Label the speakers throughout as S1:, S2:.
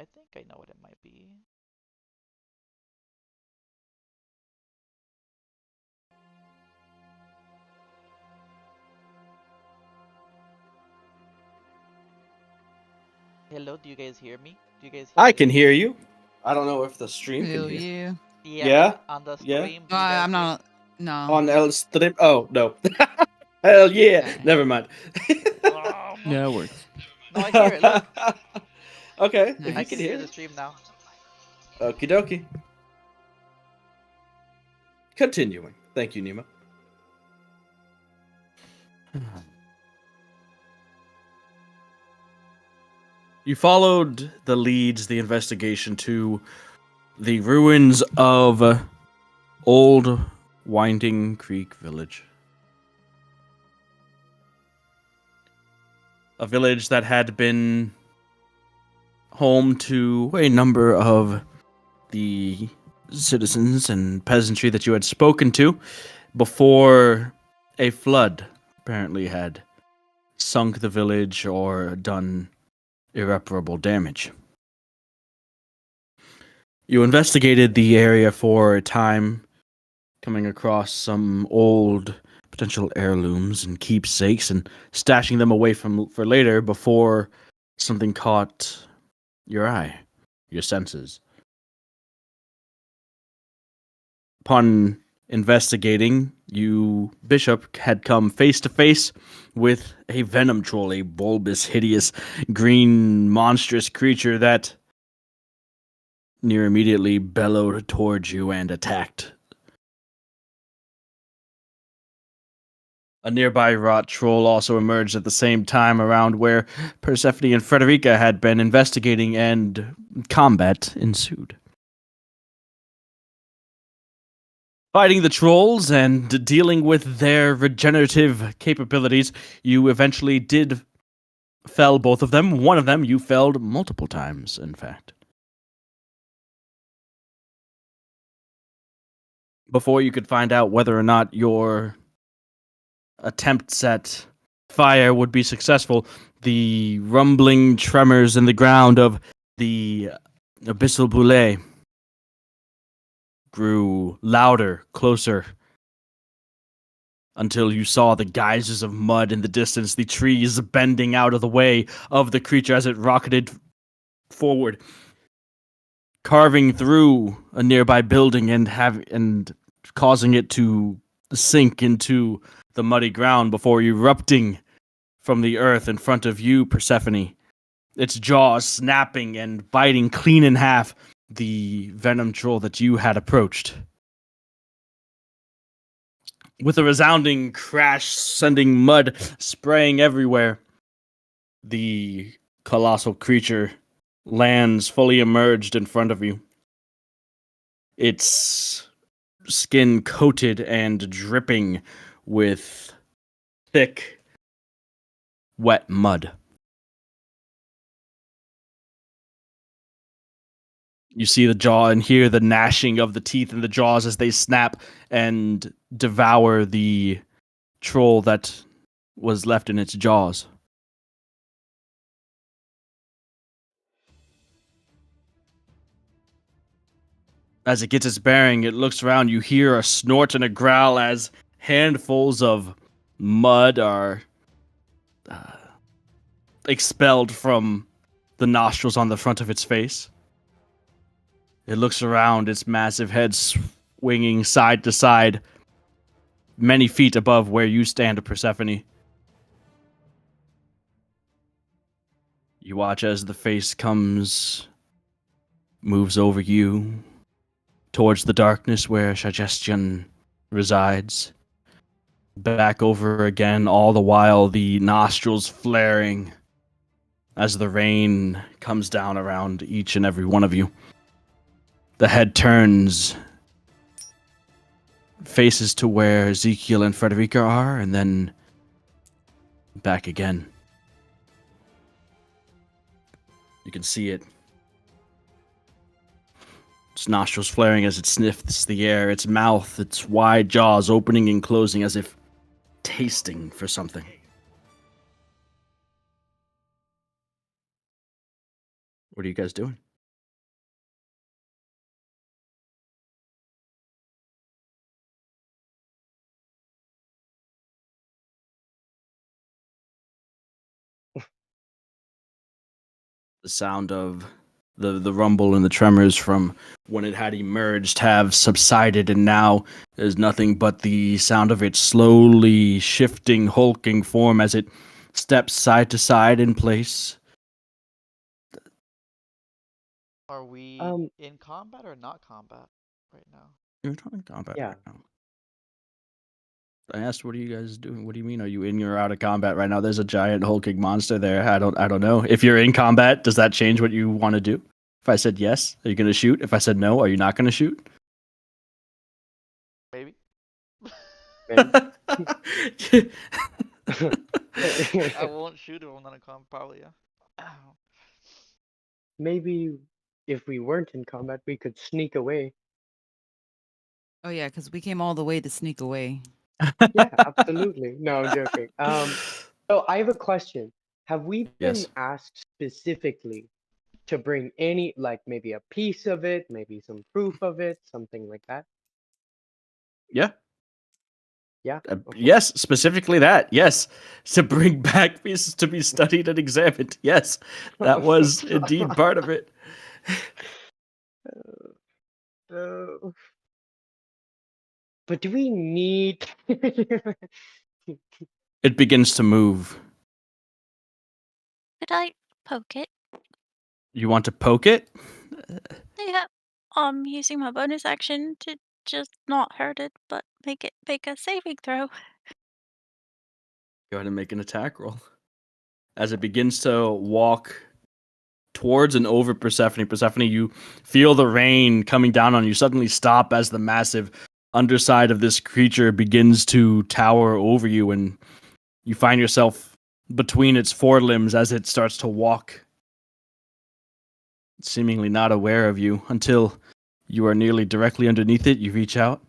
S1: I think I know what it might be. Hello, do you guys hear me? Do you guys hear
S2: I
S1: me?
S2: can hear you. I don't know if the stream can
S3: Hell
S2: hear.
S3: yeah.
S2: Yeah,
S1: On the
S2: yeah.
S1: stream, do you guys
S3: I'm
S1: hear
S3: not.
S1: me?
S3: No.
S2: On El Strip. Oh no. Hell yeah.
S3: Okay.
S2: Never mind.
S3: Yeah, it works.
S1: No, I hear it. Look,
S2: Okay, if
S1: I
S2: you
S3: Nice.
S2: can
S1: can
S2: hear
S1: hear the
S2: it.
S1: stream now.
S2: Okie dokie. Continuing. Thank you, Nima. You followed the leads, the investigation to the ruins of Old Winding Creek Village. A village that had been home to a number of the citizens and peasantry that you had spoken to before a flood apparently had sunk the village or done irreparable damage. You investigated the area for a time, coming across some old potential heirlooms and keepsakes and stashing them away for later before something caught your eye, your senses. Upon investigating, Bishop, had come face to face with a venom troll, a bulbous, hideous, green, monstrous creature that near immediately bellowed towards you and attacked. A nearby rot troll also emerged at the same time around where Persephone and Frederica had been investigating, and combat ensued. Fighting the trolls and dealing with their regenerative capabilities, you eventually did fell both of them. One of them you felled multiple times, in fact. Before you could find out whether or not your attempts at fire would be successful, the rumbling tremors in the ground of the abyssal boule grew louder, closer, until you saw the geysers of mud in the distance, the trees bending out of the way of the creature as it rocketed forward, carving through a nearby building and causing it to sink into the muddy ground before erupting from the earth in front of you, Persephone, its jaws snapping and biting clean in half the venom troll that you had approached. With a resounding crash, sending mud spraying everywhere, the colossal creature lands fully emerged in front of you. Its skin coated and dripping with thick, wet mud. You see the jaw and hear the gnashing of the teeth in the jaws as they snap and devour the troll that was left in its jaws. As it gets its bearing, it looks around. You hear a snort and a growl as handfuls of mud are expelled from the nostrils on the front of its face. It looks around, its massive head swinging side to side, many feet above where you stand, Persephone. You watch as the face moves over you, towards the darkness where Shagestion resides. Back over again, all the while the nostrils flaring as the rain comes down around each and every one of you. The head turns, faces to where Ezekiel and Frederica are, and then back again. You can see it. Its nostrils flaring as it sniffs the air, its mouth, its wide jaws opening and closing as if tasting for something. What are you guys doing? The sound of the rumble and the tremors from when it had emerged have subsided, and now there's nothing but the sound of its slowly shifting, hulking form as it steps side to side in place.
S1: Are we
S4: Um,
S1: in combat or not combat right now?
S2: You're not in combat
S4: Yeah.
S2: right now. I asked, "What are you guys doing? What do you mean? Are you in or out of combat right now?" There's a giant hulking monster there. I don't know. If you're in combat, does that change what you want to do? If I said yes, are you going to shoot? If I said no, are you not going to shoot?
S1: Maybe.
S4: maybe.
S1: I won't shoot if I'm not in combat. Probably, yeah. Ow.
S4: Maybe if we weren't in combat, we could sneak away.
S5: Oh yeah, because we came all the way to sneak away.
S4: Yeah, absolutely. No, I'm joking. So I have a question. Have we been
S2: Yes.
S4: asked specifically to bring any, like maybe a piece of it, maybe some proof of it, something like that?
S2: Yeah.
S4: Yeah. Okay.
S2: Yes, specifically that. Yes, to bring back pieces to be studied and examined. Yes, that was indeed part of it.
S4: Uh, but do we need?
S2: It begins to move.
S6: Could I poke it?
S2: You want to poke it?
S6: Yeah. Using my bonus action to just not hurt it, but make it make a saving throw.
S2: Go ahead and make an attack roll. As it begins to walk towards and over Persephone, Persephone, you feel the rain coming down on you. Suddenly stop as the massive underside of this creature begins to tower over you, and you find yourself between its forelimbs as it starts to walk, seemingly not aware of you until you are nearly directly underneath it. You reach out.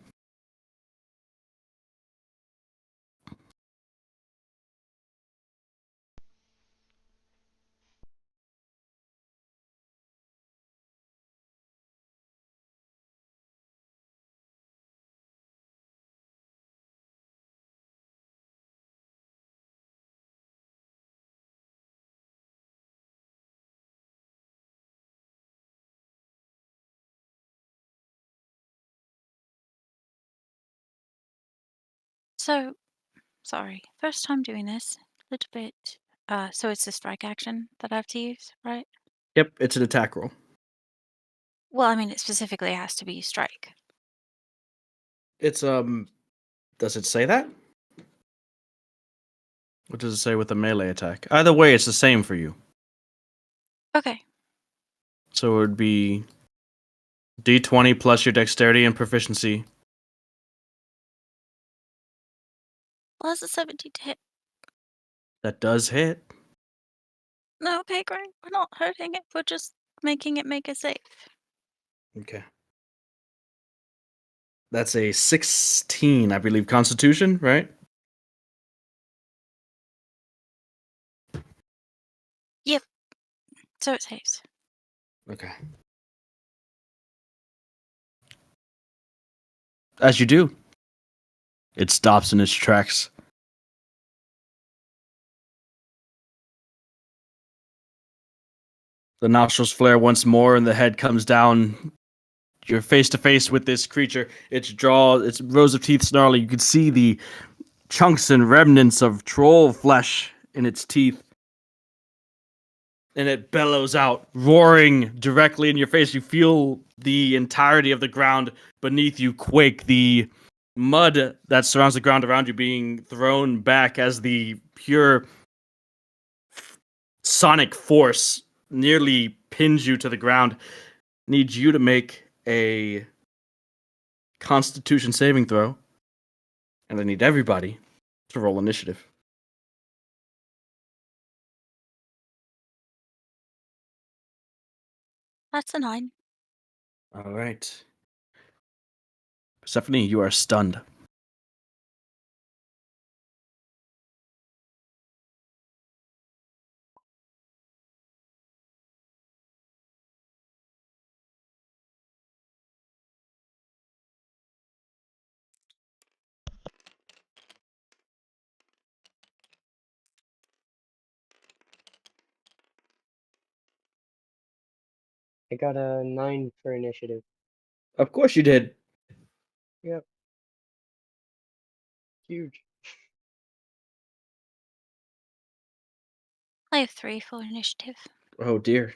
S6: So, sorry. First time doing this. A little bit. So it's a strike action that I have to use, right?
S2: Yep, it's an attack roll.
S6: Well, I mean, it specifically has to be strike.
S2: It's does it say that? What does it say with a melee attack? Either way, it's the same for you.
S6: Okay.
S2: So it would be D20 plus your dexterity and proficiency.
S6: Well, that's a 17 to hit.
S2: That does hit.
S6: No, okay, great. We're not hurting it. We're just making it make a save.
S2: Okay. That's a 16, I believe, Constitution, right?
S6: So it saves.
S2: Okay. As you do, it stops in its tracks. The nostrils flare once more, and the head comes down. You're face to face with this creature. Its jaw, its rows of teeth snarling. You can see the chunks and remnants of troll flesh in its teeth. And it bellows out, roaring directly in your face. You feel the entirety of the ground beneath you quake. The mud that surrounds the ground around you being thrown back as the pure sonic force nearly pins you to the ground. Needs you to make a Constitution saving throw. And I need everybody to roll initiative.
S6: That's a 9.
S2: All right. Persephone, you are stunned.
S4: I got a 9 for initiative.
S2: Of course you did.
S4: Yep. Huge.
S6: I have 3 for initiative.
S2: Oh dear.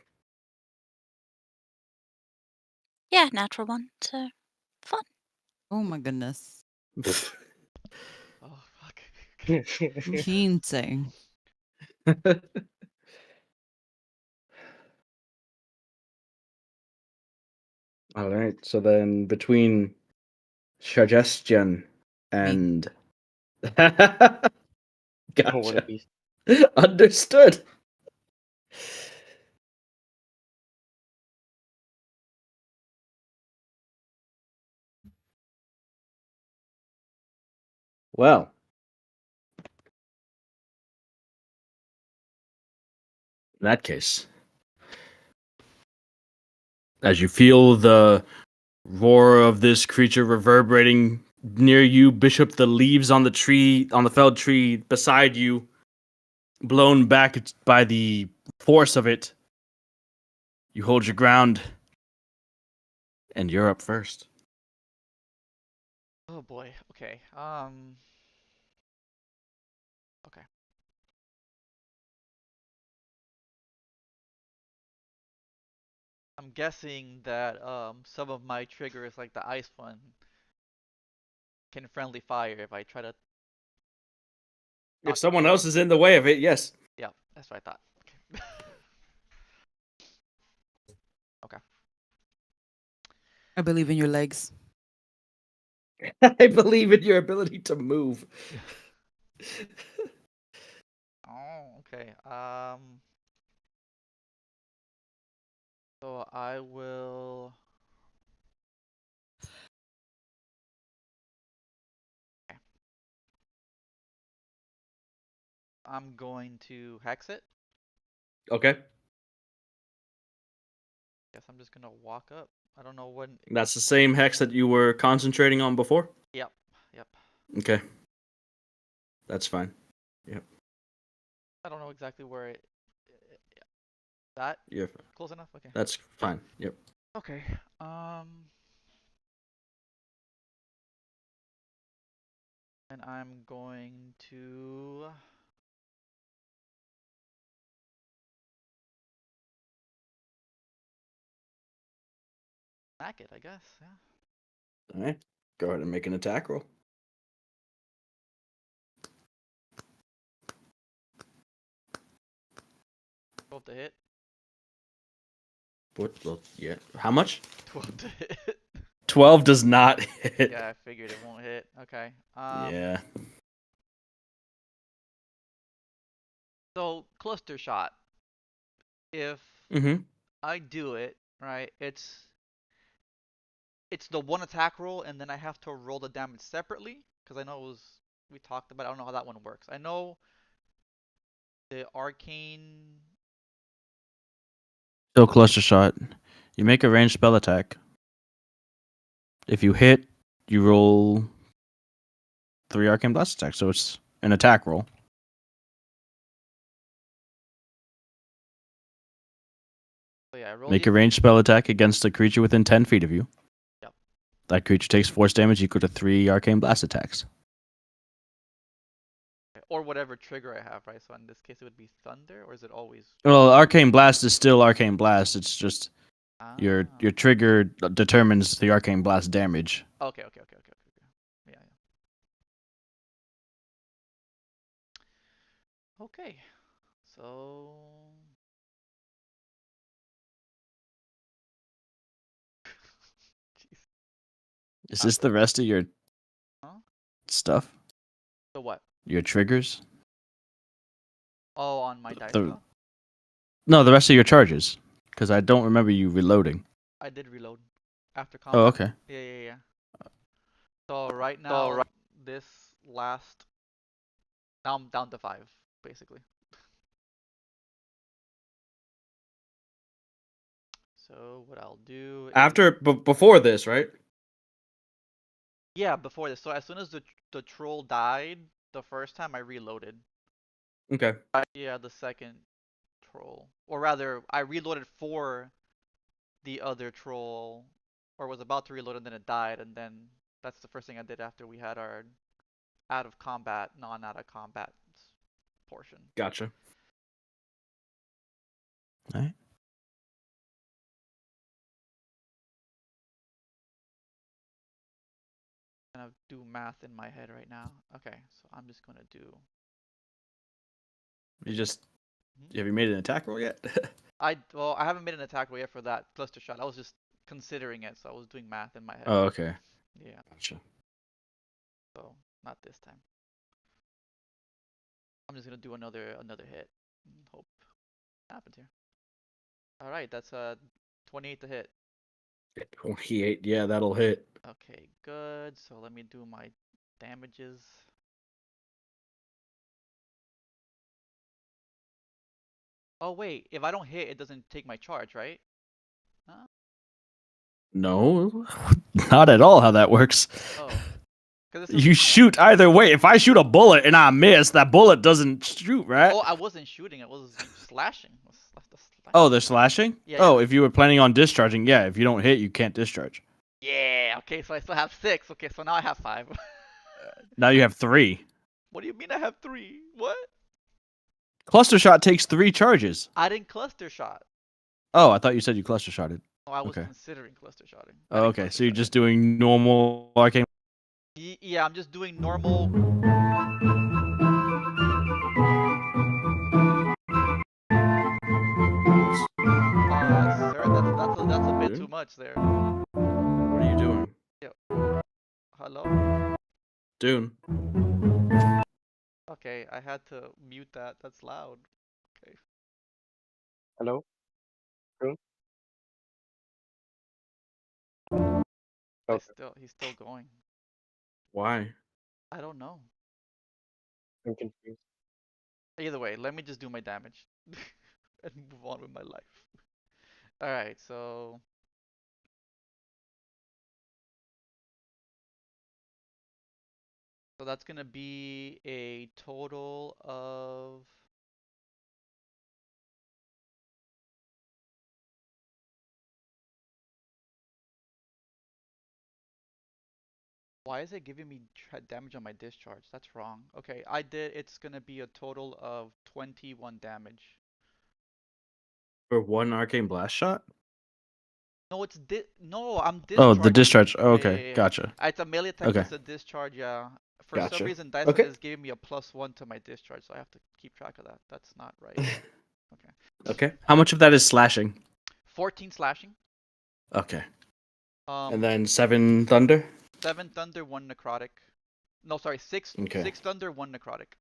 S6: Yeah, natural one. So fun.
S5: Oh my goodness.
S1: Oh fuck.
S5: Insane.
S2: All right. So then between suggestion and
S4: What a
S2: gotcha.
S4: beast.
S2: Understood. Well, in that case, as you feel the roar of this creature reverberating near you, Bishop, the leaves on the tree, on the felled tree beside you, blown back by the force of it, you hold your ground, and you're up first.
S1: Oh boy. Okay. Okay. I'm guessing that some of my triggers, like the ice one, can friendly fire if I try to.
S2: If someone else is in the way of it, yes.
S1: Yeah, that's what I thought. Okay. Okay.
S5: I believe in your legs.
S2: I believe in your ability to move.
S1: Oh, okay. So I will. Okay. I'm going to hex it.
S2: Okay.
S1: Guess I'm just gonna walk up. I don't know when.
S2: That's the same hex that you were concentrating on before?
S1: Yep. Yep.
S2: Okay. That's fine. Yep.
S1: I don't know exactly where it. That
S2: You're fine.
S1: close enough. Okay.
S2: That's fine. Yep.
S1: Okay. And I'm going to. Smack it, I guess. Yeah.
S2: All right. Go ahead and make an attack roll.
S1: 12 to hit.
S2: What? Well, yeah. How much?
S1: 12 to hit.
S2: 12 does not hit.
S1: Yeah, I figured it won't hit. Okay.
S2: Yeah.
S1: So cluster shot. If
S2: Mm-hmm.
S1: I do it, right, it's the one attack roll and then I have to roll the damage separately because I know we talked about it. I don't know how that one works. I know the arcane.
S2: So cluster shot. You make a ranged spell attack. If you hit, you roll 3 arcane blast attacks. So it's an attack roll.
S1: Oh yeah, I roll
S2: Make
S1: the.
S2: a ranged spell attack against a creature within 10 feet of you.
S1: Yep.
S2: That creature takes force damage equal to 3 arcane blast attacks.
S1: Or whatever trigger I have, right? So in this case, it would be thunder, or is it always?
S2: Well, arcane blast is still arcane blast. It's just
S1: Ah.
S2: your trigger determines the arcane blast damage.
S1: Okay. Yeah. Okay. So. Jeez.
S2: Is this the rest of your
S1: Huh?
S2: stuff?
S1: So what?
S2: Your triggers?
S1: Oh, on my dice
S2: The-
S1: draw?
S2: No, the rest of your charges. Because I don't remember you reloading.
S1: I did reload after
S2: Oh,
S1: combat.
S2: okay.
S1: Yeah. So right now, this last. Now I'm down to 5, basically. So what I'll do.
S2: Before this, right?
S1: Yeah, before this. So as soon as the troll died the first time, I reloaded.
S2: Okay.
S1: Yeah, the second troll, or rather, I reloaded for the other troll, or was about to reload and then it died, and then that's the first thing I did after we had our out of combat, non out of combat portion.
S2: Gotcha. All right.
S1: Gonna do math in my head right now. Okay, so I'm just gonna do.
S2: You just have you made an attack roll yet?
S1: I haven't made an attack roll yet for that cluster shot. I was just considering it, so I was doing math in my head.
S2: Oh, okay.
S1: Yeah,
S2: Gotcha.
S1: so not this time. I'm just gonna do another hit. Hope happens here. All right, that's 28 to hit.
S2: 28. Yeah, that'll hit.
S1: Okay, good. So let me do my damages. Oh wait, if I don't hit, it doesn't take my charge, right? Huh?
S2: No, not at all how that works.
S1: Oh, because this
S2: You shoot either way. If I shoot a bullet and I miss, that bullet doesn't shoot, right?
S1: Oh, I wasn't shooting. It was slashing.
S2: Oh, they're slashing?
S1: Yeah,
S2: Oh,
S1: yeah.
S2: if you were planning on discharging, yeah, if you don't hit, you can't discharge.
S1: Yeah. Okay, so I still have 6. Okay, so now I have 5.
S2: Now you have 3.
S1: What do you mean I have 3? What?
S2: Cluster shot takes 3 charges.
S1: I didn't cluster shot.
S2: Oh, I thought you said you cluster shotted.
S1: Oh, I was
S2: Okay.
S1: considering cluster shotting.
S2: Oh, okay, so you're just doing normal arcane.
S1: Yeah, I'm just doing normal. Sir, that's a bit too much there.
S2: What are you doing?
S1: Hello?
S2: Dune.
S1: Okay, I had to mute that. That's loud. Okay.
S4: Hello? Okay.
S1: He's still going.
S2: Why?
S1: I don't know.
S4: I'm confused.
S1: Either way, let me just do my damage and move on with my life. Alright, so that's gonna be a total of why is it giving me damage on my discharge? That's wrong. Okay, it's gonna be a total of 21 damage.
S2: For 1 arcane blast shot?
S1: No, no, I'm discharging.
S2: Oh, the discharge. Oh, okay,
S1: Yeah.
S2: Gotcha.
S1: It's a melee attack.
S2: Okay.
S1: It's a discharge. Yeah. For
S2: Gotcha.
S1: some reason, Dice
S2: Okay.
S1: is giving me a +1 to my discharge, so I have to keep track of that. That's not right. Okay.
S2: Okay. How much of that is slashing?
S1: 14 slashing.
S2: Okay.
S1: And
S2: And then 7 thunder?
S1: 7 thunder, 1 necrotic. No, sorry, 6.
S2: Okay.
S1: 6 thunder, 1 necrotic.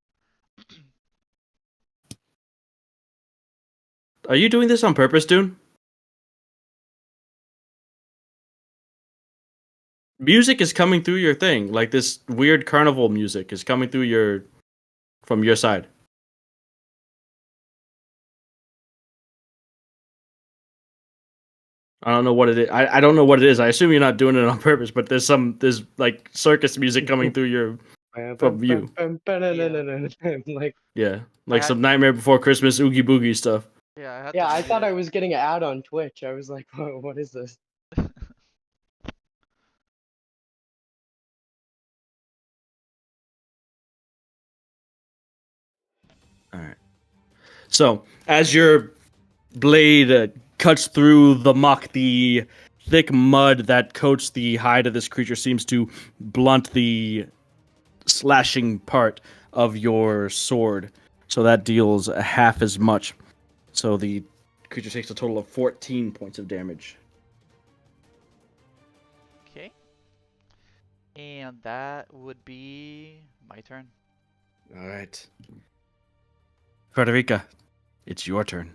S2: Are you doing this on purpose, Dune? Music is coming through your thing. Like this weird carnival music is coming through from your side. I don't know what it is. I don't know what it is. I assume you're not doing it on purpose, but there's like circus music coming through from you.
S4: Like,
S2: Yeah, like some Nightmare Before Christmas Oogie Boogie stuff.
S1: Yeah,
S4: I thought I was getting an ad on Twitch. I was like, what is this?
S2: All right. So as your blade cuts through the muck, the thick mud that coats the hide of this creature seems to blunt the slashing part of your sword. So that deals half as much. So the creature takes a total of 14 points of damage.
S1: Okay. And that would be my turn.
S2: All right. Frederica, it's your turn.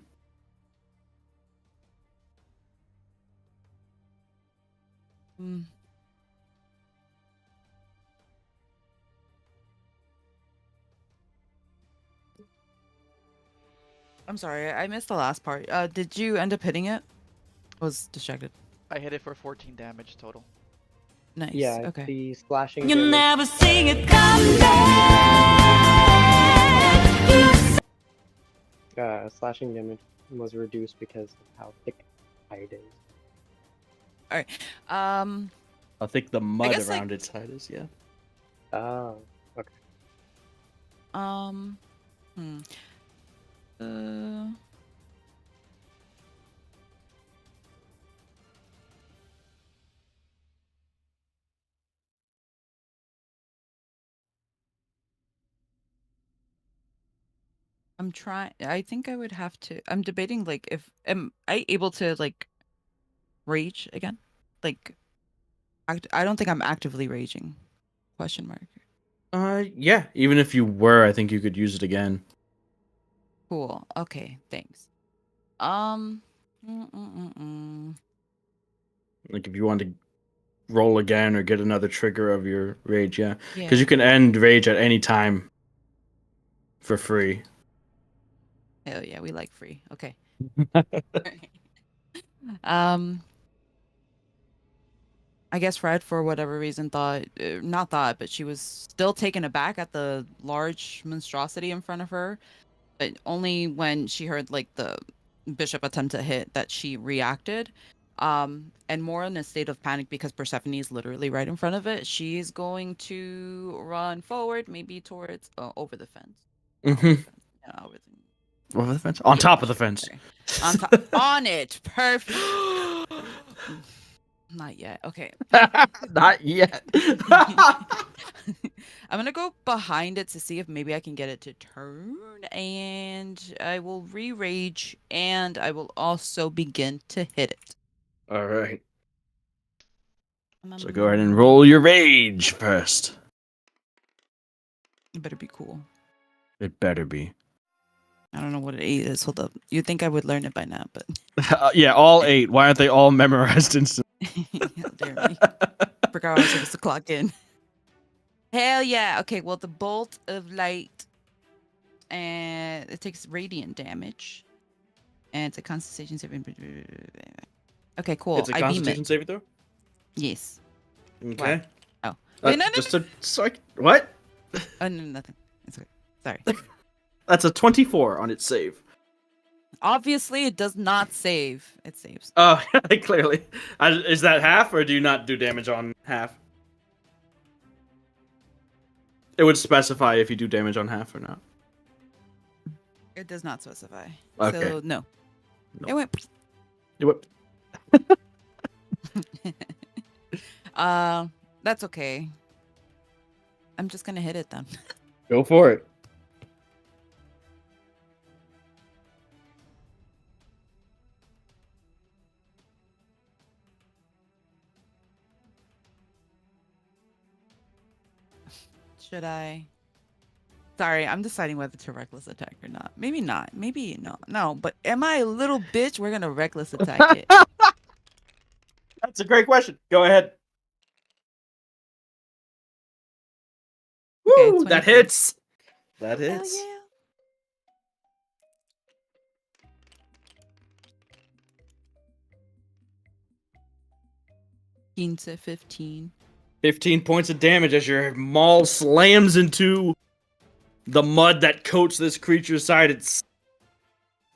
S5: I'm sorry, I missed the last part. Did you end up hitting it? I was distracted.
S1: I hit it for 14 damage total.
S5: Nice.
S4: Yeah,
S5: Okay.
S4: the slashing
S6: You
S4: damage.
S6: never sing it come back.
S4: Slashing damage was reduced because of how thick hide is.
S5: All right. Um.
S2: I think the mud
S5: guess,
S2: around its head is, yeah.
S4: Oh, okay.
S5: Um. Hmm. Uh. I'm trying. I think I would have to. I'm debating like if am I able to like rage again? Like I don't think I'm actively raging. Question mark.
S2: Yeah. Even if you were, I think you could use it again.
S5: Cool. Okay. Thanks. Um. Mm-mm-mm-mm.
S2: Like if you want to roll again or get another trigger of your rage, yeah. Because
S5: Yeah.
S2: you can end rage at any time for free.
S5: Hell yeah, we like free. Okay. um. I guess Fred, for whatever reason, thought not thought, but she was still taken aback at the large monstrosity in front of her. But only when she heard like the bishop attempt to hit that she reacted. And more in a state of panic because Persephone is literally right in front of it. She's going to run forward, maybe towards over the fence. Over the
S2: Mm-hmm.
S5: fence. Yeah, over the
S2: Over the fence? On top of the fence.
S5: sorry. On top on it. Perfect. Not yet. Okay.
S2: Not yet.
S5: I'm gonna go behind it to see if maybe I can get it to turn, and I will re-rage, and I will also begin to hit it.
S2: All right. So go ahead and roll your rage first.
S5: It better be cool.
S2: It better be.
S5: I don't know what an 8 is. Hold up. You'd think I would learn it by now, but
S2: Yeah, all 8. Why aren't they all memorized instantly?
S5: how dare me. Forgot I was supposed to clock in. Hell yeah. Okay, well the bolt of light, and it takes radiant damage. And it's a concentration saving. Okay, cool.
S2: It's a
S5: I beam
S2: Constitution
S5: it.
S2: saving throw.
S5: Yes.
S2: Okay.
S5: Oh. Wait, no, no,
S2: Just a what?
S5: Oh, no, nothing. It's okay. Sorry.
S2: That's a 24 on its save.
S5: Obviously, it does not save. It saves.
S2: Oh, clearly. Is that half, or do you not do damage on half? It would specify if you do damage on half or not.
S5: It does not specify.
S2: Okay.
S5: So, no.
S2: No.
S5: It went.
S2: You what?
S5: That's okay. I'm just gonna hit it then.
S2: Go for it.
S5: Should I? Sorry, I'm deciding whether to reckless attack or not. Maybe not. Maybe no. No, but am I a little bitch? We're gonna reckless attack it.
S2: That's a great question. Go ahead.
S5: Okay,
S2: Woo! That
S5: 24.
S2: hits. That
S5: Hell
S2: hits.
S5: yeah. Into 15.
S2: 15 points of damage as your maul slams into the mud that coats this creature's side. It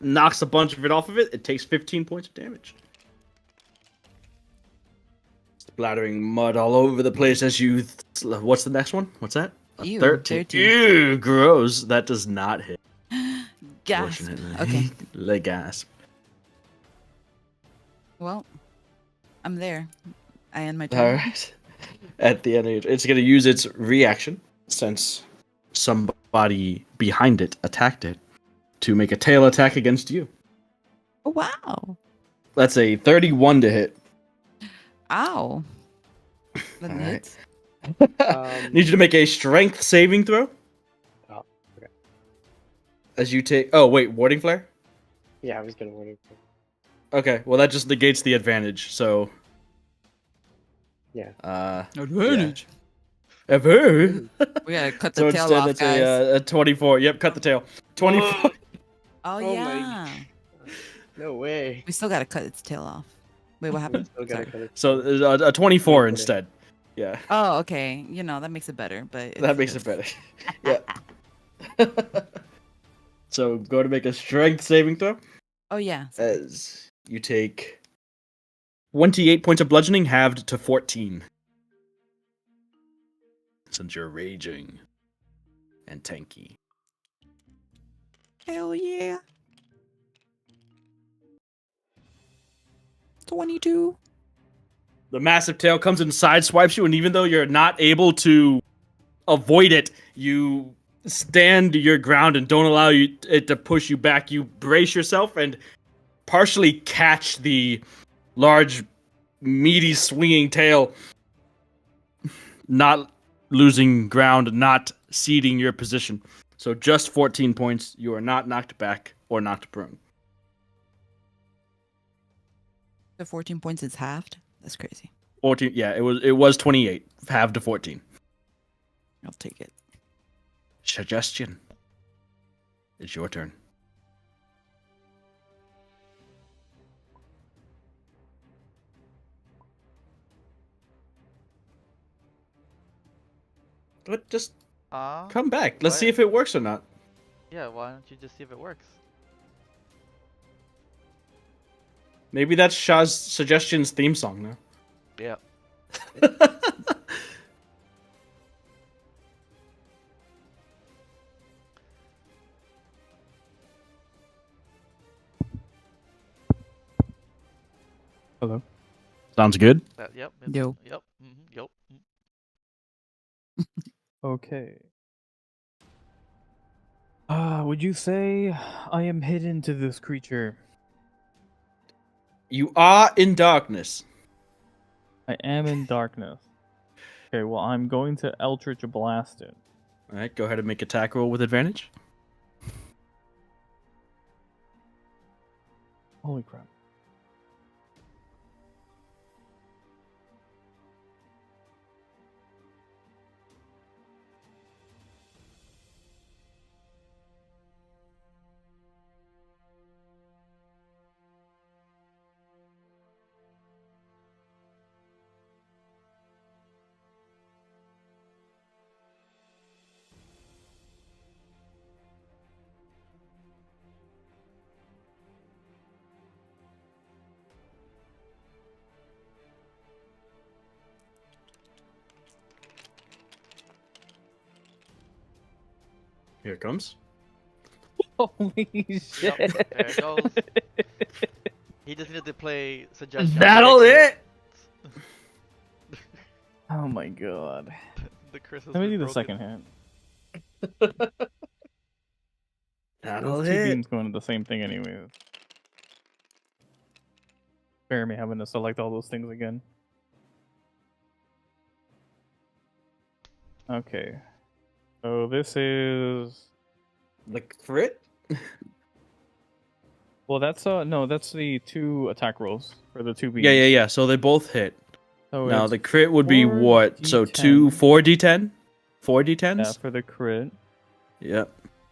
S2: knocks a bunch of it off of it. It takes 15 points of damage. Splattering mud all over the place as you... What's the next one? What's that? A
S5: Ew,
S2: 13.
S5: 13.
S2: Ew, gross. That does not hit.
S5: Gasp.
S2: Fortunately.
S5: Okay.
S2: Le gasp.
S5: Well, I'm there. I end my turn.
S2: All right. At the end, it's going to use its reaction since somebody behind it attacked it to make a tail attack against you.
S5: Oh, wow.
S2: That's a 31 to hit.
S5: Ow. That
S2: All
S5: hits.
S2: Need you to make a strength saving throw.
S4: Oh, okay.
S2: As you take... Oh, wait. Warding flare?
S4: Yeah, I was gonna wait.
S2: Okay. Well, that just negates the advantage, so...
S4: Yeah.
S5: Advantage.
S2: Ever.
S5: We gotta cut
S2: So
S5: the tail
S2: instead,
S5: off,
S2: it's
S5: guys.
S2: a 24. Yep, cut the tail. 24.
S5: Oh,
S4: Oh my
S5: yeah.
S4: No way.
S5: We still gotta cut its tail off. Wait, what happened?
S4: Still gotta
S5: Sorry.
S4: cut it.
S2: So a 24 instead. Yeah,
S5: Oh, okay. You know, that makes it better, but
S2: that makes it better. Yeah. So go to make a strength saving throw.
S5: Oh, yeah. Sorry.
S2: As you take 28 points of bludgeoning halved to 14. Since you're raging and tanky.
S5: Hell yeah. 22.
S2: The massive tail comes and sideswipes you, and even though you're not able to avoid it, you stand your ground and don't allow it to push you back. You brace yourself and partially catch the large, meaty, swinging tail, not losing ground, not ceding your position. So just 14 points. You are not knocked back or knocked prone.
S5: The 14 points is halved? That's crazy.
S2: 14. Yeah, it was 28, halved to 14.
S5: I'll take it.
S2: Suggestion. It's your turn. But just come back. Let's see if it works or not.
S1: Yeah, why don't you just see if it works?
S2: Maybe that's Shah's Suggestions theme song now.
S1: Yeah.
S3: Hello.
S2: Sounds good.
S1: Yep.
S5: Yo.
S1: Yep. Yep.
S3: Okay. Would you say I am hidden to this creature?
S2: You are in darkness.
S3: I am in darkness. Okay, well, I'm going to Eldritch Blast it.
S2: All right, go ahead and make attack roll with advantage.
S3: Holy crap.
S2: Here it comes.
S3: Holy shit.
S1: Yep. There it goes. He just needed to play suggestion.
S2: That'll hit.
S3: Oh my god.
S1: The curse has
S3: Let me
S1: been
S3: do the
S1: broken.
S3: second hit.
S2: That'll
S3: Those two
S2: hit.
S3: beams going to the same thing anyways. Spare me having to select all those things again. Okay. So this is...
S2: The crit?
S3: Well, that's no, that's the 2 attack rolls for the 2 beams.
S2: Yeah. So they both hit.
S3: So
S2: Now
S3: it's
S2: the crit would be
S3: 4
S2: what? So
S3: D10.
S2: 4d10? 4d10s?
S3: Yeah, for the crit,
S2: Yep.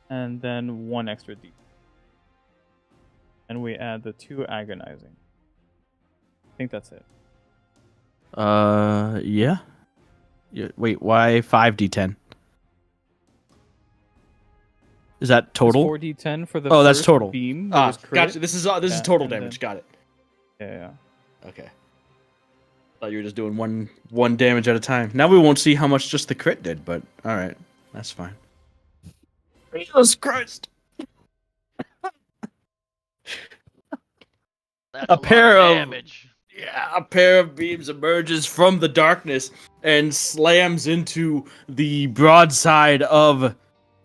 S3: and then 1 extra D. And we add the 2 agonizing. I think that's it.
S2: Yeah. Wait, why 5d10? Is that total?
S3: 4d10 for the
S2: Oh, that's
S3: first
S2: total.
S3: beam. that was crit.
S2: Gotcha. This is
S3: Yeah,
S2: total
S3: and
S2: damage.
S3: then-
S2: Got it.
S3: Yeah.
S2: Okay. Thought you were just doing one damage at a time. Now we won't see how much just the crit did, but all right, that's fine. Jesus Christ!
S1: That's
S2: A
S1: lot
S2: pair of-
S1: damage.
S2: Yeah, a pair of beams emerges from the darkness and slams into the broadside of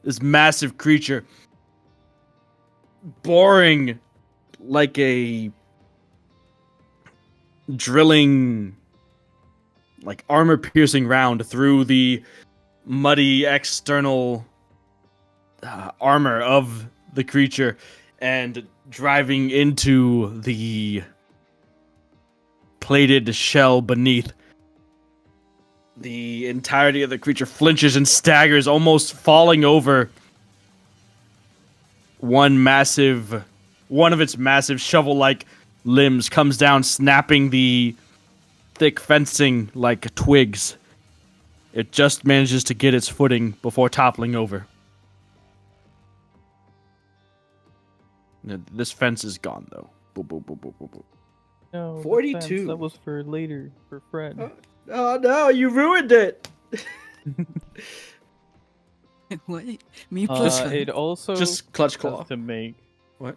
S2: this massive creature, boring like a drilling, like armor-piercing round through the muddy external armor of the creature and driving into the plated shell beneath. The entirety of the creature flinches and staggers, almost falling over. One of its massive shovel-like limbs comes down, snapping the thick fencing like twigs. It just manages to get its footing before toppling over. This fence is gone, though. Boop, boop, boop, boop, boop, boop.
S3: No,
S2: 42.
S3: That was for later, for Fred.
S2: Oh no, you ruined it.
S5: What? Me plus Fred.
S3: It also
S2: Just clutch
S3: has
S2: claw.
S3: to make
S2: What?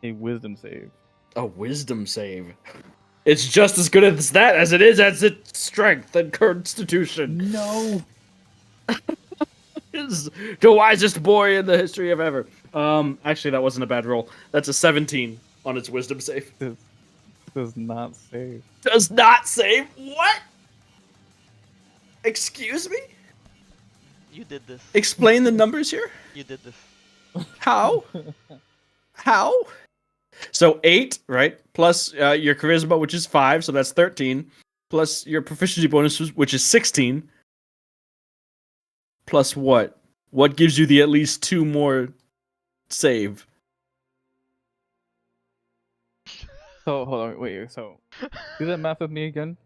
S3: a wisdom save.
S2: A wisdom save. It's just as good as that as it is as its strength and constitution.
S3: No.
S2: Is the wisest boy in the history of ever. Actually, that wasn't a bad roll. That's a 17 on its wisdom save.
S3: This does not save.
S2: Does not save? What? Excuse me?
S1: You did this.
S2: Explain the numbers here.
S1: You did this.
S2: How? How? So 8, right? Plus your charisma, which is 5, so that's 13. Plus your proficiency bonus, which is 16. Plus what? What gives you the at least 2 more save?
S3: So hold on, wait. So do that math with me again.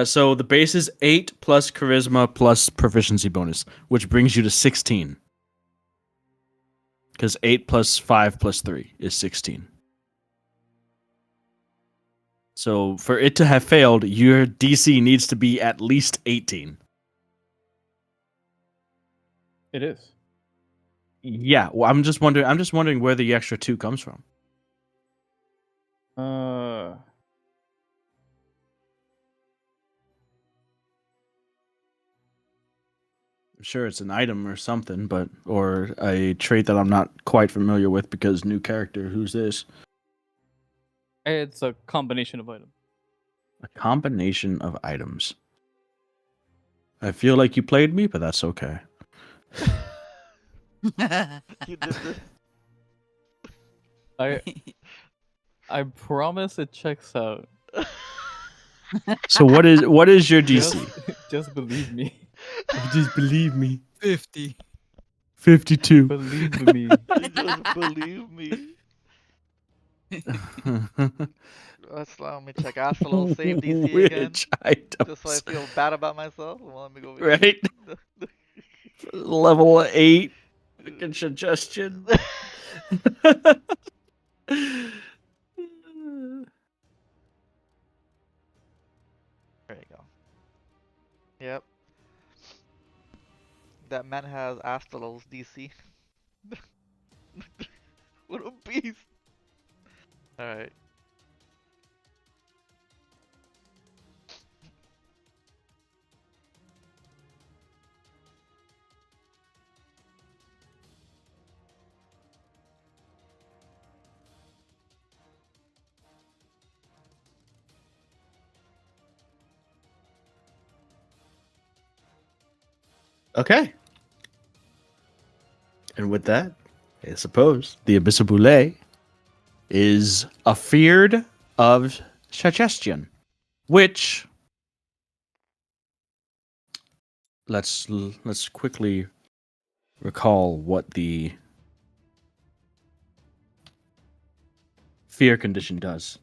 S2: So the base is 8 plus charisma plus proficiency bonus, which brings you to 16. Because 8 plus 5 plus 3 is 16. So for it to have failed, your DC needs to be at least 18.
S3: It is.
S2: Yeah, well, I'm just wondering where the extra 2 comes from. I'm sure it's an item or something, or a trait that I'm not quite familiar with because new character. Who's this?
S3: It's a combination of items.
S2: A combination of items. I feel like you played me, but that's okay.
S1: You did this.
S3: I promise it checks out.
S2: So what is your DC?
S3: Just believe me.
S2: Just believe me.
S5: 50.
S2: 52.
S3: Believe me.
S1: Just believe me. Let me check. Ask a little save DC again.
S2: Which items?
S1: Just so I feel bad about myself. Well, let me go over here.
S2: Right? Level 8. Freaking suggestion.
S1: There you go. Yep. That man has Astalos DC. What a beast. Alright.
S2: Okay. And with that, I suppose the Abyssal Boule is afeared of suggestion, which let's quickly recall what the fear condition does.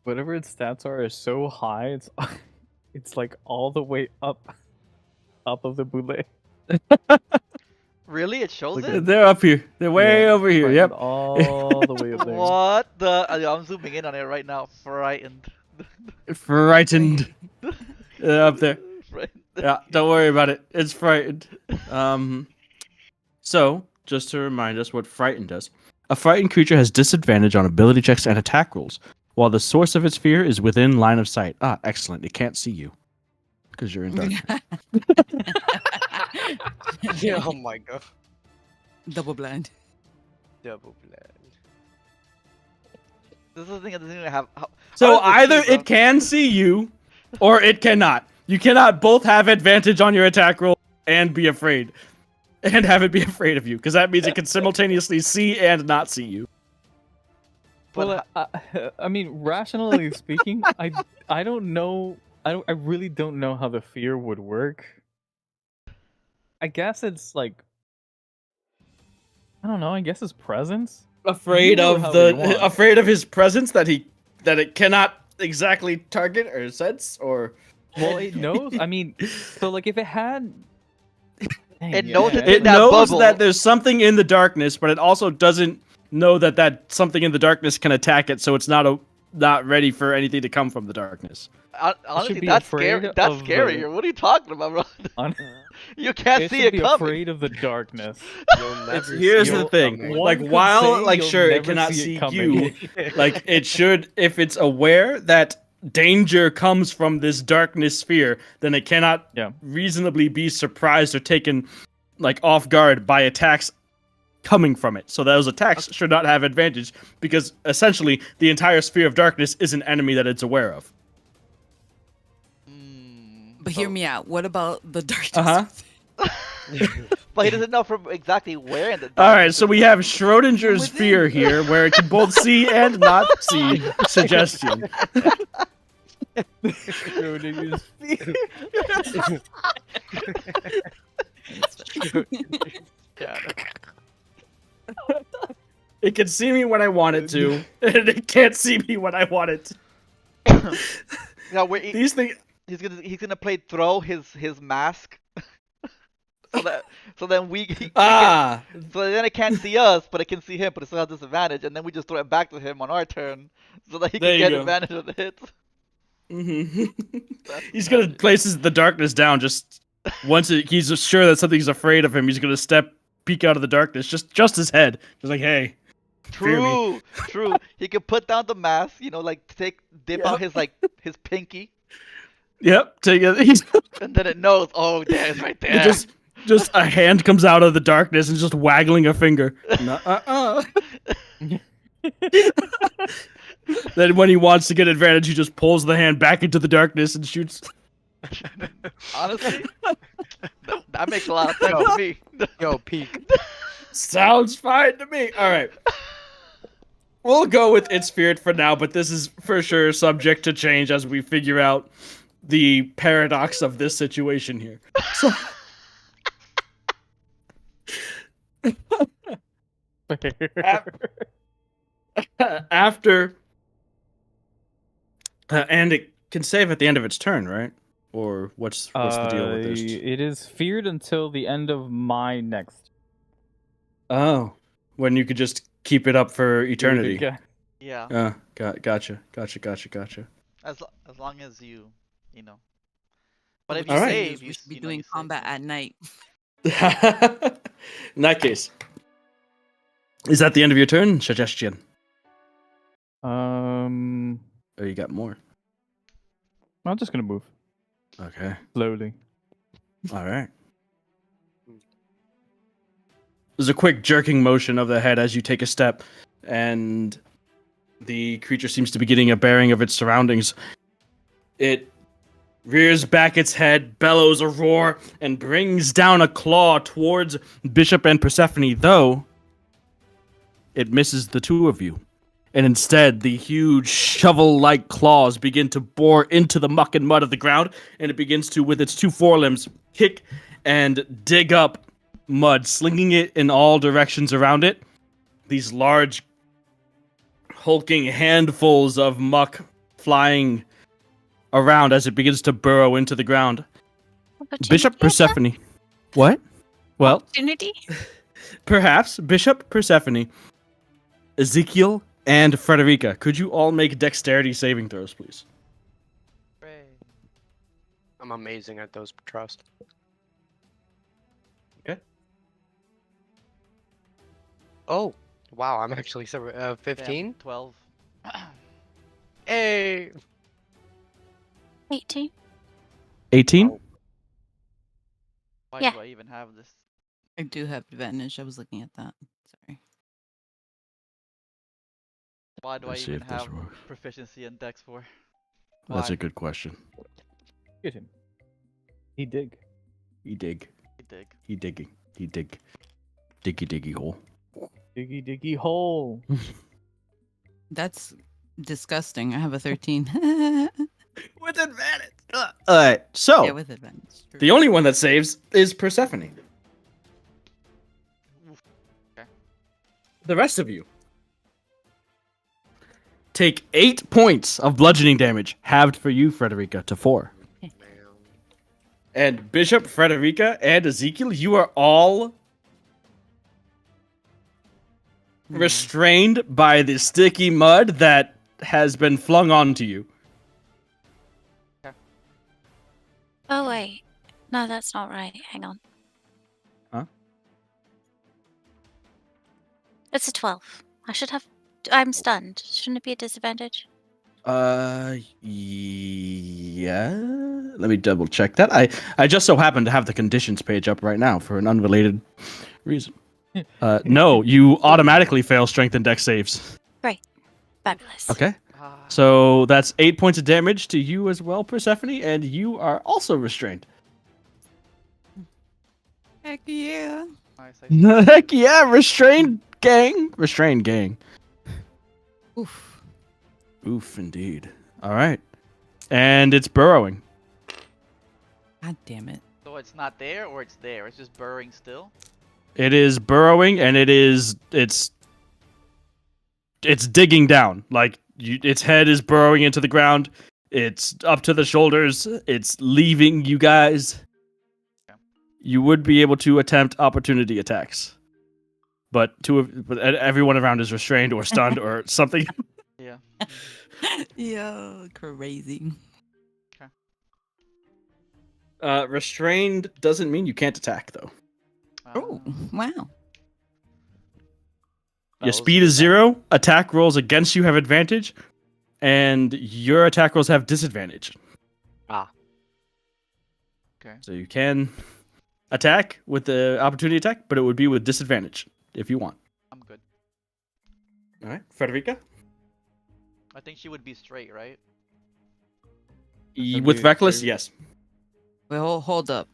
S3: Whatever its stats are is so high, it's like all the way up of the boule.
S1: Really? It shows
S3: Look
S1: it?
S2: They're up here. They're way over here.
S3: Frightened
S2: Yep.
S3: all the way up there.
S1: What the? I'm zooming in on it right now. Frightened.
S2: Frightened. Up there.
S1: Frightened.
S2: Yeah, don't worry about it. It's frightened. So, just to remind us what frightened does. A frightened creature has disadvantage on ability checks and attack rolls, while the source of its fear is within line of sight. Ah, excellent. It can't see you. Because you're in darkness.
S4: Yeah, oh my god.
S5: Double blind.
S4: Double blind.
S1: This is the thing. It doesn't even have.
S2: So
S1: how does
S2: either
S1: see, bro?
S2: it can see you, or it cannot. You cannot both have advantage on your attack roll and be afraid. And have it be afraid of you. Because that means it can simultaneously see and not see you.
S1: But
S3: Well, I mean, rationally speaking, I don't know. I really don't know how the fear would work. I guess it's like, I don't know. I guess his presence.
S2: Afraid
S3: You
S2: of
S3: however you want.
S2: afraid of his presence that it cannot exactly target or sense or.
S3: Well, it knows. I mean, so like if it had. Dang,
S1: It knows it's in
S2: It
S1: that
S2: knows
S1: bubble.
S2: that there's something in the darkness, but it also doesn't know that something in the darkness can attack it, so it's not ready for anything to come from the darkness.
S1: Honestly,
S3: be
S1: that's
S3: afraid
S1: scary. That's
S3: of the-
S1: scarier. What are you talking about, bro?
S3: On-
S1: You can't
S3: It
S1: see
S3: should
S1: it
S3: be
S1: coming.
S3: afraid of the darkness.
S4: You'll never
S2: Here's
S4: see
S2: the
S4: it
S2: thing.
S4: coming.
S2: Like,
S3: One could
S2: while,
S3: say
S2: like,
S3: you'll
S2: sure, it
S3: never
S2: cannot
S3: see it
S2: see
S3: coming.
S2: you, like, it should, if it's aware that danger comes from this darkness sphere, then it cannot
S3: Yeah.
S2: reasonably be surprised or taken, like, off guard by attacks coming from it. So those attacks should not have advantage, because, essentially, the entire sphere of darkness is an enemy that it's aware of.
S5: But hear me out. What about the darkness?
S2: Uh-huh.
S1: But he doesn't know from exactly where in the dark.
S2: All right, so we have Schrodinger's sphere here, where it can both see and not see suggestion.
S3: Schrodinger's
S1: Yeah.
S2: It can see me when I want it to, and it can't see me when I want it to.
S1: Yeah,
S2: These things.
S1: he's gonna play throw his mask. so then so then it can't see us, but it can see him, but it still has disadvantage, and then we just throw it back to him on our turn, so that he
S2: There
S1: can
S2: you
S1: get
S2: go.
S1: advantage of the hits.
S2: He's gonna place the darkness down just once he's sure that something's afraid of him. He's gonna peek out of the darkness, just his head, just like, hey. Fear me.
S1: True. He can put down the mask, like dip out his pinky,
S2: Yep. Take it. He's
S1: and then it knows. Oh, there it's right there.
S2: just a hand comes out of the darkness and just waggling a finger. Then when he wants to get advantage, he just pulls the hand back into the darkness and shoots.
S1: Honestly, that makes a lot of sense to me.
S4: Yo, peek.
S2: Sounds fine to me. All right. We'll go with its spirit for now, but this is for sure subject to change as we figure out the paradox of this situation here. So, after and it can save at the end of its turn, right? Or what's the deal with this?
S3: It is feared until the end of my next.
S2: Oh, when you could just keep it up for eternity.
S1: Yeah.
S2: Gotcha.
S1: As long as you know. But if
S5: What
S1: you
S5: you're
S2: Alright.
S5: saying
S1: save,
S5: is we
S1: you
S5: should be
S1: you know,
S5: doing
S1: you save.
S5: combat at night.
S2: In that case, is that the end of your turn, suggestion?
S3: I'm
S2: Or you got more?
S3: just gonna move
S2: Okay.
S3: slowly.
S2: All right. There's a quick jerking motion of the head as you take a step, and the creature seems to be getting a bearing of its surroundings. It rears back its head, bellows a roar, and brings down a claw towards Bishop and Persephone, though it misses the two of you. And instead, the huge shovel-like claws begin to bore into the muck and mud of the ground, and it begins to, with its two forelimbs, kick and dig up mud, slinging it in all directions around it. These large, hulking handfuls of muck flying around as it begins to burrow into the ground. Bishop Persephone. What? Well,
S6: Opportunity?
S2: perhaps Bishop Persephone, Ezekiel, and Frederica, could you all make dexterity saving throws, please?
S4: I'm amazing at those, trust.
S2: Okay.
S4: Oh, wow, I'm actually 15.
S1: 12.
S4: Hey!
S6: 18.
S2: 18?
S4: Oh.
S1: Why
S6: Yeah.
S1: do I even have this?
S5: I do have advantage. I was looking at that. Sorry.
S1: Why do I
S2: Let's see
S1: even
S2: if this
S1: have
S2: works.
S1: proficiency in Dex for?
S2: That's
S1: Why?
S2: a good question.
S3: Get him. He dig.
S2: He dig.
S1: I dig.
S2: He digging. He dig. Diggy diggy hole.
S3: Diggy diggy hole.
S5: That's disgusting. I have a 13.
S2: With advantage. Alright, so
S5: Yeah, with advantage. True.
S2: the only one that saves is Persephone.
S1: Okay.
S2: The rest of you take 8 points of bludgeoning damage, halved for you, Frederica, to 4.
S4: Man.
S2: And Bishop, Frederica, and Ezekiel, you are all restrained by the sticky mud that has been flung onto you.
S6: Oh wait, no, that's not right. Hang on.
S2: Huh?
S6: It's a 12. I should have. I'm stunned. Shouldn't it be a disadvantage?
S2: Yeah. Let me double check that. I just so happen to have the conditions page up right now for an unrelated reason. No, you automatically fail strength and dex saves.
S6: Great. Fabulous.
S2: Okay.
S1: Ah,
S2: So that's 8 points of damage to you as well, Persephone, and you are also restrained.
S5: Heck yeah.
S1: nice. I see.
S2: Heck yeah, restrained gang. Restrained gang.
S5: Oof.
S2: Oof, indeed. All right. And it's burrowing.
S5: God damn it.
S1: So it's not there, or it's there. It's just burrowing still.
S2: It is burrowing, and it's digging down. Like its head is burrowing into the ground. It's up to the shoulders. It's leaving you guys.
S1: Yeah.
S2: You would be able to attempt opportunity attacks, but everyone around is restrained or stunned or something.
S1: Yeah.
S5: Yo, crazy.
S2: Restrained doesn't mean you can't attack, though.
S5: Oh, wow.
S2: Your speed is 0. Attack rolls against you have advantage, and your attack rolls have disadvantage.
S4: Ah.
S1: Okay.
S2: So you can attack with the opportunity attack, but it would be with disadvantage if you want.
S1: I'm good.
S2: All right, Frederica.
S1: I think she would be straight, right?
S2: With reckless, yes.
S5: Wait, hold up.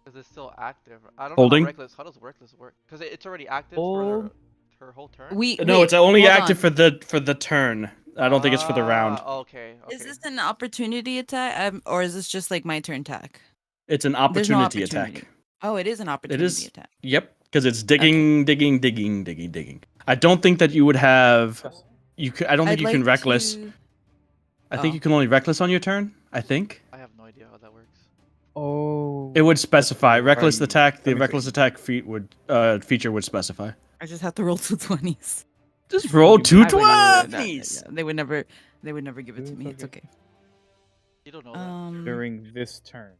S1: Because it's still active. I don't
S2: Holding?
S1: know how does reckless work? Because it's already active for her whole turn.
S2: No,
S5: Wait,
S2: it's only
S5: hold
S2: active
S5: on.
S2: for the turn. I don't think it's for the round.
S1: Okay.
S5: Is this an opportunity attack, or is this just like my turn attack?
S2: It's an
S5: There's no
S2: opportunity
S5: opportunity.
S2: attack.
S5: Oh, it is an opportunity attack.
S2: Yep, because it's digging. I don't think that you would have. I don't think
S5: I'd
S2: you can
S5: like
S2: reckless.
S5: to-
S2: I think
S5: Oh.
S2: you can only reckless on your turn. I think
S1: I have no idea how that works.
S3: Oh.
S2: it would specify reckless attack. The
S3: let me see.
S2: reckless attack feature would specify.
S5: I just have to roll 2 20s.
S2: Just roll two
S5: I would- no,
S2: 20s.
S5: They would never give it to me. It's okay.
S1: You don't know that.
S3: During this turn.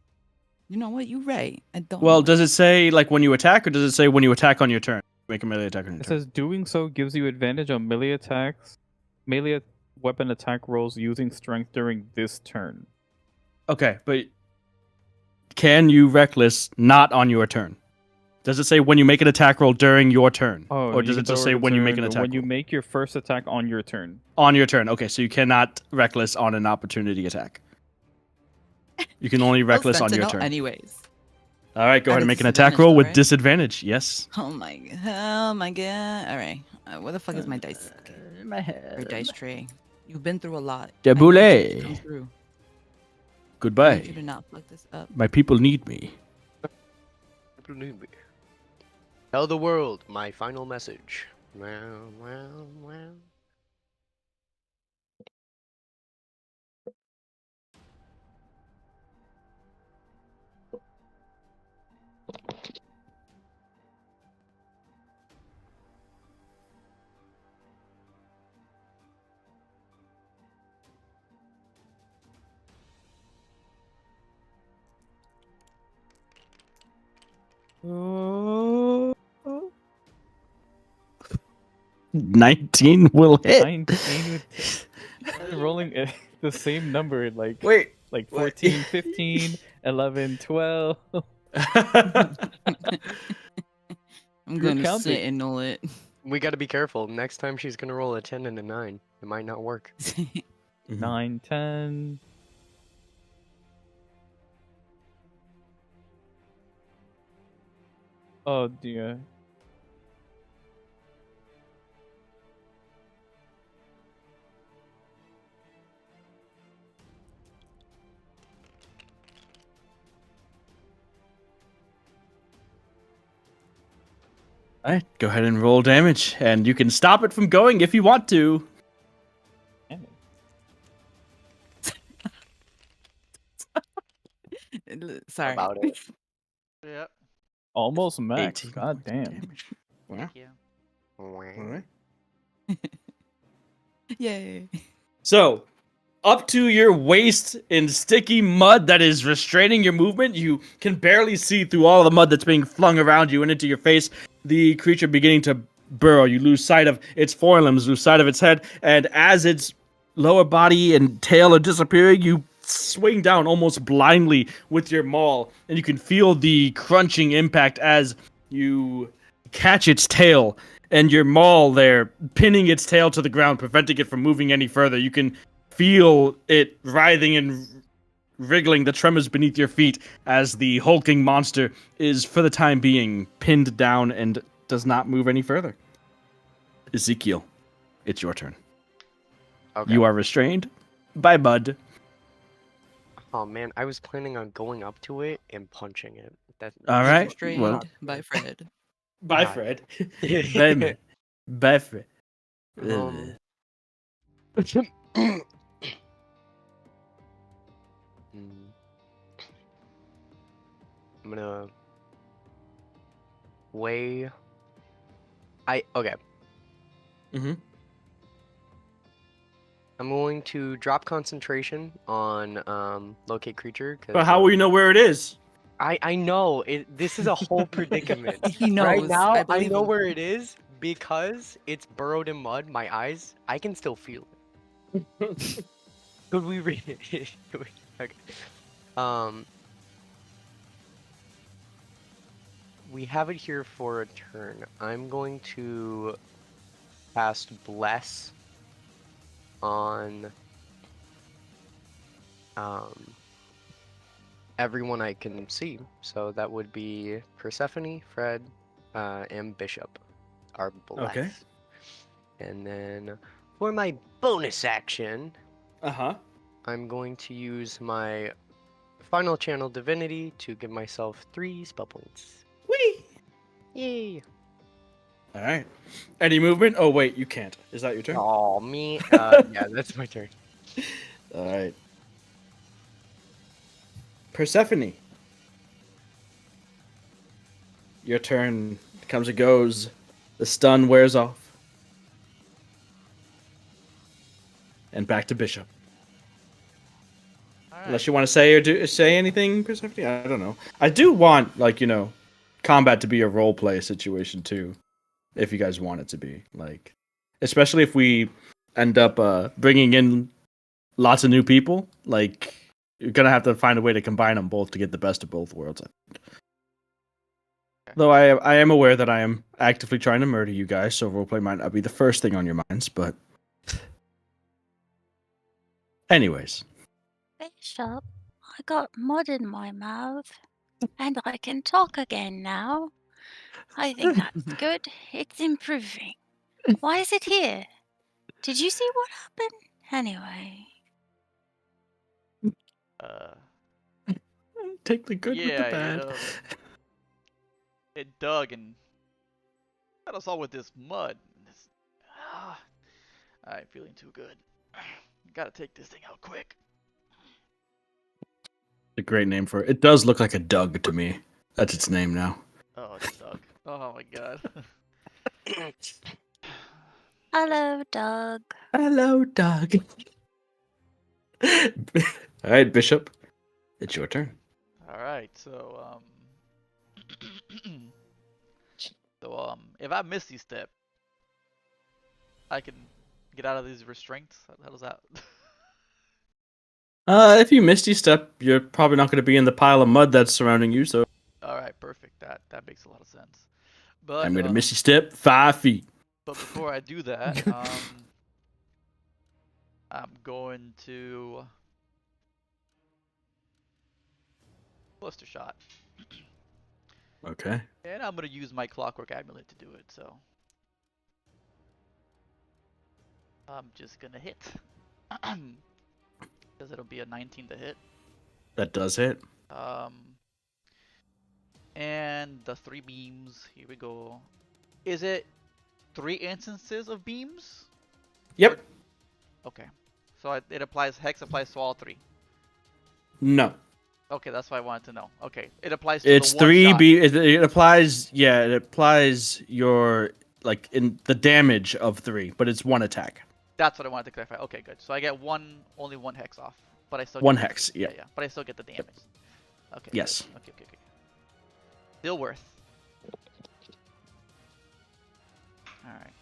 S5: You know what? You're right. I don't.
S2: Well,
S5: know
S2: does it say like when you attack, or does it say when you attack on your turn? Make a melee attack on your
S3: It
S2: turn.
S3: says doing so gives you advantage on melee attacks, melee weapon attack rolls using strength during this turn.
S2: Okay, but can you reckless not on your turn? Does it say when you make an attack roll during your turn,
S3: Oh,
S2: or
S3: you
S2: does
S3: can
S2: it just
S3: throw
S2: say when you make
S3: turn
S2: an
S3: or
S2: attack
S3: when you
S2: roll?
S3: make your first attack on your turn?
S2: On your turn? Okay, so you cannot reckless on an opportunity attack. You can only reckless on your turn.
S5: Anyways.
S2: All right, go
S5: At
S2: ahead
S5: a
S2: and make an attack
S5: disadvantage
S2: roll
S5: though,
S2: with
S5: right?
S2: disadvantage. Yes.
S5: Oh my god. All right. Where the fuck is my dice? Okay.
S2: My
S5: Your dice tray. You've been through a lot.
S2: Deboule.
S5: I need you to come through. I need you
S2: Goodbye.
S5: to not fuck this up.
S2: My people need me.
S4: Tell the world my final message. Wow, wow, wow.
S2: Oh. 19 will hit.
S3: 19 with rolling the same number like
S2: Wait.
S3: 14, 15, 11, 12.
S5: I'm
S3: You're
S5: going to
S3: counting.
S5: sit and know it.
S4: We gotta be careful. Next time she's gonna roll a 10 and a 9. It might not work.
S3: 9, 10. Oh dear.
S2: All right, go ahead and roll damage, and you can stop it from going if you want to.
S3: Damn it.
S5: Sorry.
S4: About it.
S1: Yep.
S3: Almost max.
S2: 18
S3: God
S2: points of
S3: damn.
S2: damage. Wow.
S1: Yeah.
S2: All right.
S5: Yay.
S2: So, up to your waist in sticky mud that is restraining your movement, you can barely see through all the mud that's being flung around you and into your face. The creature beginning to burrow. You lose sight of its forelimbs, lose sight of its head, and as its lower body and tail are disappearing, you swing down almost blindly with your maul, and you can feel the crunching impact as you catch its tail and your maul there pinning its tail to the ground, preventing it from moving any further. You can feel it writhing and wriggling, the tremors beneath your feet as the hulking monster is, for the time being, pinned down and does not move any further. Ezekiel, it's your turn.
S4: Okay.
S2: You are restrained by Bud.
S4: Oh man, I was planning on going up to it and punching it. That's
S2: All right.
S5: Restrained
S2: Well,
S5: by Fred.
S2: bye,
S4: God.
S2: Fred. Bye, man. Bye, Fred.
S4: Um, I'm gonna weigh. Okay.
S2: Mm-hmm.
S4: I'm going to drop concentration on locate creature.
S2: But how will you know where it is?
S4: I know this is a whole predicament.
S5: He knows.
S4: Right now, I
S5: believe
S4: know
S5: him.
S4: where it is because it's burrowed in mud. My eyes, I can still feel it. Could we read it? Okay. We have it here for a turn. I'm going to cast Bless on everyone I can see. So that would be Persephone, Fred, and Bishop are blessed.
S2: Okay.
S4: And then for my bonus action,
S2: Uh-huh.
S4: I'm going to use my final channel divinity to give myself 3 spell points.
S2: Whee!
S4: Yay!
S2: All right. Any movement? Oh, wait, you can't. Is that your turn?
S4: Oh, me? Yeah, that's my turn.
S2: All right. Persephone. Your turn comes and goes. The stun wears off. And back to Bishop.
S1: All right.
S2: Unless you want to say anything, Persephone? I don't know. I do want, combat to be a role play situation too, if you guys want it to be. Especially if we end up bringing in lots of new people. You're gonna have to find a way to combine them both to get the best of both worlds. I think.
S1: Okay.
S2: Though I am aware that I am actively trying to murder you guys, so roleplay might not be the first thing on your minds. But, anyways.
S6: Bishop, I got mud in my mouth, and I can talk again now. I think that's good. It's improving. Why is it here? Did you see what happened? Anyway,
S1: Uh,
S2: Take the good with the
S1: yeah,
S2: bad.
S1: it dug and got us all with this mud. I ain't feeling too good. Gotta take this thing out quick.
S2: A great name for it. It does look like a Doug to me. That's its name now.
S1: Oh, it's dug. Oh my god.
S6: hello, Doug.
S2: Hello, Doug. All right, Bishop. It's your turn.
S1: All right, if I Misty Step, I can get out of these restraints. How does that?
S2: If you Misty Step, you're probably not going to be in the pile of mud that's surrounding you, so
S1: All right, perfect. That makes a lot of sense. But
S2: I'm going to Misty Step 5 feet.
S1: But before I do that, I'm going to Cluster Shot.
S2: Okay.
S1: And I'm going to use my Clockwork Amulet to do it, so I'm just going to hit. Because it'll be a 19 to hit.
S2: That does hit.
S1: And the 3 beams, here we go. Is it 3 instances of beams?
S2: Yep.
S1: Okay. So it applies, Hex applies to all 3.
S2: No.
S1: Okay, that's what I wanted to know. Okay, it applies to
S2: It's
S1: the one
S2: 3
S1: shot.
S2: it applies, yeah, it applies your, like in the damage of 3, but it's 1 attack.
S1: That's what I wanted to clarify. Okay, good. So I get only one hex off, but I still
S2: 1
S1: get
S2: hex. Yeah.
S1: yeah. But I still get the damage. Okay.
S2: Yes.
S1: Good. Okay. Still worth. All right.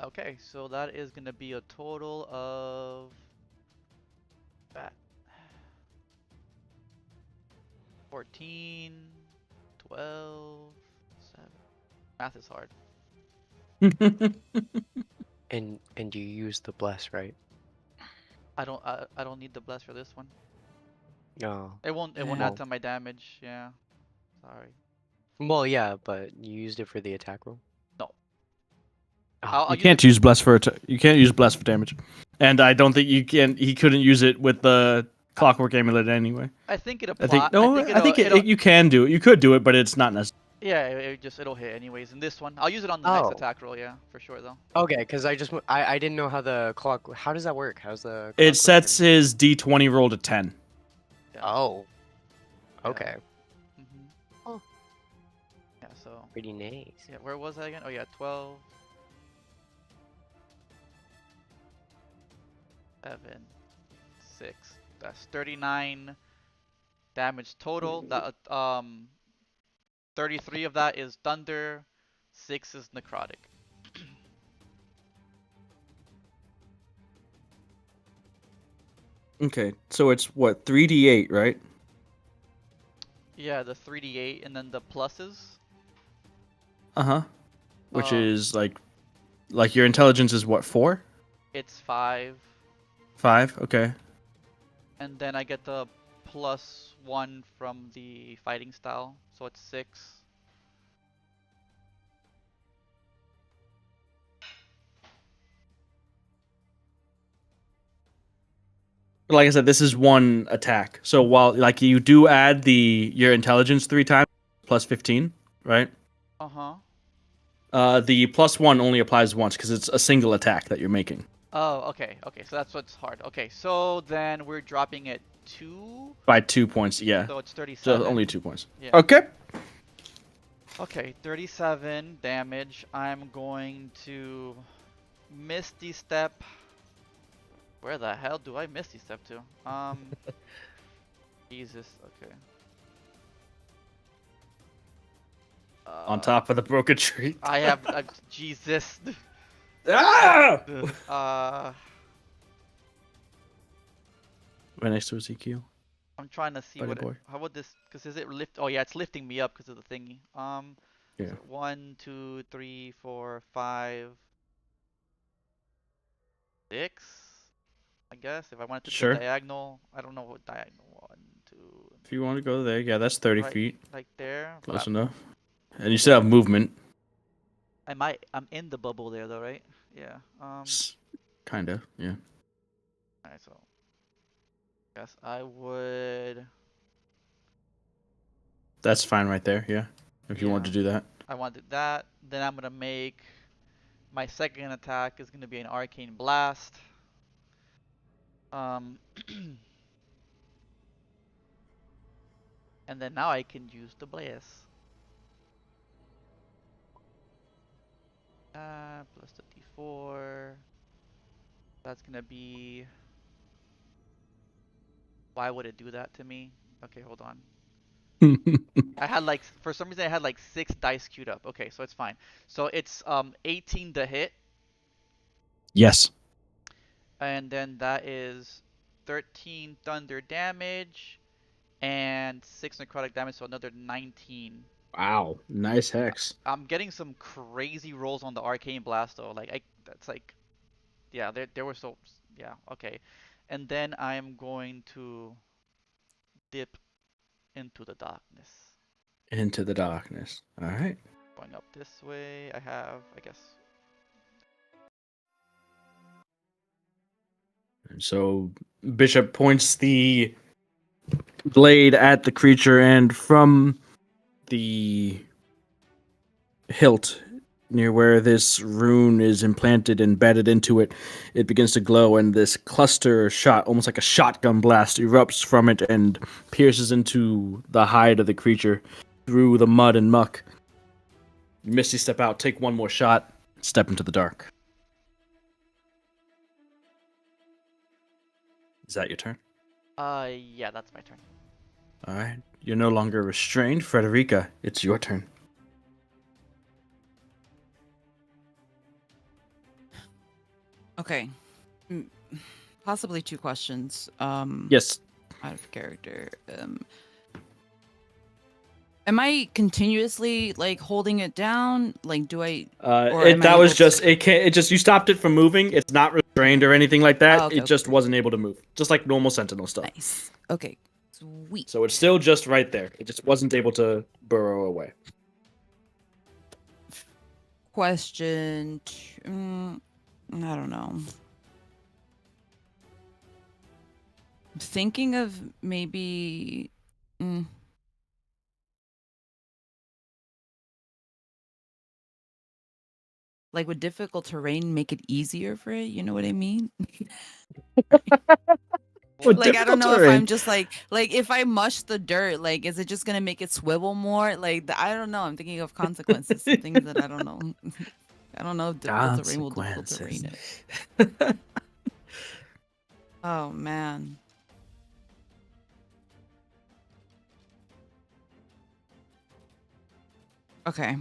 S1: Okay, so that is gonna be a total of that 14, 12, 7. Math is hard.
S4: And you use the bless, right?
S1: I don't need the bless for this one.
S4: Oh.
S1: It won't
S4: Well,
S1: add to my damage. Yeah. Sorry.
S4: well, yeah, but you used it for the attack roll.
S1: No.
S4: Oh.
S1: I'll
S2: You
S1: use
S2: can't
S1: it.
S2: use bless for you can't use bless for damage, and I don't think you can. He couldn't use it with the clockwork amulet anyway.
S1: I think it
S2: I
S1: apply.
S2: think no. I think
S1: it'll
S2: you can do it. You could do it, but it's not necessary.
S1: yeah. It'll hit anyways. In this one, I'll use it on the next
S4: Oh.
S1: attack roll. Yeah, for sure though.
S4: Okay, because I didn't know how the clock. How does that work? How's the?
S2: It
S4: clock
S2: sets
S4: working?
S2: his d20 roll to 10.
S1: Yeah.
S4: Oh.
S1: Yeah.
S4: Okay.
S1: Oh. Yeah. So.
S4: Pretty nice.
S1: Yeah. Where was I again? Oh yeah, 12. 7, 6. That's 39 damage total. That 33 of that is thunder, 6 is necrotic.
S2: Okay, so it's what 3d8, right?
S1: Yeah, the 3d8 and then the pluses.
S2: Which
S1: Uh,
S2: is like your intelligence is what 4,
S1: It's 5,
S2: 5. Okay.
S1: and then I get the +1 from the fighting style, so it's 6.
S2: But like I said, this is 1 attack. So while like you do add your intelligence 3 times plus 15, right?
S1: Uh-huh.
S2: The +1 only applies once because it's a single attack that you're making.
S1: Oh, okay. So that's what's hard. Okay, so then we're dropping it 2,
S2: By 2 points, yeah.
S1: so it's 37.
S2: So only 2 points.
S1: Yeah.
S2: Okay.
S1: Okay, 37 damage. I'm going to Misty Step. Where the hell do I Misty Step to? Jesus, okay.
S2: On top of the broken tree.
S1: I have, Jesus.
S2: Ah!
S1: Uh,
S2: Right next to Ezekiel.
S1: I'm trying to see
S2: Buddy
S1: what,
S2: boy.
S1: how would this, because is it lift, oh yeah, it's lifting me up because of the thingy.
S2: Yeah.
S1: So 1, 2, 3, 4, 5, 6, I guess. If I wanted to
S2: Sure.
S1: do diagonal, I don't know what diagonal. 1, 2,
S2: If you want to go there, yeah, that's 30
S1: right,
S2: feet.
S1: like there. But
S2: Close enough. And you still have movement.
S1: I'm in the bubble there though, right? Yeah.
S2: Kinda, yeah.
S1: Alright, so guess I would.
S2: That's fine right there, yeah. If you want to
S1: Yeah.
S2: do that.
S1: I wanted that. Then I'm gonna make my second attack is gonna be an arcane blast. And then now I can use the blaze. Plus the d4. That's gonna be. Why would it do that to me? Okay, hold on. I had like, for some reason I had like 6 dice queued up. Okay, so it's fine. So it's 18 to hit,
S2: Yes.
S1: and then that is 13 thunder damage and 6 necrotic damage, so another 19.
S2: Wow. Nice hex.
S1: I'm getting some crazy rolls on the arcane blast though. Like that's like, yeah, there were so, yeah, okay. And then I'm going to dip into the darkness.
S2: Into the darkness. Alright.
S1: Going up this way, I have, I guess.
S2: And so Bishop points the blade at the creature, and from the hilt near where this rune is implanted, embedded into it, it begins to glow, and this cluster shot, almost like a shotgun blast, erupts from it and pierces into the hide of the creature through the mud and muck. You misty step out, take one more shot, step into the dark. Is that your turn?
S1: Yeah, that's my turn.
S2: All right. You're no longer restrained. Frederica, it's your turn.
S5: Okay. Possibly 2 questions.
S2: Yes.
S5: Out of character. Am I continuously like holding it down? Like, do I? Or am I
S2: That was
S5: able
S2: just
S5: to-
S2: it. Can't. It just you stopped it from moving. It's not restrained or anything like that.
S5: Oh, okay,
S2: It just wasn't able to move, just like normal Sentinel stuff.
S5: Nice. Okay. Sweet.
S2: So it's still just right there. It just wasn't able to burrow away.
S5: Question. I don't know. I'm thinking of maybe. Like, would difficult terrain make it easier for it? You know what I mean?
S2: With
S5: Like, I don't
S2: difficult
S5: know if
S2: terrain.
S5: I'm just like if I mush the dirt, like, is it just gonna make it swivel more? Like, I don't know. I'm thinking of consequences, things that I don't know. I don't know if difficult terrain will difficult terrain it. Oh man. Okay.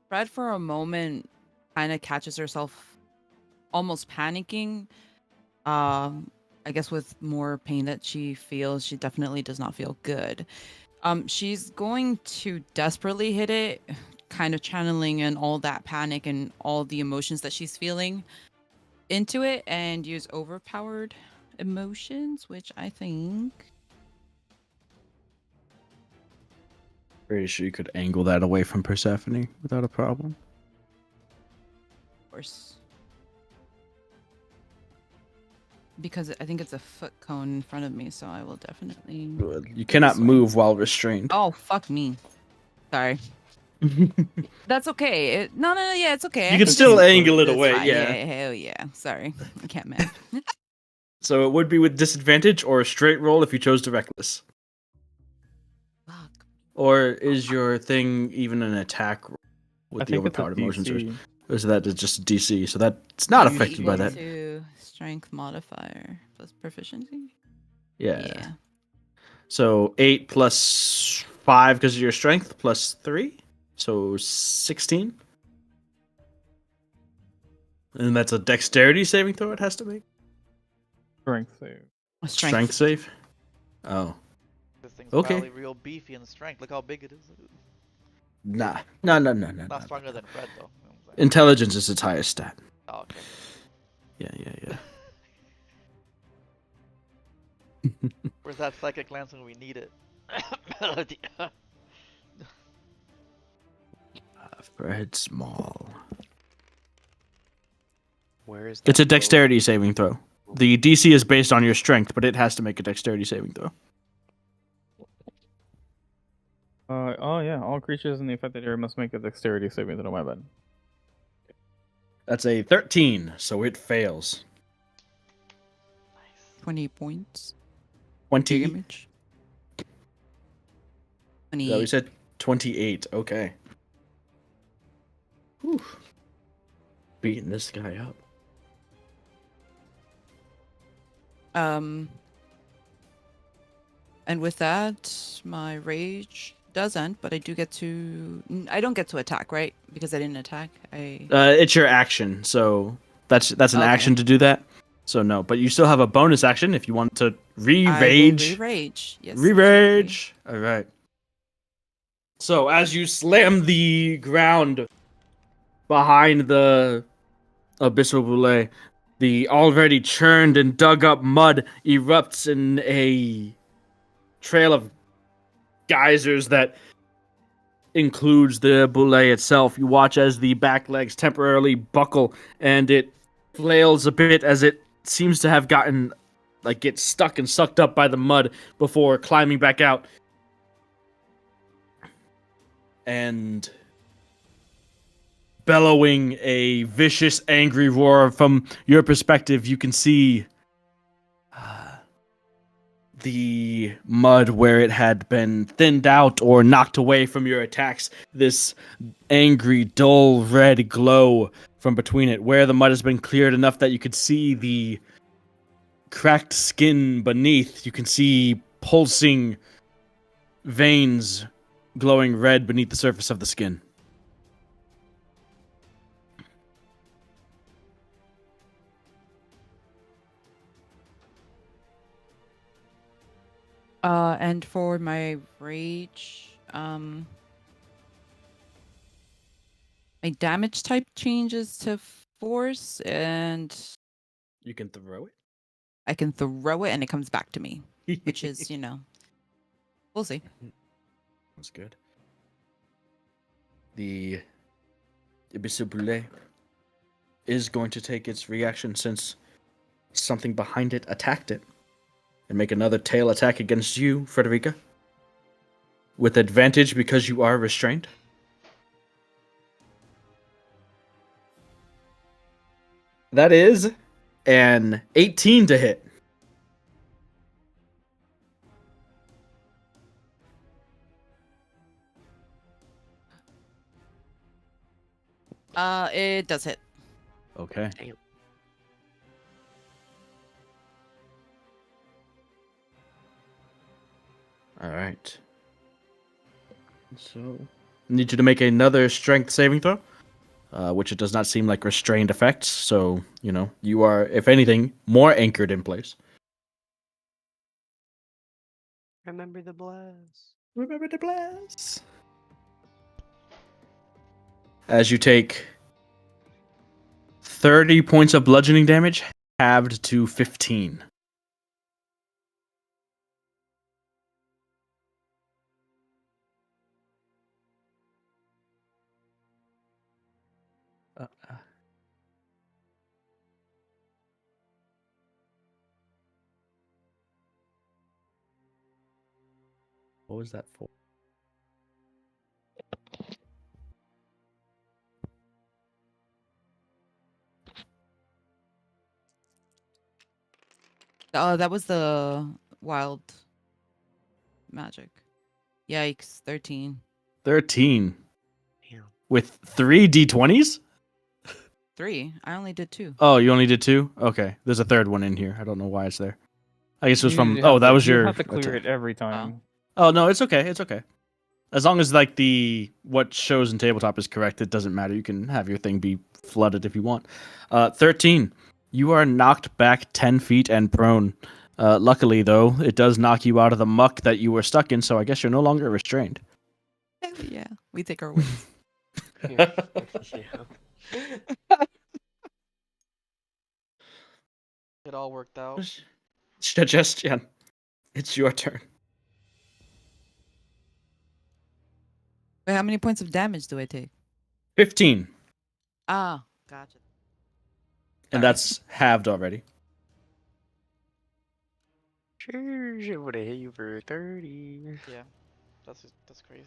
S5: Fred for a moment kind of catches herself almost panicking. I guess with more pain that she feels, she definitely does not feel good. She's going to desperately hit it, kind of channeling in all that panic and all the emotions that she's feeling into it, and use overpowered emotions, which I think.
S2: Pretty sure you could angle that away from Persephone without a problem.
S5: Of course. Because I think it's a foot cone in front of me, so I will definitely.
S2: You cannot move while restrained.
S5: Oh, fuck me. Sorry. That's okay. No, yeah, it's okay.
S2: You can still angle it away,
S5: fine.
S2: yeah.
S5: Hell yeah. Sorry. I can't math.
S2: So it would be with disadvantage or a straight roll if you chose to reckless.
S5: Fuck.
S2: Or is your thing even an attack roll with
S3: I
S2: the
S3: think it's a
S2: overpowered emotions?
S3: DC.
S2: Or is that just a DC? So that's not affected by that.
S5: To strength modifier plus proficiency?
S2: Yeah. So 8 plus 5 because of your strength plus 3. So 16. And that's a dexterity saving throw it has to make?
S3: Strength save.
S2: Strength save? Oh.
S1: This thing's
S2: Okay.
S1: probably real beefy in strength. Look how big it is.
S2: Nah. No.
S1: Not stronger than Fred, though. You know what I'm saying?
S2: Intelligence is its highest stat.
S1: Oh, okay.
S2: Yeah.
S1: Where's that psychic lance when we need it? Melody.
S2: Fred Small.
S4: Where is that?
S2: It's a dexterity saving throw. The DC is based on your strength, but it has to make a dexterity saving throw.
S3: Oh yeah, all creatures in the affected area must make a dexterity saving throw. My bad.
S2: That's a 13, so it fails.
S5: 20 points.
S2: 20.
S5: Damage.
S2: Is that what you said? 28. Okay. Whew. Beating this guy up.
S5: And with that, my rage does end, but I don't get to attack, right? Because I didn't attack.
S2: It's your action, so that's an
S5: Okay.
S2: action to do that. So no, but you still have a bonus action if you want to
S5: I will
S2: re-rage.
S5: re-rage. Yes.
S2: Re-rage. All right. So as you slam the ground behind the Abyssal Boule, the already churned and dug up mud erupts in a trail of geysers that includes the boulet itself. You watch as the back legs temporarily buckle and it flails a bit as it seems to have gotten get stuck and sucked up by the mud before climbing back out. And bellowing a vicious, angry roar from your perspective, you can see the mud where it had been thinned out or knocked away from your attacks. This angry, dull red glow from between it, where the mud has been cleared enough that you could see the cracked skin beneath. You can see pulsing veins glowing red beneath the surface of the skin.
S5: And for my rage, my damage type changes to force, and
S2: You can throw it.
S5: I can throw it and it comes back to me, which is, we'll see.
S2: That's good. The Abyssal Boulet is going to take its reaction since something behind it attacked it and make another tail attack against you, Frederica. With advantage because you are restrained. That is an 18 to hit.
S5: It does hit.
S2: Okay.
S4: Damn.
S2: All right. So, need you to make another strength saving throw, which it does not seem like restrained effects. So, you are, if anything, more anchored in place.
S4: Remember the blast.
S2: Remember the blast. As you take 30 points of bludgeoning damage, halved to 15. What was that for?
S5: That was the wild magic. Yikes, 13.
S2: 13.
S4: Damn.
S2: With 3 d20s?
S5: 3. I only did 2.
S2: Oh, you only did 2? Okay. There's a third one in here. I don't know why it's there. I guess it was from...
S3: You
S2: Oh,
S3: have
S2: that
S3: to-
S2: was
S3: you
S2: your...
S3: have to clear
S2: attack.
S3: it every time.
S2: Oh, no, it's okay. It's okay. As long as, what shows in tabletop is correct, it doesn't matter. You can have your thing be flooded if you want. 13. You are knocked back 10 feet and prone. Luckily, though, it does knock you out of the muck that you were stuck in, so I guess you're no longer restrained.
S5: Hell yeah. We take our wins.
S4: Yeah.
S1: It all worked out.
S2: Suggestion. It's your turn.
S5: Wait, how many points of damage do I take?
S2: 15.
S5: Ah, gotcha.
S2: And
S5: Sorry.
S2: that's halved already.
S4: Sure, it would have hit you for 30.
S1: Yeah, that's crazy.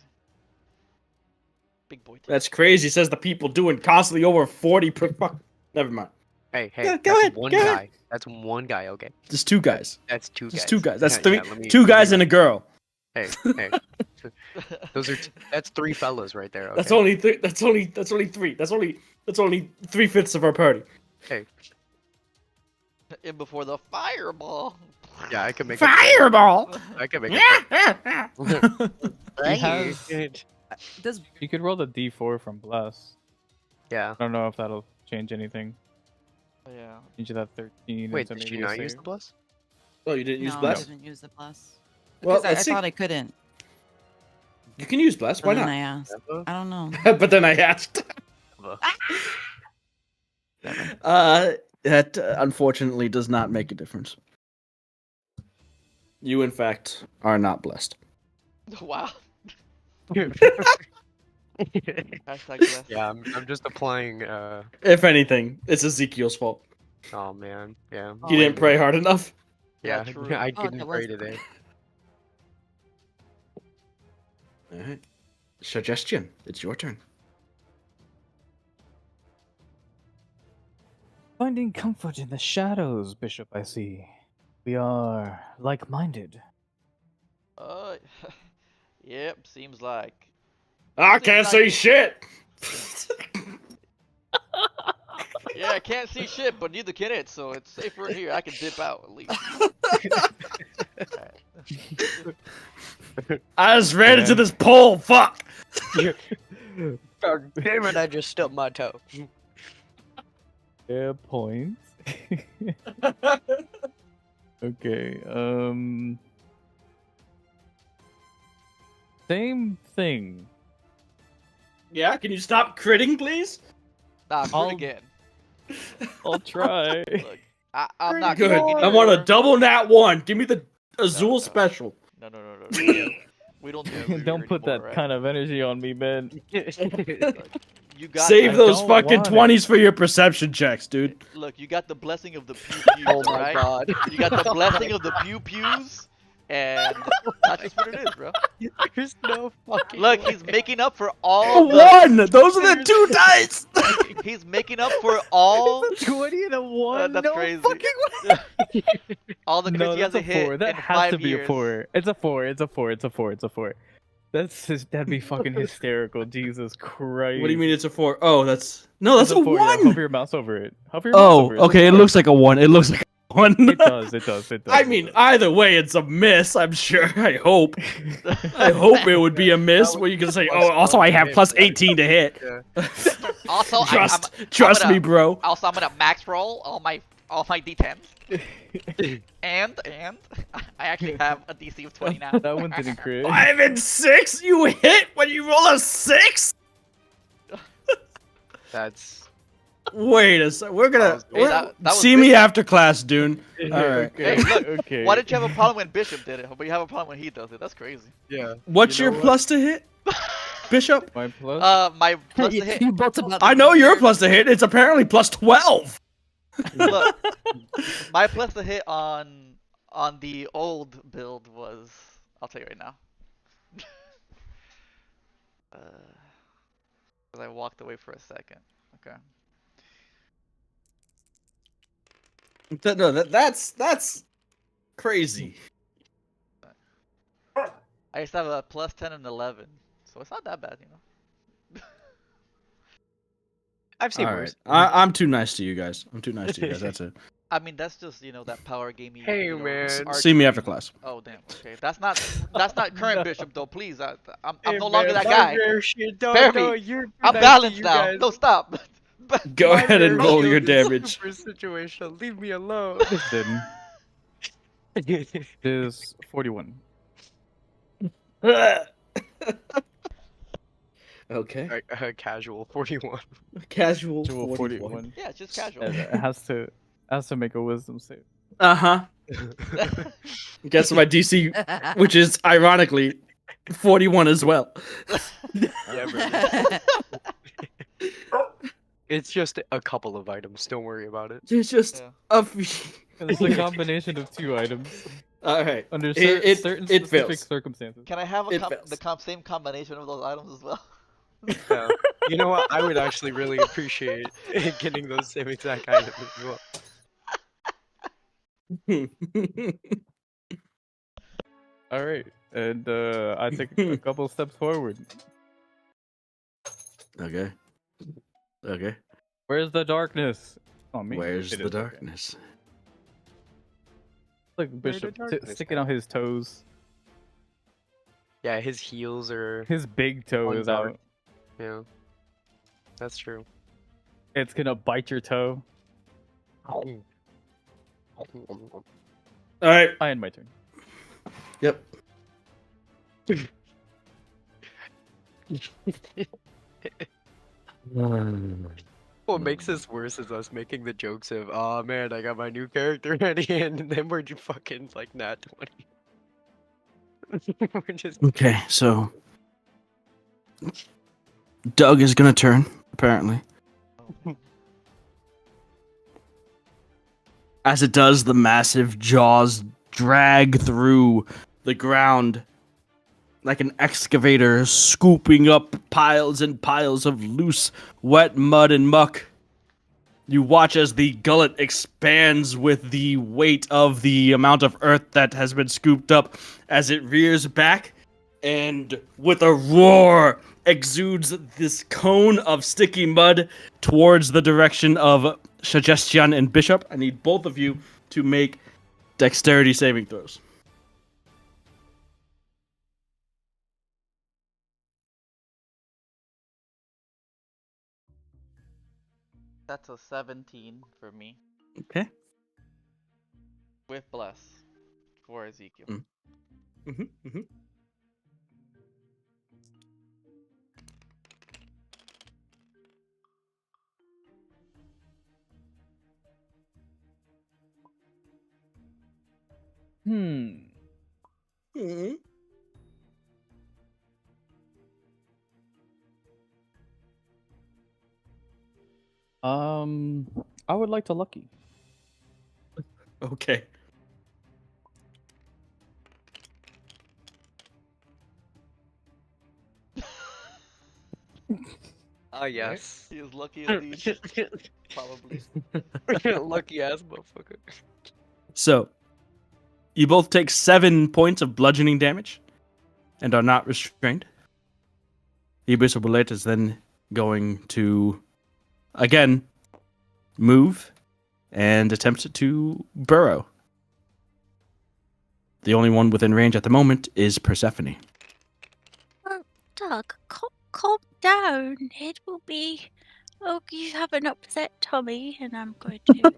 S1: Big boy.
S2: That's crazy, says the people doing constantly over 40 per fuck. Never mind.
S4: Hey,
S2: Go
S4: that's
S2: ahead,
S4: one
S2: go
S4: guy.
S2: ahead.
S4: That's one guy, okay?
S2: Just 2 guys.
S4: That's two guys.
S2: Just 2 guys. That's
S4: Yeah,
S2: 3.
S4: yeah, let me-
S2: 2
S4: let me
S2: guys and a girl.
S4: Hey, hey. That's 3 fellas right there, okay?
S2: That's only 3. That's only 3. That's only 3/5 of our party.
S4: Hey,
S1: In before the fireball.
S4: yeah, I can make
S2: Fireball.
S4: I can make it.
S3: You have-
S5: Does
S3: You could roll the d4 from Bless.
S4: Yeah.
S3: I don't know if that'll change anything.
S1: Oh, yeah.
S3: Change that 13
S4: Wait,
S3: into
S4: did you
S3: maybe a
S4: not use
S3: save.
S4: the plus?
S2: Oh, you didn't use
S5: no,
S2: bless?
S5: I didn't use the plus.
S2: Well,
S5: Because I
S2: let's see.
S5: thought I couldn't.
S2: You can use bless. Why
S5: But then
S2: not?
S5: I asked. I don't know.
S2: But then I asked. That unfortunately does not make a difference. You, in fact, are not blessed.
S1: Wow. Hashtag blessed.
S4: Yeah, I'm just applying.
S2: If anything, it's Ezekiel's fault.
S4: Oh man, yeah.
S2: He didn't pray hard enough.
S1: Yeah,
S4: Yeah,
S1: true.
S4: I
S5: Oh,
S4: didn't
S5: that
S4: pray
S5: was-
S4: today.
S2: All right. Suggestion. It's your turn.
S3: Finding comfort in the shadows, Bishop, I see. We are like-minded.
S1: Uh, yep, seems like.
S2: I
S1: Seems
S2: can't
S1: like
S2: see
S1: it.
S2: shit.
S1: Yeah, I can't see shit, but neither can it, so it's safer in here. I can dip out at least. Alright.
S2: I just ran into
S3: Yeah.
S2: this pole. Fuck.
S4: God damn it! I just stubbed my toe.
S3: Fair point. Okay, same thing.
S2: Yeah. Can you stop critting, please?
S1: Nah, crit
S3: I'll-
S1: again.
S3: I'll try.
S1: Look, I'm not
S2: Good.
S1: clicking
S2: I want a
S1: anymore.
S2: double nat 1. Give me the Azul
S1: no.
S2: special.
S1: No. Yeah. We don't do that.
S3: Don't put that kind of energy on me, man.
S1: You got
S2: Save
S3: I
S2: those
S3: don't
S2: fucking
S3: want it.
S2: 20s for your perception checks, dude.
S1: Look, you got the blessing of the pew pews,
S4: Oh my
S1: alright?
S4: god.
S1: You got the blessing of the pew pews, and that's just what it is, bro.
S4: There's no fucking.
S1: Look,
S4: way.
S1: he's making up for
S2: A
S1: all the.
S2: 1. Those are the 2 dice.
S1: He's making up for all.
S3: 20 and a 1?
S1: That's
S3: no
S1: crazy.
S3: fucking way!
S1: All the crits
S3: No,
S1: he
S3: that's
S1: hasn't
S3: a
S1: hit
S3: 4. That
S1: in
S3: has
S1: 5
S3: to be
S1: years.
S3: a 4. It's a 4. It's a 4. It's a 4. It's a 4. That'd be fucking hysterical. Jesus Christ.
S2: What do you mean it's a 4? Oh, that's no, that's
S3: It's
S2: a
S3: 4, yeah.
S2: 1.
S3: Hover your mouse over it. Hover your mouse
S2: Oh,
S3: over it. It's a
S2: okay. It
S3: 4.
S2: looks like a 1. It looks like a 1.
S3: It does. It does. It does.
S2: I
S3: it
S2: mean,
S3: does.
S2: either way, it's a miss. I'm sure. I hope. I hope it would be a miss. Where you can say, "Oh, also I have plus 18 to hit."
S1: Also,
S2: Trust
S1: gonna-
S2: me, bro.
S1: Also, I'm gonna max roll all my D10s, and I actually have a DC of 20 now.
S3: That one didn't crit.
S2: 5 and 6. You hit when you roll a 6.
S4: That's.
S2: Wait a sec. We're gonna
S1: that was
S2: see me
S1: Bishop.
S2: after class, dude. All right.
S3: Okay.
S1: Hey, look,
S3: Okay.
S1: Why didn't you have a problem when Bishop did it, but you have a problem when he does it? That's crazy.
S4: Yeah.
S2: What's
S4: You know
S2: your
S4: what?
S2: plus to hit, Bishop?
S3: My plus?
S1: My plus to hit.
S5: You both about
S2: I know your plus to hit. It's apparently plus 12.
S1: Look, my plus to hit on the old build was. I'll tell you right now. 'Cause I walked away for a second. Okay.
S2: That's crazy.
S1: I used to have a plus 10 and 11, so it's not that bad, you know.
S4: I've seen
S2: All
S4: worse.
S2: right. I'm too nice to you guys. I'm too nice to you guys. That's it.
S1: I mean, that's just that power gaming.
S4: Hey, man.
S2: See me after class.
S1: Oh damn. Okay, that's not current Bishop though. Please, I'm
S4: Hey,
S1: no longer
S4: man,
S1: that
S4: my
S1: guy.
S4: rare shit, don't-
S1: Spare
S4: no,
S1: me.
S4: you're too
S1: I'm
S4: nice to
S1: balanced
S4: you
S1: now.
S4: guys.
S1: No, stop.
S2: Go
S4: My
S2: ahead and
S4: rare
S2: roll
S4: shield
S2: your
S4: is
S2: damage.
S4: Super situational. Leave me alone.
S3: Didn't. Is 41.
S2: Okay.
S4: Alright, casual 41.
S2: Casual
S3: Actual
S2: 41.
S3: 41.
S1: Yeah, it's just casual.
S3: It has to make a wisdom save.
S2: Uh-huh. Guess my DC, which is ironically 41 as well.
S4: Yeah, bro. It's just a couple of items. Don't worry about it.
S2: It's just
S1: Yeah.
S2: a few.
S3: It's a combination of 2 items
S2: All right.
S3: under
S2: It-
S3: certain
S2: it
S3: specific
S2: fails.
S3: circumstances.
S1: Can I have
S2: It fails.
S1: same combination of those items as well?
S4: Yeah. You know what? I would actually really appreciate getting those same exact items as well.
S3: All right, and I take a couple steps forward.
S2: Okay. Okay.
S3: Where's the darkness? Oh, me.
S2: Where's
S3: It
S2: the
S3: is, okay.
S2: darkness?
S3: Look,
S4: Where'd the
S3: Bishop
S4: darkness
S3: sticking out his toes.
S4: Yeah, his heels are.
S3: His big toe
S4: On
S3: is
S4: guard.
S3: out.
S4: Yeah. That's true.
S3: It's gonna bite your toe.
S2: All right.
S3: I end my turn.
S2: Yep.
S4: What makes this worse is us making the jokes of, oh man, I got my new character ready, and then we're just fucking like nat 20. We're just.
S2: Okay, so Doug is gonna turn, apparently. As it does, the massive jaws drag through the ground like an excavator scooping up piles and piles of loose, wet mud and muck. You watch as the gullet expands with the weight of the amount of earth that has been scooped up as it rears back and with a roar exudes this cone of sticky mud towards the direction of Suggestion and Bishop. I need both of you to make dexterity saving throws.
S1: That's a 17 for me
S2: Okay.
S1: with bless for Ezekiel.
S2: Mm-hmm, mm-hmm.
S3: Hmm.
S2: Mm-hmm.
S3: I would like to lucky.
S2: Okay.
S4: Ah, yes.
S1: He is lucky as these, probably.
S4: Lucky ass motherfucker.
S2: So, you both take 7 points of bludgeoning damage and are not restrained. The Abyss of Bullet is then going to, again, move and attempt to burrow. The only one within range at the moment is Persephone.
S6: Oh, Doug, calm down. It will be. Oh, you have an upset tummy, and I'm going to,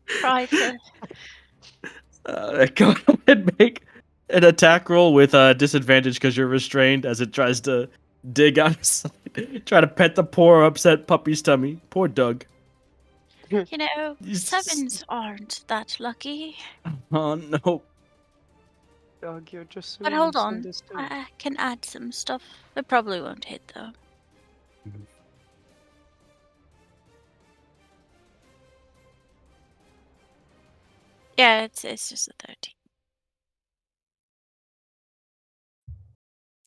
S6: try to.
S2: Go ahead and make an attack roll with disadvantage because you're restrained as it tries to dig out of sight. Try to pet the poor upset puppy's tummy. Poor Doug.
S6: Sevens aren't that lucky.
S2: Oh no.
S4: Dog, you're just so
S6: But hold on,
S4: misunderstood.
S6: I can add some stuff. It probably won't hit though.
S2: Mhm.
S6: Yeah, it's just a 13.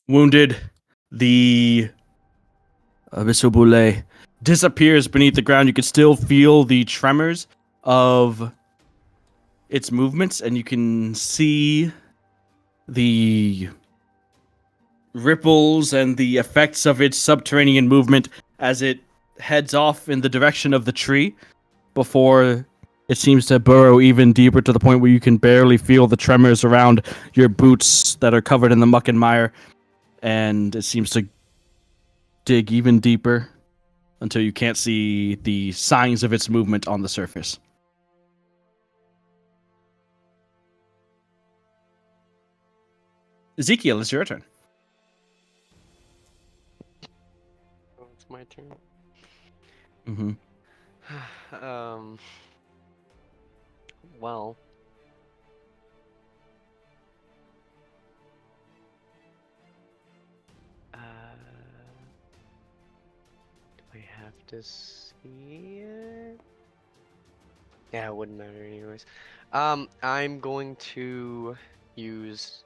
S2: Wounded, the Abyssal Boule disappears beneath the ground. You can still feel the tremors of its movements, and you can see the ripples and the effects of its subterranean movement as it heads off in the direction of the tree before it seems to burrow even deeper to the point where you can barely feel the tremors around your boots that are covered in the muck and mire, and it seems to dig even deeper until you can't see the signs of its movement on the surface. Ezekiel, it's your turn.
S4: Oh, it's my turn.
S2: Mm-hmm.
S4: Well. Do I have to see it? Yeah, it wouldn't matter anyways. I'm going to use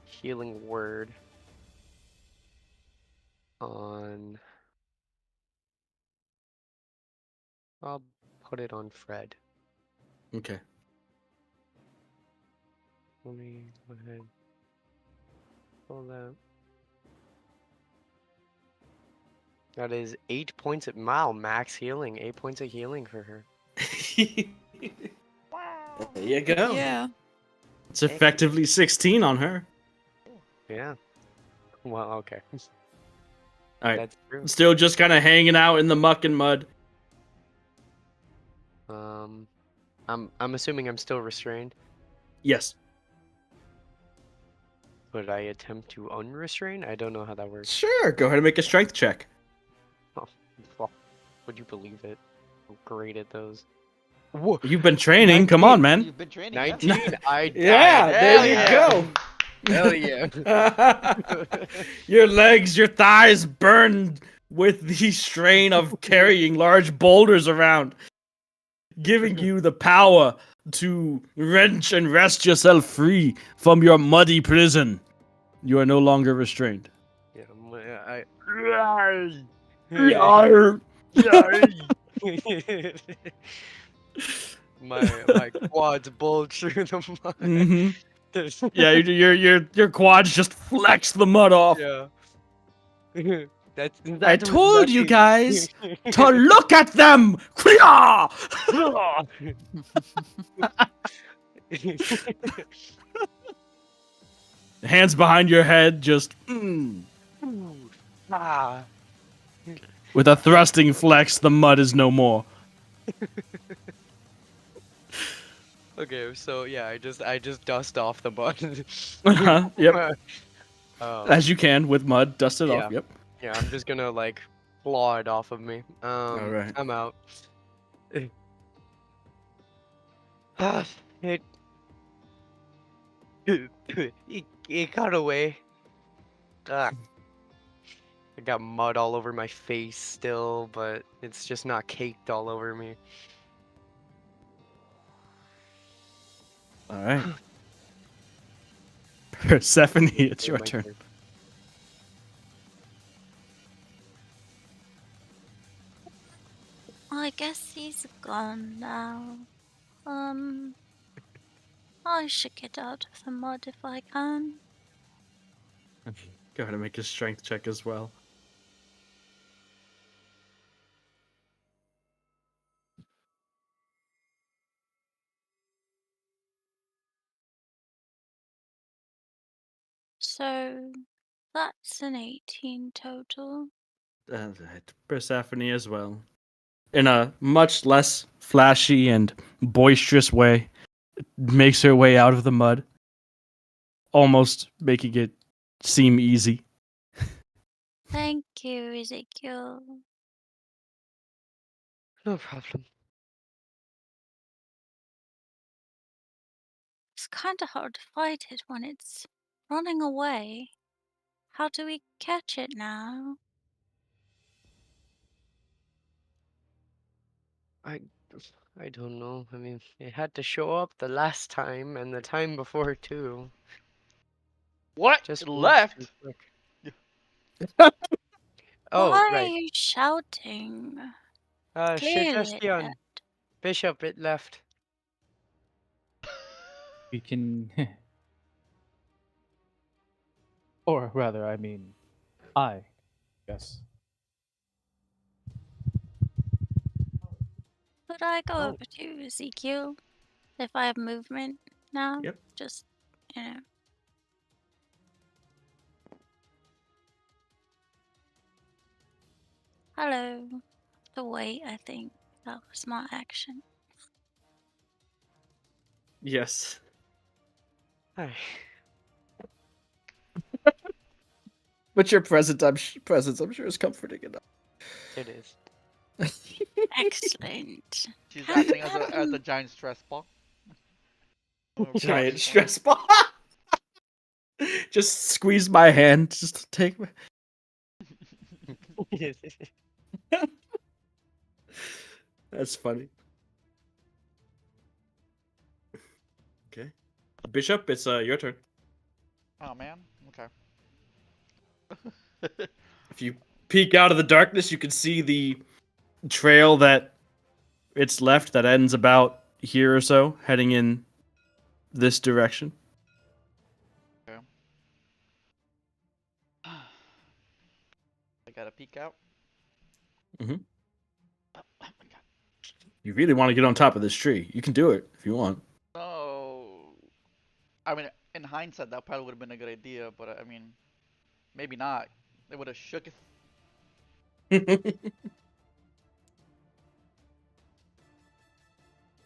S4: Healing Word on... I'll put it on Fred.
S2: Okay.
S4: Let me go ahead. Pull that. That is 8 points of max healing. 8 points of healing for her.
S1: Wow.
S2: There you go.
S5: Yeah.
S2: It's effectively 16 on her.
S4: Yeah. Well, okay.
S2: All right.
S4: That's true.
S2: Still just kind of hanging out in the muck and mud.
S4: I'm assuming I'm still restrained.
S2: Yes.
S4: Would I attempt to unrestrain? I don't know how that works.
S2: Sure. Go ahead and make a strength check.
S4: Well, would you believe it? I'm great at those. Whoa,
S2: You've been training. Come on, man.
S1: You've been training. Yeah.
S4: 19.
S2: Yeah, there you
S1: yeah.
S2: go.
S4: Hell yeah.
S2: Your legs, your thighs burned with the strain of carrying large boulders around, giving you the power to wrench and wrest yourself free from your muddy prison. You are no longer restrained.
S4: Yeah,
S2: Yarr.
S4: my quads bulge through the mud.
S2: Mm-hmm. Yeah, your quads just flex the mud off.
S4: Yeah. That's
S2: I
S4: what
S2: told
S4: that
S2: you
S4: means.
S2: guys to look at them. Kriya! Hands behind your head, just
S4: Ah.
S2: with a thrusting flex. The mud is no more.
S4: Okay, so yeah, I just dust off the mud.
S2: Yep,
S4: Um,
S2: as you can with mud, dust it off.
S4: yeah,
S2: Yep.
S4: yeah, I'm just gonna like claw it off of me.
S2: All right.
S4: I'm out. Ah, it, it got away. Ah, I got mud all over my face still, but it's just not caked all over me.
S2: All right. Persephone, it's
S4: Okay,
S2: your
S4: my
S2: turn.
S6: I guess he's gone now. I should get out of the mud if I can.
S2: Go ahead and make a strength check as well.
S6: So that's an 18 total.
S2: Persephone as well. In a much less flashy and boisterous way, makes her way out of the mud, almost making it seem easy.
S6: Thank you, Ezekiel.
S4: No problem.
S6: It's kind of hard to fight it when it's running away. How do we catch it now?
S4: I I don't know. I mean, it had to show up the last time and the time before too.
S1: What?
S4: Just
S1: It
S4: moves too
S1: left?
S4: quick.
S6: Why
S4: Oh,
S6: are
S4: right.
S6: you shouting? Clearly it
S4: Suggestion.
S6: left.
S4: Bishop, it left.
S3: We can. Or rather, I mean, I guess.
S6: Could I go
S2: Oh.
S6: over to Ezekiel if I have movement now?
S2: Yep.
S6: Just, you know. Hello. The wait, I think that was my action.
S2: Yes.
S4: Ay,
S2: But your presence, I'm sure, is comforting enough.
S4: it is.
S6: Excellent.
S1: She's
S6: How-
S1: acting
S6: how
S1: as
S6: do
S1: a giant stress ball.
S2: Giant stress ball. Just squeeze my hand. Just take my. That's funny. Okay. Bishop, it's your turn.
S1: Oh man. Okay.
S2: If you peek out of the darkness, you can see the trail that it's left that ends about here or so, heading in this direction.
S1: I gotta peek out.
S2: Mhm.
S1: Oh my god.
S2: You really want to get on top of this tree. You can do it if you want.
S1: No. I mean, in hindsight, that probably would have been a good idea, but I mean, maybe not. It would have shook it.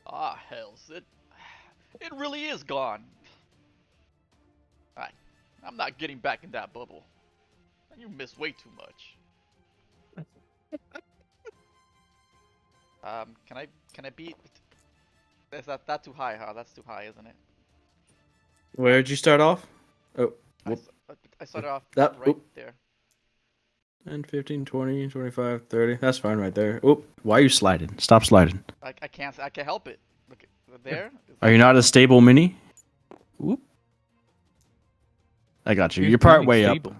S1: Ah, hells. It really is gone. Alright. I'm not getting back in that bubble. You missed way too much. Can I beat? Is that too high, huh? That's too high, isn't it?
S2: Where'd you start off? Oh,
S1: I,
S2: whoop.
S1: I started off
S2: That,
S1: right
S2: oop.
S1: there.
S2: 10, 15, 20, 25, 30. That's fine right there. Oop. Why are you sliding? Stop sliding.
S1: I can't help it. Look there. Is
S2: Are
S1: that
S2: you not a stable mini? Whoop. I got you.
S3: He's
S2: You're part
S3: really
S2: way
S3: stable.
S2: up.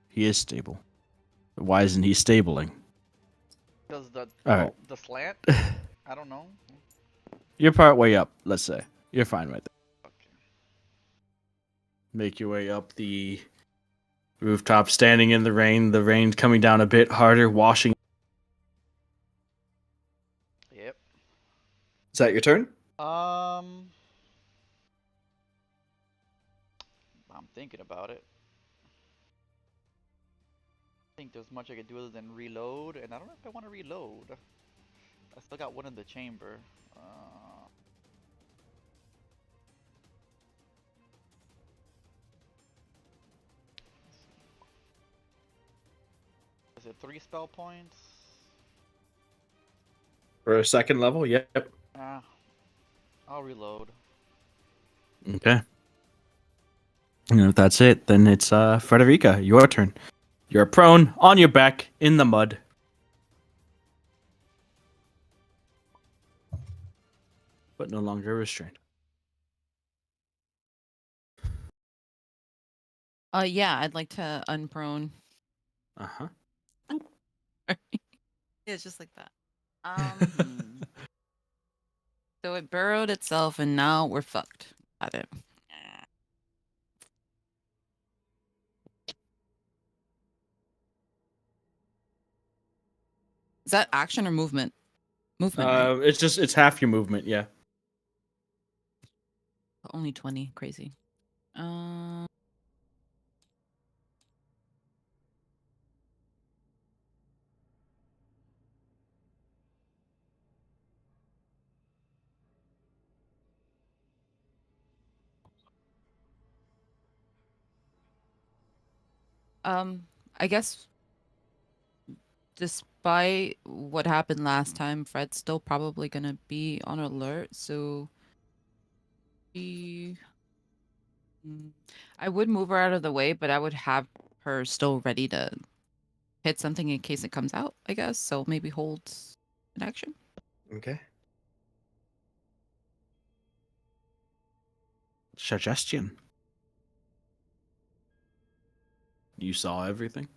S2: He is stable. Why isn't he stabling?
S1: does
S2: All right.
S1: the slant? I don't know.
S2: You're part way up, let's say. You're fine right there.
S1: Okay.
S2: Make your way up the rooftop, standing in the rain coming down a bit harder, washing.
S1: Yep.
S2: Is that your turn?
S1: I'm thinking about it. I think there's much I could do other than reload, and I don't know if I want to reload. I still got one in the chamber. Is it 3 spell points?
S2: For a second level? Yep.
S1: Ah, I'll reload.
S2: Okay. And if that's it, then it's Frederica, your turn. You're prone, on your back, in the mud. But no longer restrained.
S5: Yeah, I'd like to unprone.
S2: Uh-huh.
S5: Yeah, it's just like that. So it burrowed itself, and now we're fucked. Got it. Is that action or movement? Movement, right?
S2: It's half your movement, yeah.
S5: Only 20. Crazy. I guess despite what happened last time, Fred's still probably gonna be on alert, so he... I would move her out of the way, but I would have her still ready to hit something in case it comes out, I guess. So maybe hold an action.
S2: Okay. Suggestion. You saw everything?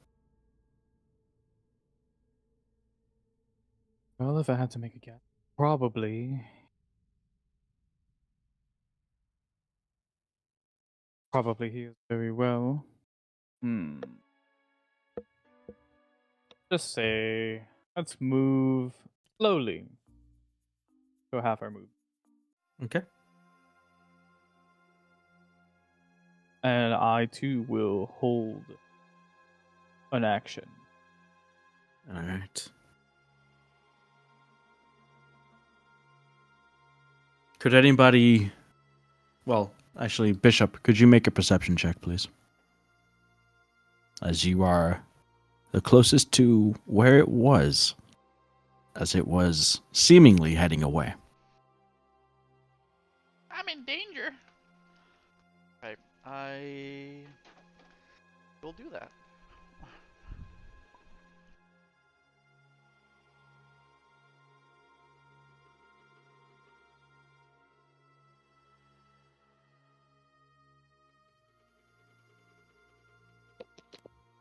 S3: Well, if I had to make a guess, probably he is very well. Just say, let's move slowly. So half our move.
S2: Okay.
S3: And I too will hold an action.
S2: All right. Could anybody... Well, actually, Bishop, could you make a perception check, please? As you are the closest to where it was, as it was seemingly heading away.
S1: I'm in danger. Right. I will do that.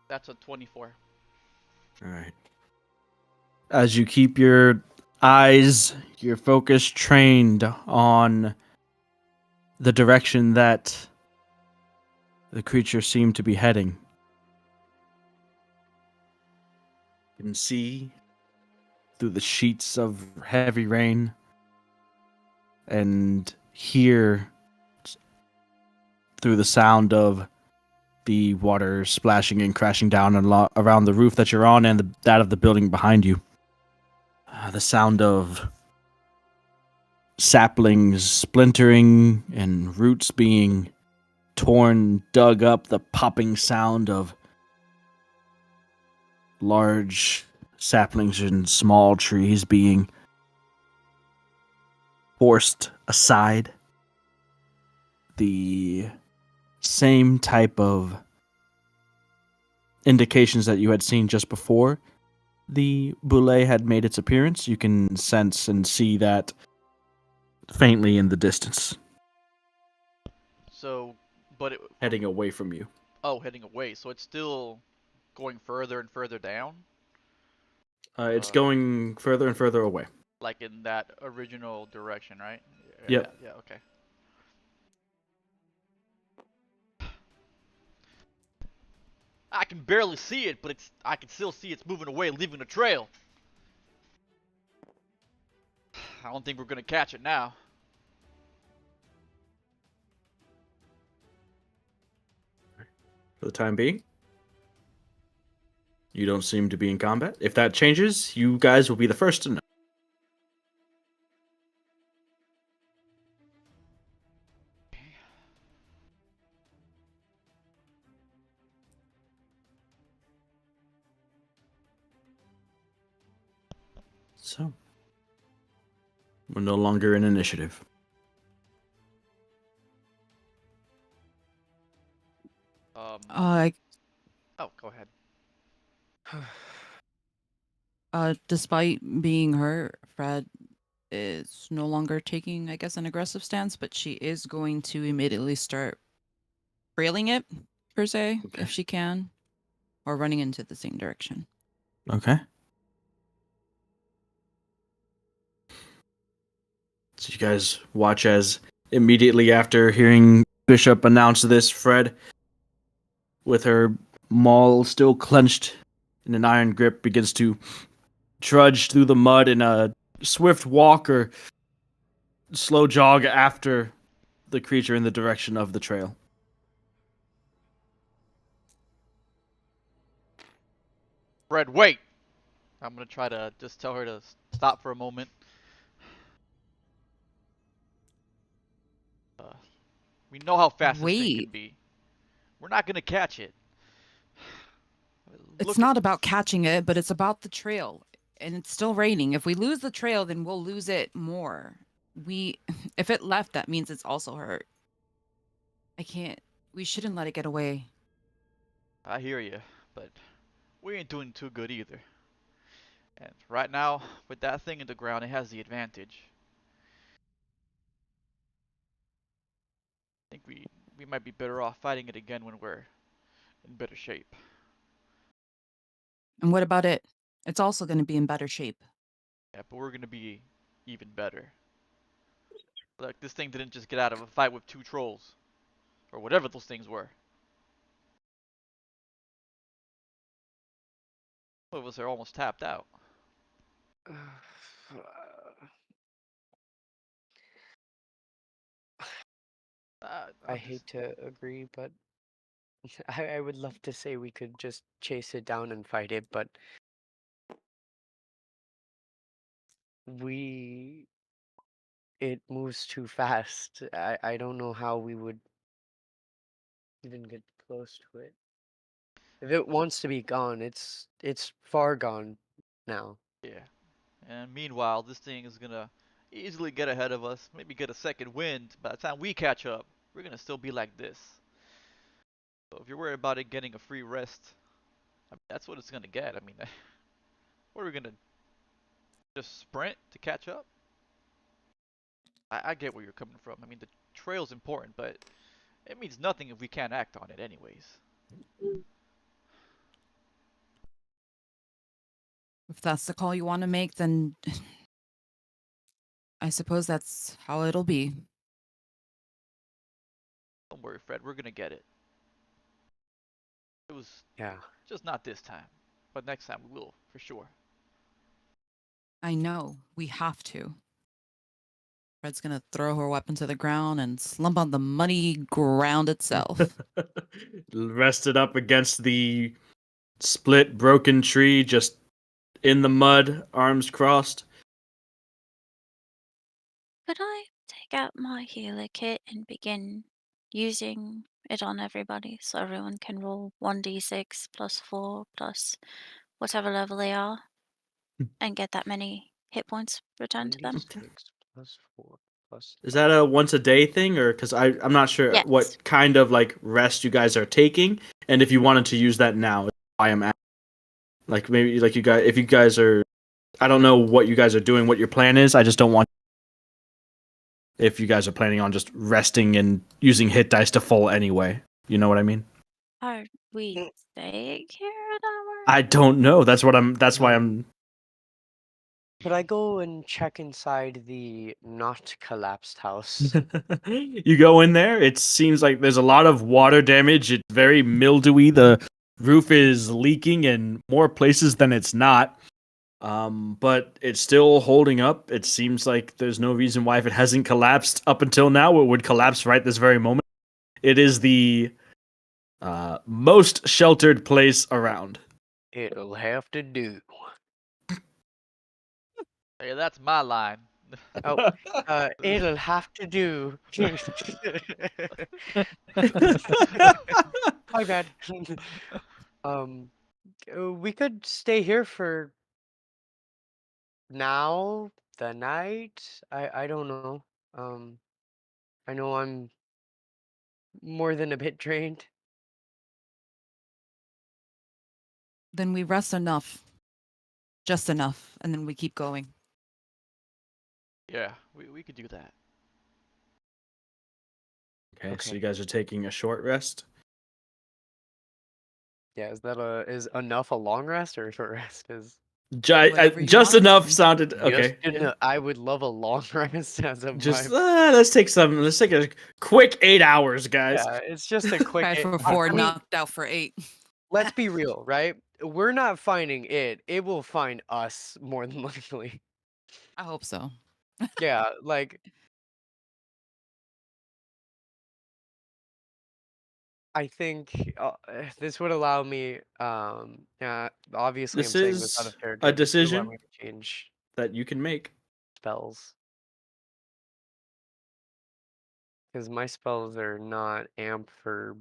S1: That's a 24.
S2: All right. As you keep your eyes, your focus trained on the direction that the creature seemed to be heading, you can see through the sheets of heavy rain and hear through the sound of the water splashing and crashing down around the roof that you're on and that of the building behind you. The sound of saplings splintering and roots being torn, dug up, the popping sound of large saplings and small trees being forced aside. the same type of indications that you had seen just before the boule had made its appearance. You can sense and see that faintly in the distance,
S1: So, but it,
S2: heading away from you.
S1: oh, heading away. So it's still going further and further down,
S2: It's going further and further away.
S1: like in that original direction, right?
S2: Yep.
S1: Yeah, okay. I can barely see it, but I can still see it's moving away, leaving a trail. I don't think we're gonna catch it now.
S2: For the time being, you don't seem to be in combat. If that changes, you guys will be the first to know. So, we're no longer in initiative.
S5: Uh,
S1: Oh, go ahead.
S5: despite being hurt, Fred is no longer taking, I guess, an aggressive stance, but she is going to immediately start railing it, per se,
S2: Okay.
S5: if she can, or running into the same direction.
S2: Okay. So you guys watch as immediately after hearing Bishop announce this, Fred, with her maul still clenched in an iron grip, begins to trudge through the mud in a swift walk or slow jog after the creature in the direction of the trail.
S1: Fred, wait! I'm gonna try to just tell her to stop for a moment. Uh, we know how fast this thing can
S5: Wait,
S1: be. We're not gonna catch it.
S5: it's
S1: Look at
S5: not about catching it, but it's about the trail. And it's still raining. If we lose the trail, then we'll lose it more. If it left, that means it's also hurt. I can't, we shouldn't let it get away.
S1: I hear you, but we ain't doing too good either. And right now, with that thing in the ground, it has the advantage. I think we might be better off fighting it again when we're in better shape.
S5: And what about it? It's also going to be in better shape.
S1: Yeah, but we're gonna be even better. Look, this thing didn't just get out of a fight with two trolls, or whatever those things were. What was there almost tapped out?
S4: I
S1: I'm
S4: hate
S1: just
S4: to agree, but I would love to say we could just chase it down and fight it, but we it moves too fast. I don't know how we would even get close to it. If it wants to be gone, it's far gone now.
S1: yeah. And meanwhile, this thing is gonna easily get ahead of us, maybe get a second wind. By the time we catch up, we're gonna still be like this. So if you're worried about it getting a free rest, I mean, that's what it's gonna get. I mean, what are we gonna just sprint to catch up? I get where you're coming from. I mean, the trail's important, but it means nothing if we can't act on it anyways.
S5: If that's the call you want to make, then I suppose that's how it'll be.
S1: Don't worry, Fred, we're gonna get it. It was
S4: Yeah.
S1: just not this time, but next time we will, for sure.
S5: I know. We have to. Fred's going to throw her weapon to the ground and slump on the muddy ground itself.
S2: Rested up against the split, broken tree, just in the mud, arms crossed.
S6: Could I take out my healer kit and begin using it on everybody so everyone can roll 1d6 plus 4 plus whatever level they are and get that many hit points returned to them?
S4: 1d6 plus 4. plus.
S2: Is that a once a day thing, or because I'm not sure
S6: Yes.
S2: what kind of like rest you guys are taking, and if you wanted to use that now, why I'm at. Like maybe like you guys, if you guys are, I don't know what you guys are doing, what your plan is. I just don't want if you guys are planning on just resting and using hit dice to full anyway. You know what I mean?
S6: Are we staying here an hour?
S2: I don't know. That's what I'm. That's why I'm.
S4: Could I go and check inside the not collapsed house?
S2: You go in there. It seems like there's a lot of water damage. It's very mildewy. The roof is leaking in more places than it's not. But it's still holding up. It seems like there's no reason why, if it hasn't collapsed up until now, it would collapse right this very moment. It is the most sheltered place around.
S4: It'll have to do.
S1: Hey, that's my line.
S4: Oh, it'll have to do. My bad. um, we could stay here for now, the night. I don't know. Um, I know I'm more than a bit drained.
S5: Then we rest enough. Just enough. And then we keep going.
S1: Yeah, we could do that.
S2: Okay, so
S4: Okay.
S2: you guys are taking a short rest.
S4: Yeah, is enough a long rest or a short rest? Is
S5: Whatever you
S2: Just
S5: want it to
S2: enough
S5: be.
S2: sounded
S4: just
S2: okay.
S4: I would love a long rest as of
S2: Just
S4: my.
S2: let's take a quick 8 hours, guys.
S4: Yeah, it's just a quick.
S5: Tried for
S4: I
S5: 4,
S4: mean,
S5: knocked out for 8.
S4: let's be real, right? We're not finding it. It will find us more than likely.
S5: I hope so.
S4: Yeah, like I think this would allow me. Obviously,
S2: This
S4: I'm saying this out
S2: is
S4: of
S2: a
S4: character. This would allow
S2: decision
S4: me to change
S2: that you can make.
S4: spells because my spells are not amped for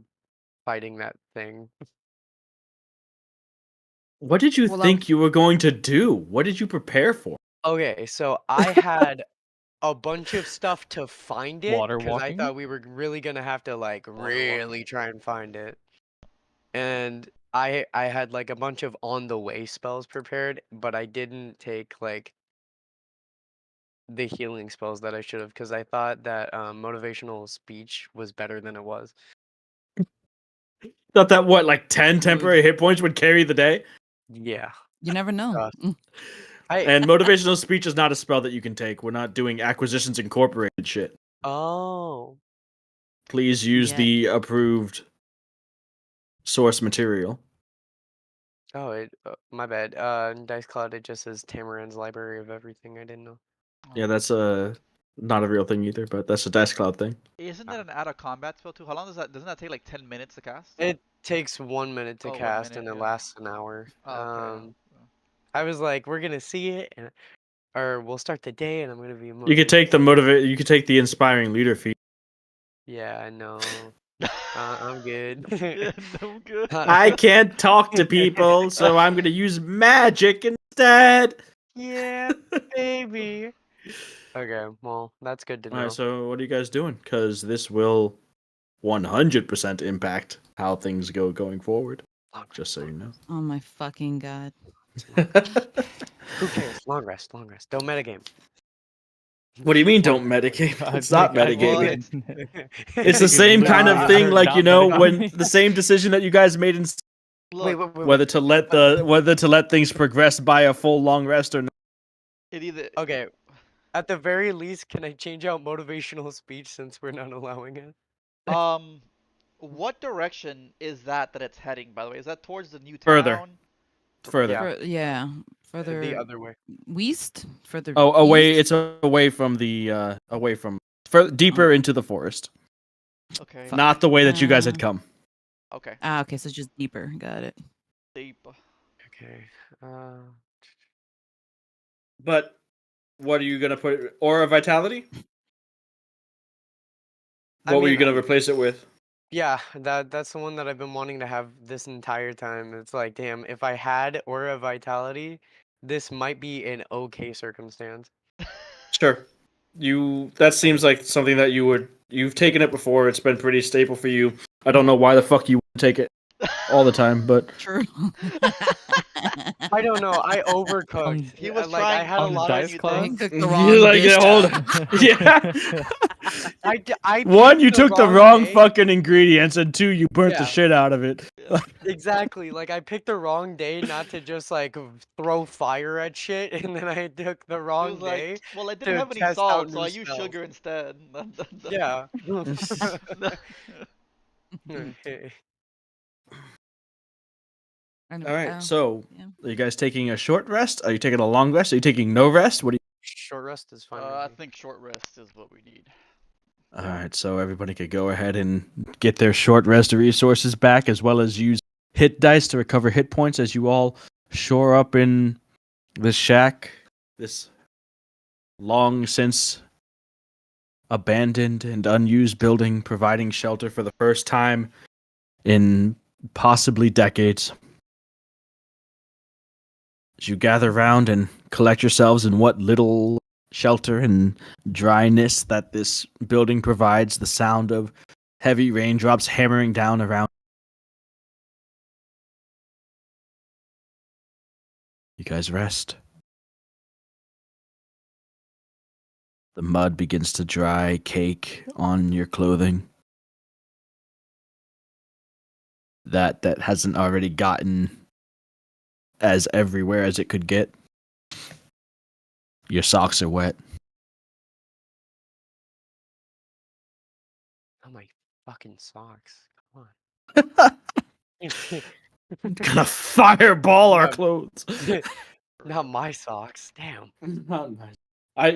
S4: fighting that thing.
S2: What did you
S5: Well,
S2: think you were going to do? What did you prepare for?
S4: Okay, so I had a bunch of stuff to find it
S3: Water
S4: because I
S3: walking?
S4: thought we were really gonna have to like really try and find it. And I had like a bunch of on the way spells prepared, but I didn't take like the healing spells that I should have because I thought that motivational speech was better than it was.
S2: Thought that what, like 10
S5: Rude.
S2: temporary hit points would carry the day?
S4: Yeah.
S5: You never know.
S4: Uh, I
S2: And motivational speech is not a spell that you can take. We're not doing acquisitions incorporated shit.
S4: oh.
S2: Please use
S5: Yeah.
S2: the approved source material.
S4: Oh, my bad. In Dice Cloud it just says Tamarand's library of everything. I didn't know.
S2: Yeah, that's not a real thing either, but that's a Dice Cloud thing.
S1: Isn't that an out of combat spell too? How long does that? Doesn't that take like 10 minutes to cast?
S4: It takes 1 minute to
S1: Oh, 1
S4: cast
S1: minute,
S4: and it
S1: yeah.
S4: lasts an hour.
S1: Oh, okay.
S4: I was like, we're gonna see it, or we'll start the day, and I'm gonna be
S2: You could
S4: emotionally.
S2: take you could take the inspiring leader feat.
S4: Yeah, I know. I'm good.
S1: Yeah, no good.
S2: I can't talk to people, so I'm gonna use magic instead.
S4: Yeah, baby. Okay, well, that's good to know.
S2: Alright, so what are you guys doing? Because this will 100% impact how things go going forward. Just so you know.
S5: Oh my fucking god.
S4: Who cares? Long rest, long rest. Don't metagame.
S2: What do you mean don't medicate?
S3: God,
S2: It's not
S3: God,
S1: Well,
S2: metagaming. It's the same kind of thing, like, you know, when the same decision that you guys made in
S1: Look,
S4: wait.
S2: whether to let things progress by a full long rest or not.
S1: it either.
S4: Okay, at the very least, can I change out motivational speech since we're not allowing it?
S1: What direction is that it's heading? By the way, is that towards the new
S2: Further.
S1: town?
S2: Further.
S4: Yeah.
S5: Yeah.
S4: The
S5: Further
S4: other way.
S5: west? Further
S2: Oh, away.
S5: east?
S2: It's away from the deeper into the forest.
S1: Okay.
S5: Fuck.
S2: Not the way that you guys had
S5: Uh,
S2: come.
S1: Okay.
S5: Okay, so just deeper. Got it.
S1: Deep.
S4: Okay.
S2: But what are you gonna put? Aura Vitality? What were you gonna replace it with?
S4: Yeah, that's the one that I've been wanting to have this entire time. It's like, damn, if I had Aura of Vitality, this might be an okay circumstance.
S2: Sure. That seems like something that you've taken it before. It's been pretty staple for you. I don't know why the fuck you wouldn't take it all the time, but
S5: True.
S4: I don't know. I overcooked.
S1: He was
S4: Like I
S1: trying
S4: had a
S3: on
S4: lot
S3: dice
S4: of
S3: class?
S5: He
S4: things.
S5: cooked the
S2: You're
S5: wrong
S2: like,
S5: dish.
S2: yeah, hold on. Yeah.
S4: I
S2: One,
S4: picked
S2: you
S4: the
S2: took the
S4: wrong
S2: wrong
S4: day.
S2: fucking ingredients, and two, you burnt the
S4: Yeah.
S2: shit out of it.
S1: Yeah.
S4: Exactly. Like I picked the wrong day not to just like throw fire at shit, and then I took the
S1: He
S4: wrong
S1: was like,
S4: day
S1: well, I didn't
S4: to
S1: have any
S4: test out
S1: salt, so
S4: new
S1: I used
S4: spells.
S1: sugar instead.
S4: Yeah.
S5: And,
S2: All right,
S5: oh,
S2: so
S5: yeah.
S2: are you guys taking a short rest? Are you taking a long rest? Are you taking no rest? What do
S4: Short rest is fine.
S1: I
S4: with me.
S1: think short rest is what we need.
S2: you? All right, so everybody could go ahead and get their short rest resources back, as well as use hit dice to recover hit points as you all shore up in this shack, this long since abandoned and unused building, providing shelter for the first time in possibly decades. As you gather round and collect yourselves in what little shelter and dryness that this building provides, the sound of heavy raindrops hammering down around. You guys rest. The mud begins to dry, cake on your clothing. That hasn't already gotten as everywhere as it could get. Your socks are wet.
S4: Oh my fucking socks. Come on.
S2: Gonna fireball our
S4: Yeah.
S2: clothes.
S4: Not my socks. Damn.
S2: Not nice.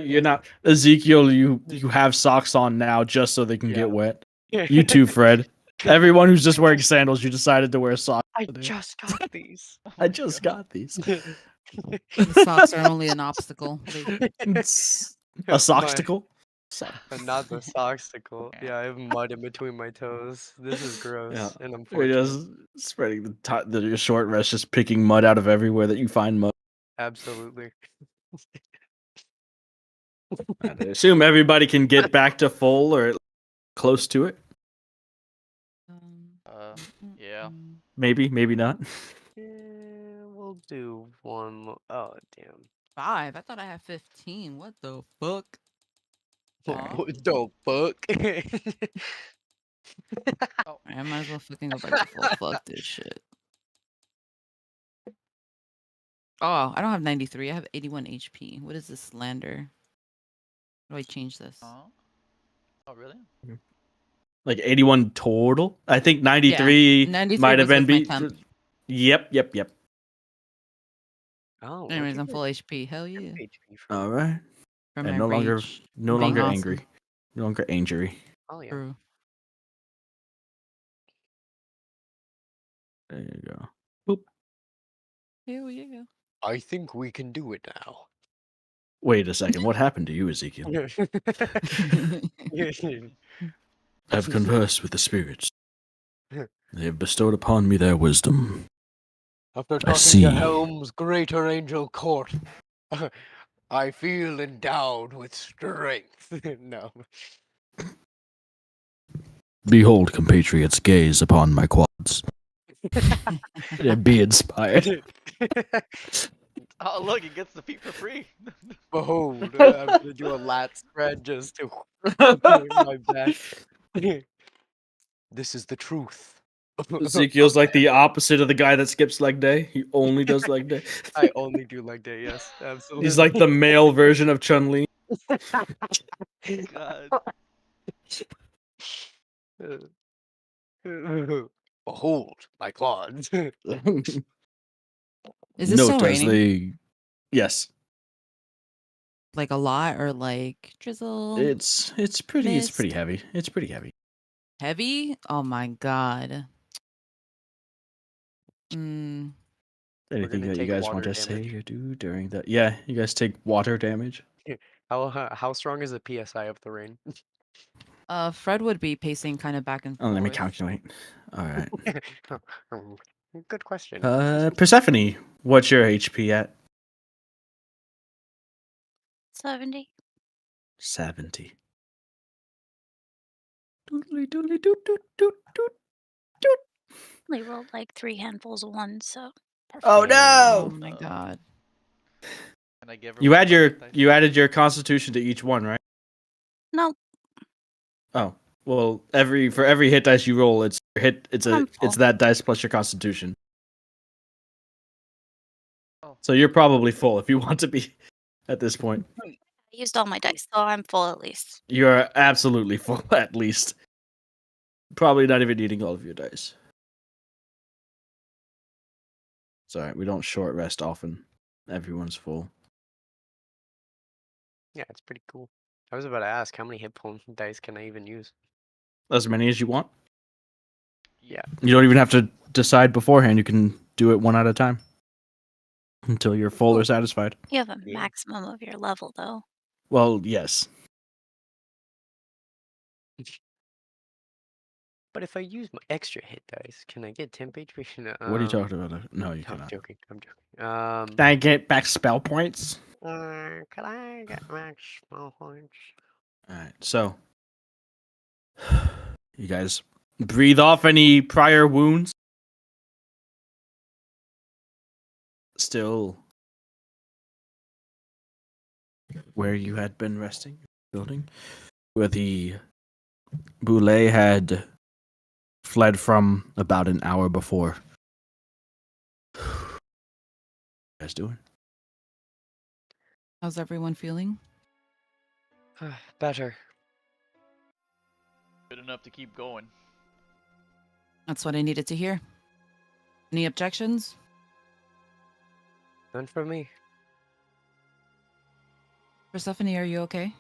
S2: You're not Ezekiel. You have socks on now just so they can
S4: Yeah.
S2: get wet. You too, Fred. Everyone who's just wearing sandals, you decided to wear socks
S4: I
S2: today.
S4: just got these.
S2: I just got these.
S5: The socks are only an obstacle.
S2: It's a socksticle.
S4: But not the socksticle. Yeah, I have mud in between my toes. This is gross
S2: Yeah.
S4: and
S2: You're
S4: unfortunate.
S2: just spreading your short rest, just picking mud out of everywhere that you find mud.
S4: Absolutely.
S2: I assume everybody can get back to full or close to it.
S1: Yeah.
S2: Maybe, maybe not.
S4: Yeah, we'll do one more. Oh, damn.
S5: 5. I thought I had 15. What the fuck? Aw.
S4: What the fuck?
S5: I might as well fucking go back to full. Fuck this shit. Oh, I don't have 93. I have 81 HP. What is this slander? How do I change this?
S1: Oh, really?
S2: Like 81 total. I think 93,
S5: 93
S2: might have
S5: was
S2: been
S5: with my
S2: beat.
S5: temp.
S2: Yep.
S4: Oh,
S5: Anyways, I'm full HP. Hell yeah.
S2: All right.
S5: From
S2: And
S5: my
S2: no longer
S5: rage being
S2: angry.
S5: awesome.
S2: No longer angry.
S4: Oh, yeah.
S5: True.
S2: There you go. Boop.
S5: Hell yeah.
S4: I think we can do it now.
S2: Wait a second. What happened to you, Ezekiel? I've conversed with the spirits. They have bestowed upon me their wisdom.
S4: After
S2: I
S4: talking
S2: see.
S4: to Helm's greater angel court, I feel endowed with strength. No.
S2: Behold, compatriots, gaze upon my quads. Be inspired.
S1: Oh, look, he gets the feet for free.
S4: Behold, I'm gonna do a lat spread just to my back. This is the truth.
S2: Ezekiel's like the opposite of the guy that skips leg day. He only does leg day.
S4: I only do leg day, yes, absolutely.
S2: He's like the male version of Chun-Li.
S1: God.
S4: Behold, my quads.
S5: Is this
S2: Note
S5: still
S2: as
S5: raining?
S2: they... Yes.
S5: Like a lot or like drizzle?
S2: It's pretty
S5: Mist.
S2: heavy. It's pretty heavy.
S5: Heavy? Oh my god.
S2: Anything
S4: gonna
S2: that you
S4: take
S2: guys want
S4: water
S2: to say
S4: damage.
S2: or do during the... Yeah, you guys take water damage.
S4: How strong is the PSI of the rain?
S5: Fred would be pacing kind of back and
S2: Oh,
S5: forth.
S2: let me calculate. All right.
S4: Good question.
S2: Persephone, what's your HP at?
S6: 70.
S2: 70. Doodly doodly doot doot doot doot doot.
S6: Only rolled like 3 handfuls of ones, so
S2: Oh
S6: perfect.
S5: Oh
S2: no!
S5: my god.
S1: Can I give her
S2: You
S1: one
S2: add
S1: of my
S2: your
S1: hit dice?
S2: you added your constitution to each one, right?
S6: No,
S2: Oh. Well, for every hit dice you roll, it's
S6: I'm full.
S2: that dice plus your constitution.
S1: Oh.
S2: So you're probably full if you want to be at this point.
S6: I used all my dice, so I'm full at least.
S2: You're absolutely full at least. Probably not even needing all of your dice. Sorry, we don't short rest often. Everyone's full.
S4: Yeah, it's pretty cool. I was about to ask how many hit point dice can I even use?
S2: As many as you want.
S4: Yeah.
S2: You don't even have to decide beforehand. You can do it one at a time until you're full or
S6: Cool.
S2: satisfied.
S6: You have a
S4: Yeah.
S6: maximum of your level, though.
S2: Well, yes.
S4: But if I use my extra hit dice, can I get temp HP?
S2: What are you talking about? No, you
S4: I'm
S2: cannot.
S4: joking. I'm joking.
S2: Can I get back spell points?
S4: Can I get max small points?
S2: Alright, so you guys breathe off any prior wounds. Still where you had been resting, building, where the Boulay had fled from about an hour before. What you guys doing?
S5: How's everyone feeling?
S4: Better.
S1: Good enough to keep going.
S5: That's what I needed to hear. Any objections?
S4: None from me.
S5: Persephone, are you okay?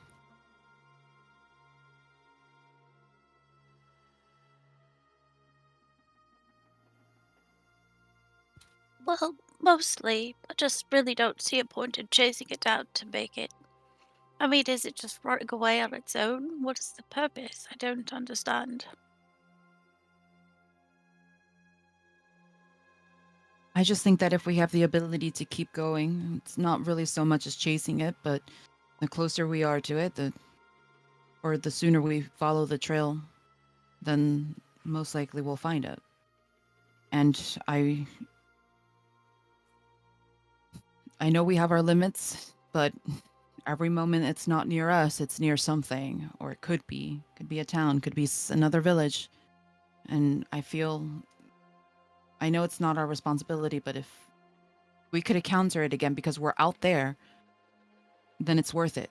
S6: Well, mostly. I just really don't see a point in chasing it down to make it. I mean, is it just running away on its own? What is the purpose? I don't understand.
S5: I just think that if we have the ability to keep going, it's not really so much as chasing it, but the closer we are to it, the sooner we follow the trail, then most likely we'll find it. And I know we have our limits, but every moment it's not near us, it's near something, or it could be a town, could be another village. And I know it's not our responsibility, but if we could encounter it again because we're out there, then it's worth it,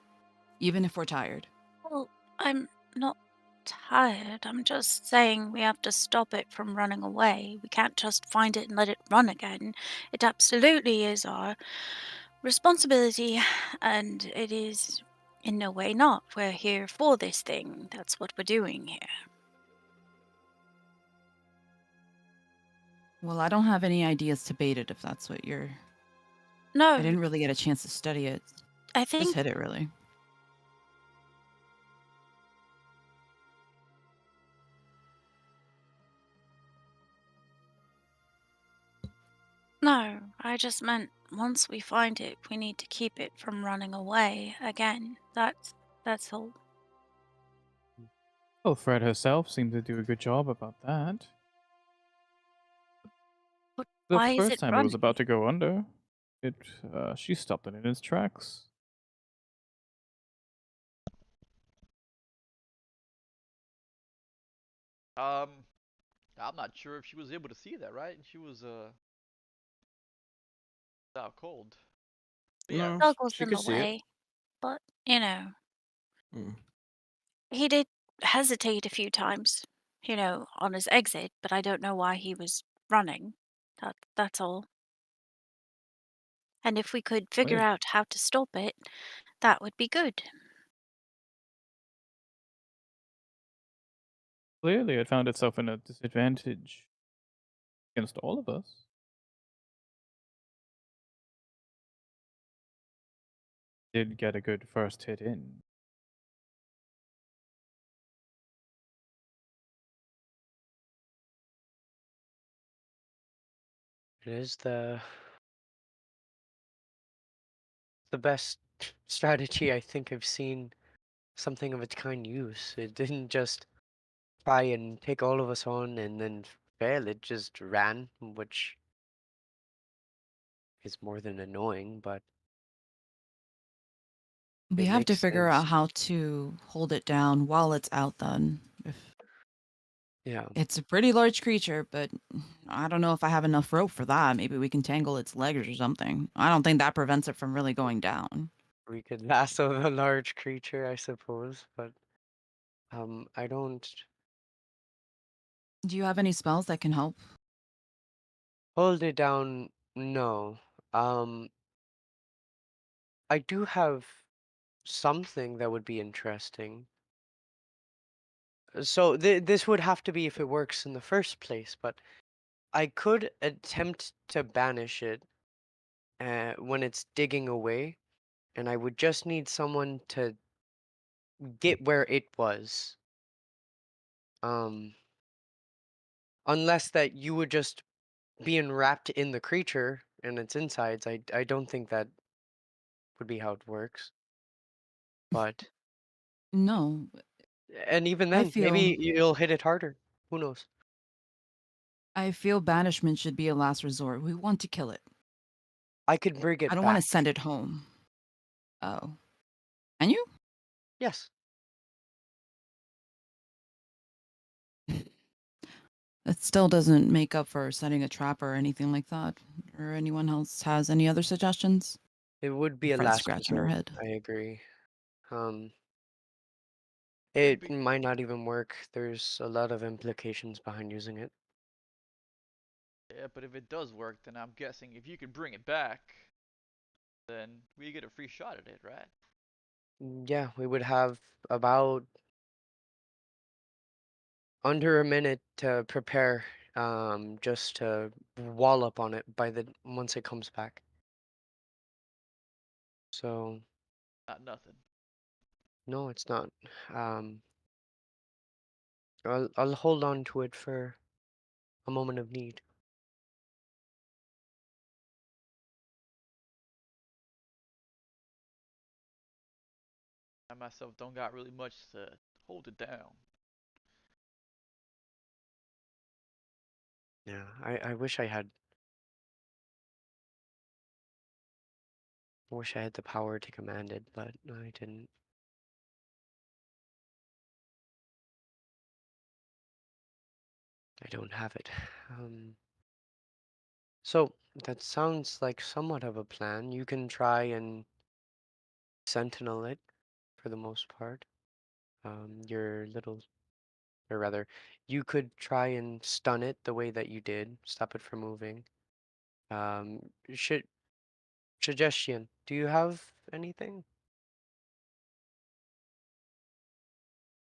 S5: even if we're tired.
S6: Well, I'm not tired. I'm just saying we have to stop it from running away. We can't just find it and let it run again. It absolutely is our responsibility, and it is in no way not. We're here for this thing. That's what we're doing here.
S5: Well, I don't have any ideas to bait it if that's what you're. I
S6: No,
S5: didn't really get a chance to study it.
S6: I
S5: Just
S6: think
S5: hit it, really.
S6: no. I just meant once we find it, we need to keep it from running away again. That's all.
S3: Well, Fred herself seemed to do a good job about that.
S6: But
S3: The
S6: why is
S3: first
S6: it
S3: time it was
S6: running?
S3: about to go under, she stopped it in its tracks.
S1: Um, I'm not sure if she was able to see that, right? She was out cold. But yeah.
S2: No,
S6: Dog was
S2: she
S6: in
S2: could
S6: the
S2: see it.
S6: way, but you know,
S2: Mm.
S6: he did hesitate a few times, on his exit, but I don't know why he was running. That's all. And if we could figure
S2: Right.
S6: out how to stop it, that would be good.
S3: Clearly, it found itself in a disadvantage against all of us. Did get a good first hit in.
S4: It is the best strategy I think I've seen something of its kind use. It didn't just try and take all of us on and then fail. It just ran, which is more than annoying, but
S5: We
S4: it
S5: have to
S4: makes
S5: figure
S4: sense.
S5: out how to hold it down while it's out then. If
S4: Yeah,
S5: it's a pretty large creature, but I don't know if I have enough rope for that. Maybe we can tangle its legs or something. I don't think that prevents it from really going down.
S4: we could lasso the large creature, I suppose, but I don't
S5: Do you have any spells that can help?
S4: hold it down. No. Um, I do have something that would be interesting. So this would have to be if it works in the first place, but I could attempt to banish it when it's digging away, and I would just need someone to get where it was. Um, unless that you would just be enwrapped in the creature and its insides. I don't think that would be how it works. But
S5: No,
S4: and even
S5: I
S4: then,
S5: feel
S4: maybe you'll hit it harder. Who knows?
S5: I feel banishment should be a last resort. We want to kill it.
S4: I could bring
S5: I
S4: it
S5: don't want to
S4: back.
S5: send it home. Oh. Can you?
S4: Yes.
S5: It still doesn't make up for setting a trap or anything like that. Or anyone else has any other suggestions?
S4: It would
S5: My
S4: be a
S5: friend's
S4: last
S5: scratching her
S4: resort.
S5: head.
S4: I agree. Um,
S1: Could
S4: it
S1: be.
S4: might not even work. There's a lot of implications behind using it.
S1: Yeah, but if it does work, then I'm guessing if you could bring it back, then we get a free shot at it, right?
S4: Yeah, we would have about under a minute to prepare, just to wallop on it by the once it comes back. So
S1: Not nothing.
S4: no, it's not. Um, I'll hold on to it for a moment of need.
S1: I myself don't got really much to hold it down.
S4: Yeah, I wish I had the power to command it, but I didn't. I don't have it. Um, so that sounds like somewhat of a plan. You can try and sentinel it for the most part. Your little, or rather, you could try and stun it the way that you did, stop it from moving. Should suggestion, do you have anything?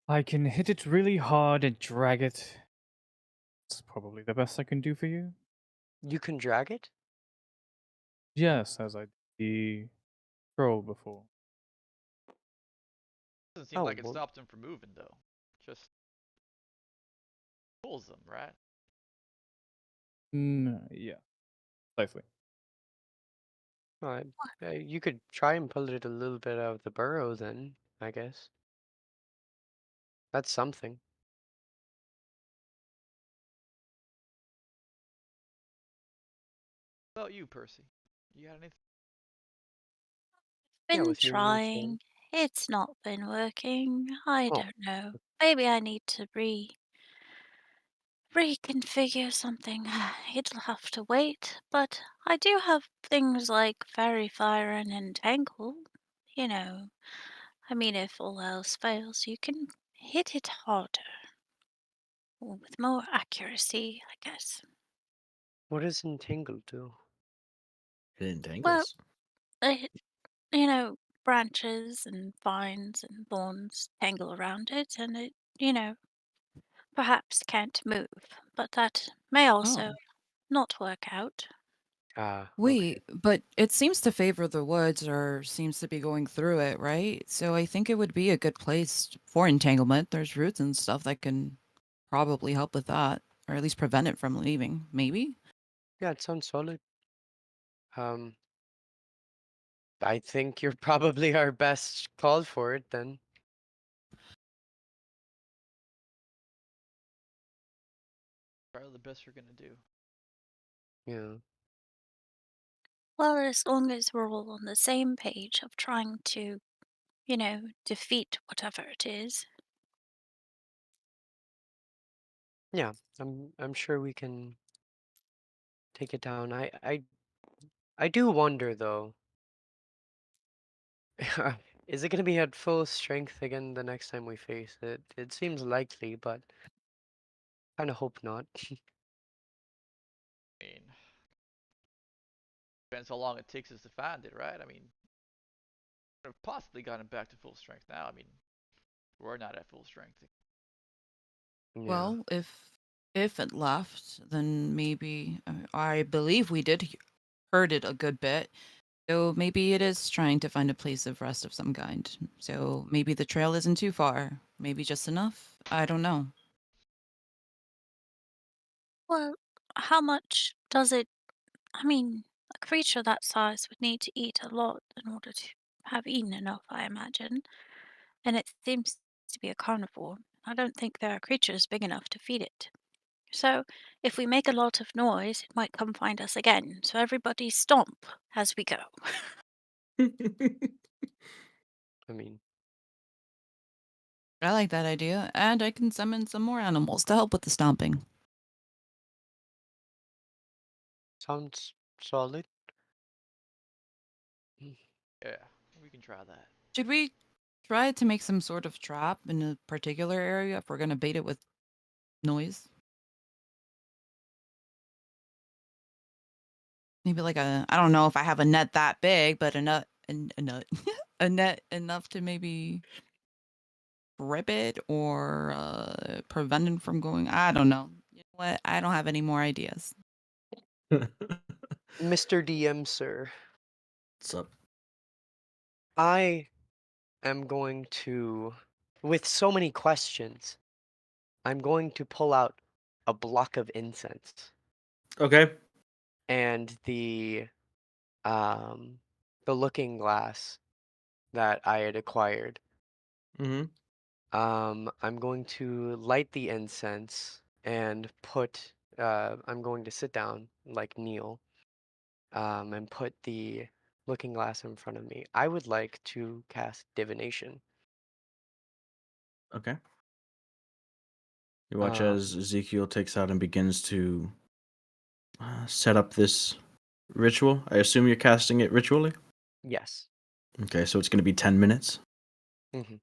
S3: I can hit it really hard and drag it. It's probably the best I can do for you.
S4: You can drag it?
S3: Yes, as I did the troll before.
S1: Doesn't seem
S4: Oh,
S1: like it
S4: well,
S1: stops them from moving though. Just pulls them, right?
S3: Yeah, precisely.
S4: alright. You could try and pull it a little bit out of the burrow then, I guess. That's something.
S1: What about you, Percy? You got anything?
S4: Yeah,
S6: Been
S4: with your new sword.
S6: trying. It's not been working. I
S4: Oh,
S6: don't know. Maybe I need to reconfigure something. It'll have to wait, but I do have things like Fairy Fire and Entangle. You know, I mean, if all else fails, you can hit it harder. Or with more accuracy, I guess.
S4: what does entangle do?
S2: It
S6: Well,
S2: entangles.
S6: it, you know, branches and vines and thorns tangle around it, and it, perhaps can't move. But that may also
S5: Oh.
S6: not work out.
S4: Ah, okay.
S5: Wait, but it seems to favor the woods or seems to be going through it, right? So I think it would be a good place for entanglement. There's roots and stuff that can probably help with that, or at least prevent it from leaving, maybe?
S4: Yeah, it sounds solid. Um, I think you're probably our best call for it then.
S1: Try the best you're gonna do.
S4: Yeah.
S6: Well, as long as we're all on the same page of trying to, defeat whatever it is.
S4: Yeah. I'm sure we can take it down. I do wonder though. Is it gonna be at full strength again the next time we face it? It seems likely, but kind of hope not.
S1: I mean, depends how long it takes us to find it, right? I mean, could have possibly gotten back to full strength now. I mean, we're not at full strength.
S4: Yeah.
S5: Well, if it left, then maybe I believe we did heard it a good bit. So maybe it is trying to find a place of rest of some kind. So maybe the trail isn't too far. Maybe just enough. I don't know.
S6: Well, how much does it? I mean, a creature that size would need to eat a lot in order to have eaten enough, I imagine. And it seems to be a carnivore. I don't think there are creatures big enough to feed it. So, if we make a lot of noise, it might come find us again. So, everybody stomp as we go.
S4: I mean,
S5: I like that idea, and I can summon some more animals to help with the stomping.
S4: sounds solid. Mm.
S1: Yeah, we can try that.
S5: Should we try to make some sort of trap in a particular area if we're going to bait it with noise? Maybe like I don't know if I have a net that big, but a nut, a net enough to maybe grip it or prevent it from going. I don't know. You know what? I don't have any more ideas.
S4: Mr. DM, sir,
S2: What's up?
S4: I am going to, with so many questions, I'm going to pull out a block of incense
S2: Okay.
S4: and um the looking glass that I had acquired.
S2: Mm-hmm.
S4: I'm going to light the incense and I'm going to sit down, like kneel, and put the looking glass in front of me. I would like to cast divination.
S2: Okay. You watch
S4: Um,
S2: as Ezekiel takes out and begins to set up this ritual. I assume you're casting it ritually?
S4: yes.
S2: Okay, so it's going to be 10 minutes.
S4: hmm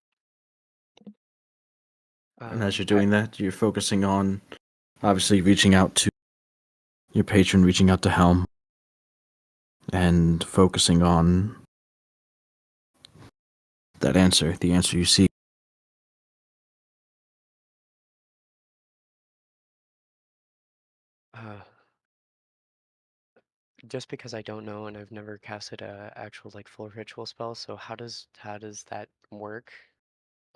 S2: And as you're
S4: I
S2: doing that, you're focusing on obviously reaching out to your patron, reaching out to Helm, and focusing on that answer, the answer you seek.
S4: uh, just because I don't know and I've never casted a actual like full ritual spell, so how does that work?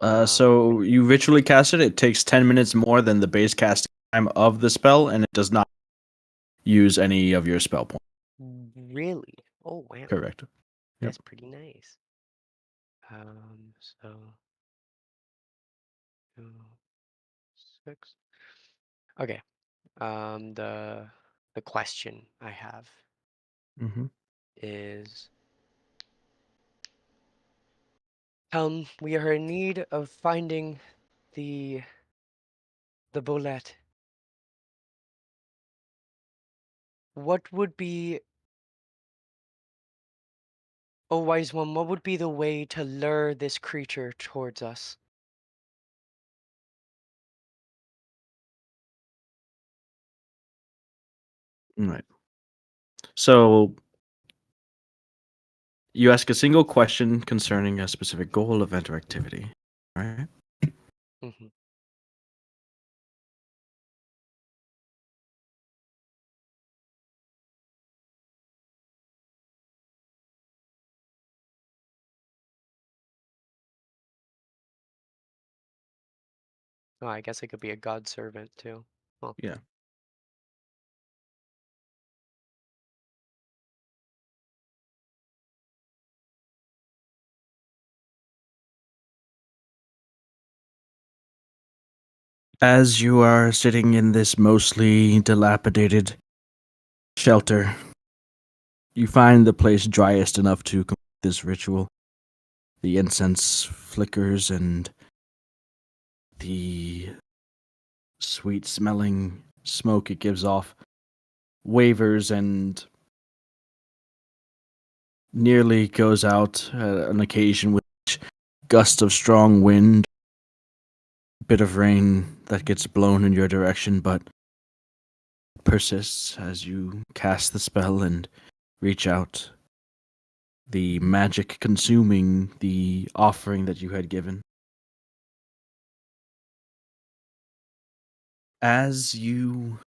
S2: So you ritually cast it. It takes 10 minutes more than the base casting time of the spell, and it does not use any of your spell points.
S4: Really? Oh wow,
S2: Correct. Yep.
S4: that's pretty nice. So 2, 6. Okay. The question I have
S2: Mm-hmm.
S4: is, we are in need of finding the the bullet. What would be, oh wise one, what would be the way to lure this creature towards us?
S2: Right. So you ask a single question concerning a specific goal, event, or activity. Right.
S4: hmm Oh, I guess it could be a god servant too. Well,
S2: Yeah. As you are sitting in this mostly dilapidated shelter, you find the place driest enough to complete this ritual. The incense flickers and the sweet smelling smoke it gives off wavers and nearly goes out at an occasion with each gust of strong wind, bit of rain that gets blown in your direction, but persists as you cast the spell and reach out, the magic consuming the offering that you had given. As you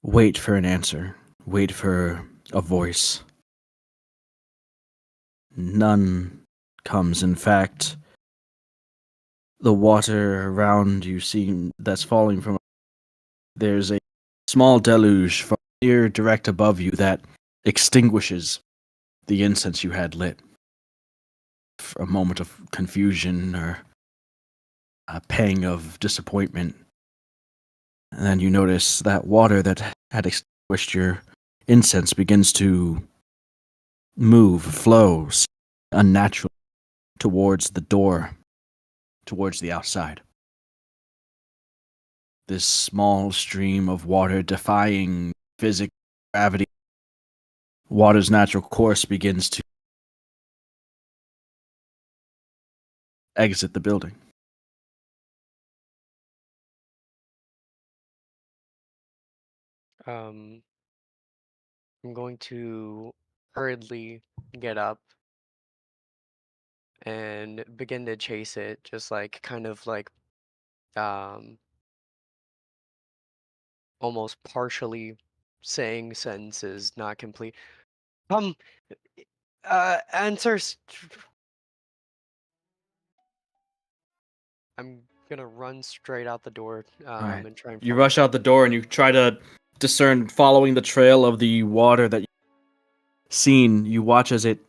S2: wait for an answer, wait for a voice, none comes. In fact, the water around you that's falling from, there's a small deluge from near direct above you that extinguishes the incense you had lit. For a moment of confusion or a pang of disappointment. And then you notice that water that had extinguished your incense begins to move, flow unnaturally towards the door, towards the outside. This small stream of water defying physics, gravity, water's natural course begins to exit the building.
S4: I'm going to hurriedly get up and begin to chase it, just like kind of like um almost partially saying sentences not complete. Um answers. I'm gonna run straight out the door
S2: All right.
S4: and try and
S2: You rush out the door and you try to discern, following the trail of the water that you've seen. You watch as it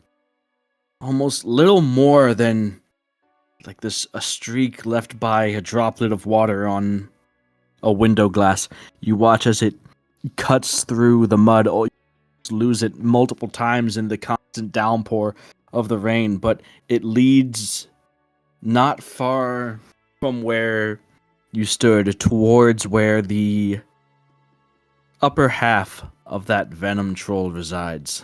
S2: almost little more than like this a streak left by a droplet of water on a window glass. You watch as it cuts through the mud. Oh, you lose it multiple times in the constant downpour of the rain, but it leads not far from where you stood towards where the upper half of that venom troll resides.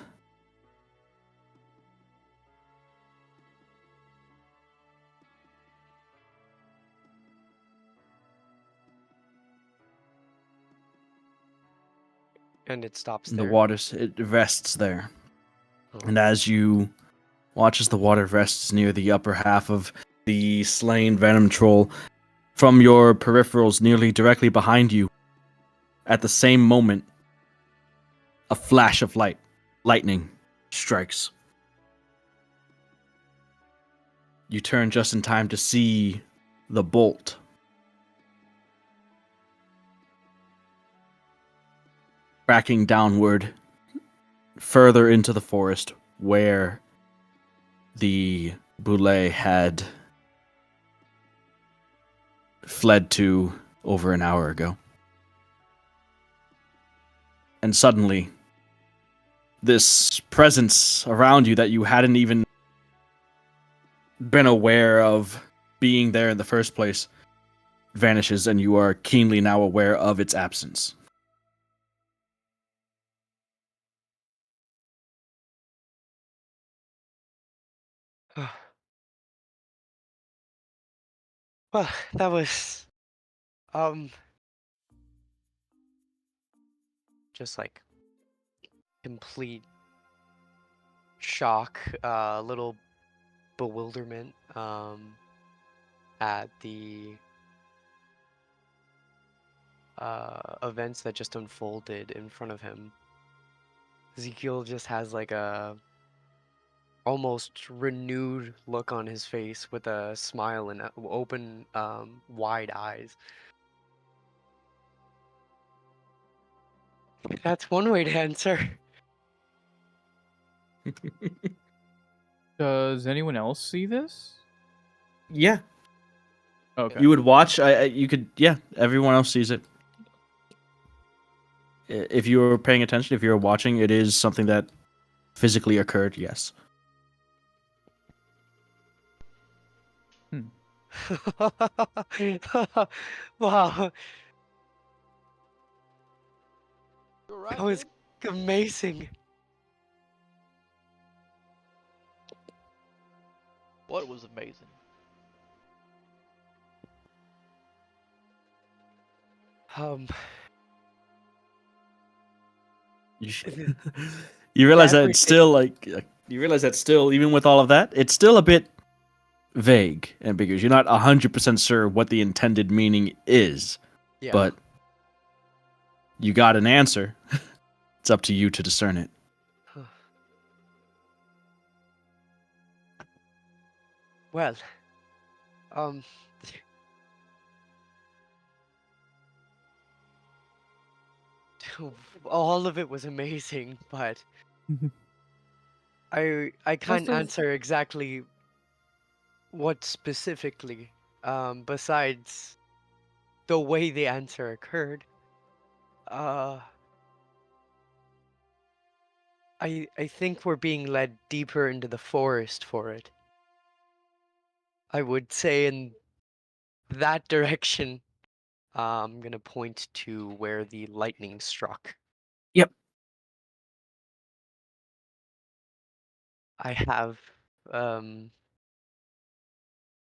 S4: and it stops
S2: And the
S4: there.
S2: water, it rests there.
S4: Oh.
S2: And as you watch as the water rests near the upper half of the slain venom troll, from your peripherals nearly directly behind you, at the same moment, a flash of lightning strikes. You turn just in time to see the bolt cracking downward further into the forest where the Boule had fled to over an hour ago. And suddenly, this presence around you that you hadn't even been aware of being there in the first place vanishes, and you are keenly now aware of its absence.
S4: Well, that was um just like complete shock, little bewilderment at the events that just unfolded in front of him. Ezekiel just has like a almost renewed look on his face with a smile and open wide eyes. That's one way to answer.
S3: Does anyone else see this?
S2: Yeah,
S3: Okay.
S2: you would watch. You could. Yeah, everyone else sees it. If you were paying attention, if you were watching, it is something that physically occurred. Yes.
S4: Wow,
S1: You
S4: that
S1: alright,
S4: was
S1: dude?
S4: amazing.
S1: What was amazing?
S4: Um,
S2: You, you realize that it's
S4: everything.
S2: still you realize that still, even with all of that, it's still a bit vague and ambiguous. You're not 100% sure what the intended meaning is,
S4: Yeah.
S2: but you got an answer. It's up to you to discern it.
S4: Well, um, all of it was amazing, but I
S5: Most
S4: can't
S5: of
S4: answer exactly what specifically, besides the way the answer occurred. Uh, I think we're being led deeper into the forest for it. I would say in that direction. I'm gonna point to where the lightning struck.
S2: Yep.
S4: I have, um,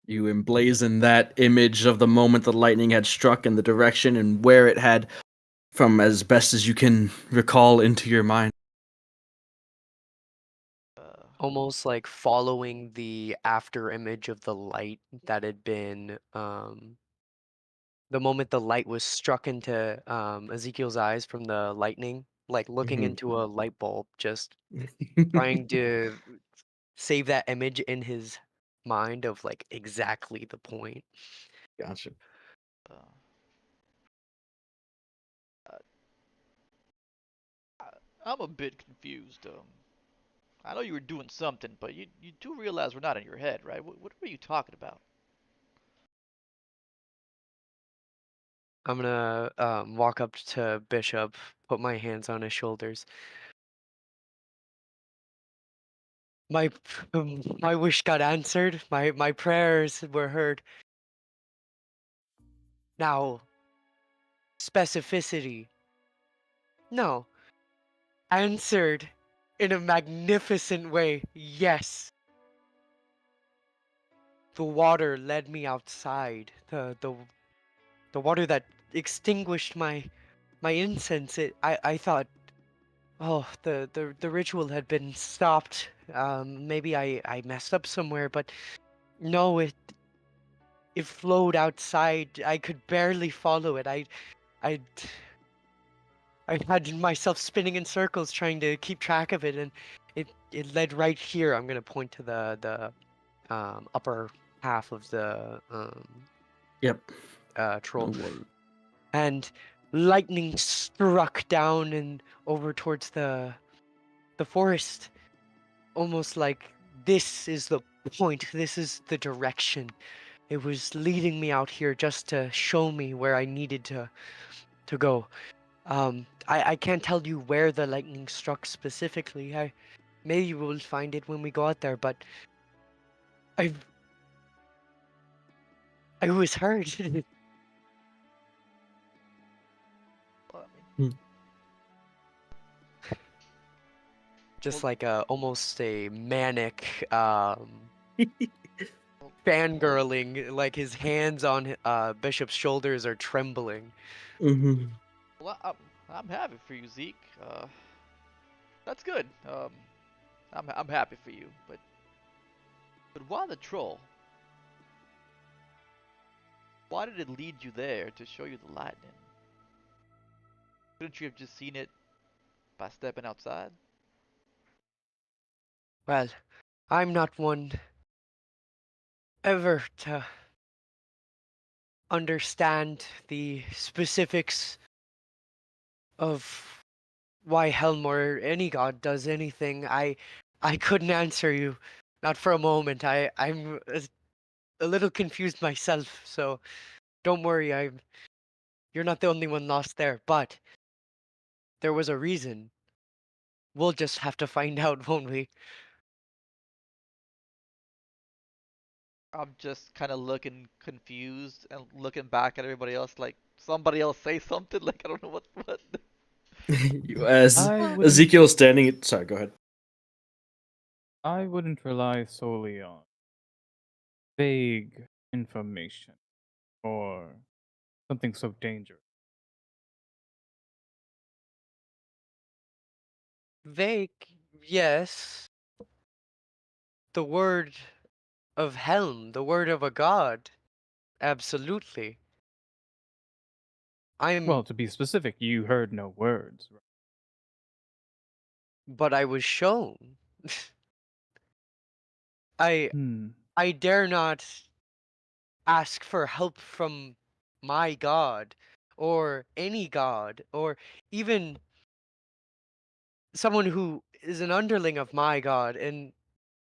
S2: You emblazon that image of the moment the lightning had struck and the direction and where it had, from as best as you can recall, into your mind.
S1: Uh,
S4: almost like following the after image of the light that had been, the moment the light was struck into Ezekiel's eyes from the lightning, like looking
S2: Mm-hmm.
S4: into a light bulb, just trying to save that image in his mind of like exactly the point.
S2: Gotcha.
S1: uh, uh, I'm a bit confused. I know you were doing something, but you do realize we're not in your head, right? What are you talking about?
S4: I'm gonna walk up to Bishop, put my hands on his shoulders. My my wish got answered. My prayers were heard. Now, specificity. No, answered in a magnificent way. Yes. The water led me outside. The water that extinguished my incense. I thought, oh, the ritual had been stopped. Maybe I messed up somewhere, but no, it flowed outside. I could barely follow it. I I had myself spinning in circles trying to keep track of it, and it led right here. I'm gonna point to the upper half of the
S2: Yep.
S4: troll, and lightning struck down and over towards the forest, almost like this is the point. This is the direction. It was leading me out here just to show me where I needed to go. I can't tell you where the lightning struck specifically. Maybe we'll find it when we go out there, but I I was hurt.
S1: Well, I
S2: Hmm.
S4: Just
S1: well,
S4: like a almost a manic
S1: well, well,
S4: fangirling, like his hands on Bishop's shoulders are trembling.
S2: Mm-hmm.
S1: well, I'm happy for you, Zeke. That's good. I'm happy for you, but why the troll? Why did it lead you there to show you the lightning? Couldn't you have just seen it by stepping outside?
S4: Well, I'm not one ever to understand the specifics of why Helm or any god does anything. I couldn't answer you, not for a moment. I'm a little confused myself, so don't worry. You're not the only one lost there, but there was a reason. We'll just have to find out, won't we?
S1: I'm just kind of looking confused and looking back at everybody else like somebody else say something. Like I don't know what.
S2: As
S3: I
S6: Well,
S3: wouldn't.
S2: Ezekiel standing. Sorry, go ahead.
S3: I wouldn't rely solely on vague information or something so dangerous.
S4: Vague, yes. The word of Helm, the word of a god. Absolutely.
S3: Well,
S4: I'm,
S3: to be specific, you heard no words. Right?
S4: but I was shown. I
S3: Hmm.
S4: I dare not ask for help from my god or any god or even someone who is an underling of my god and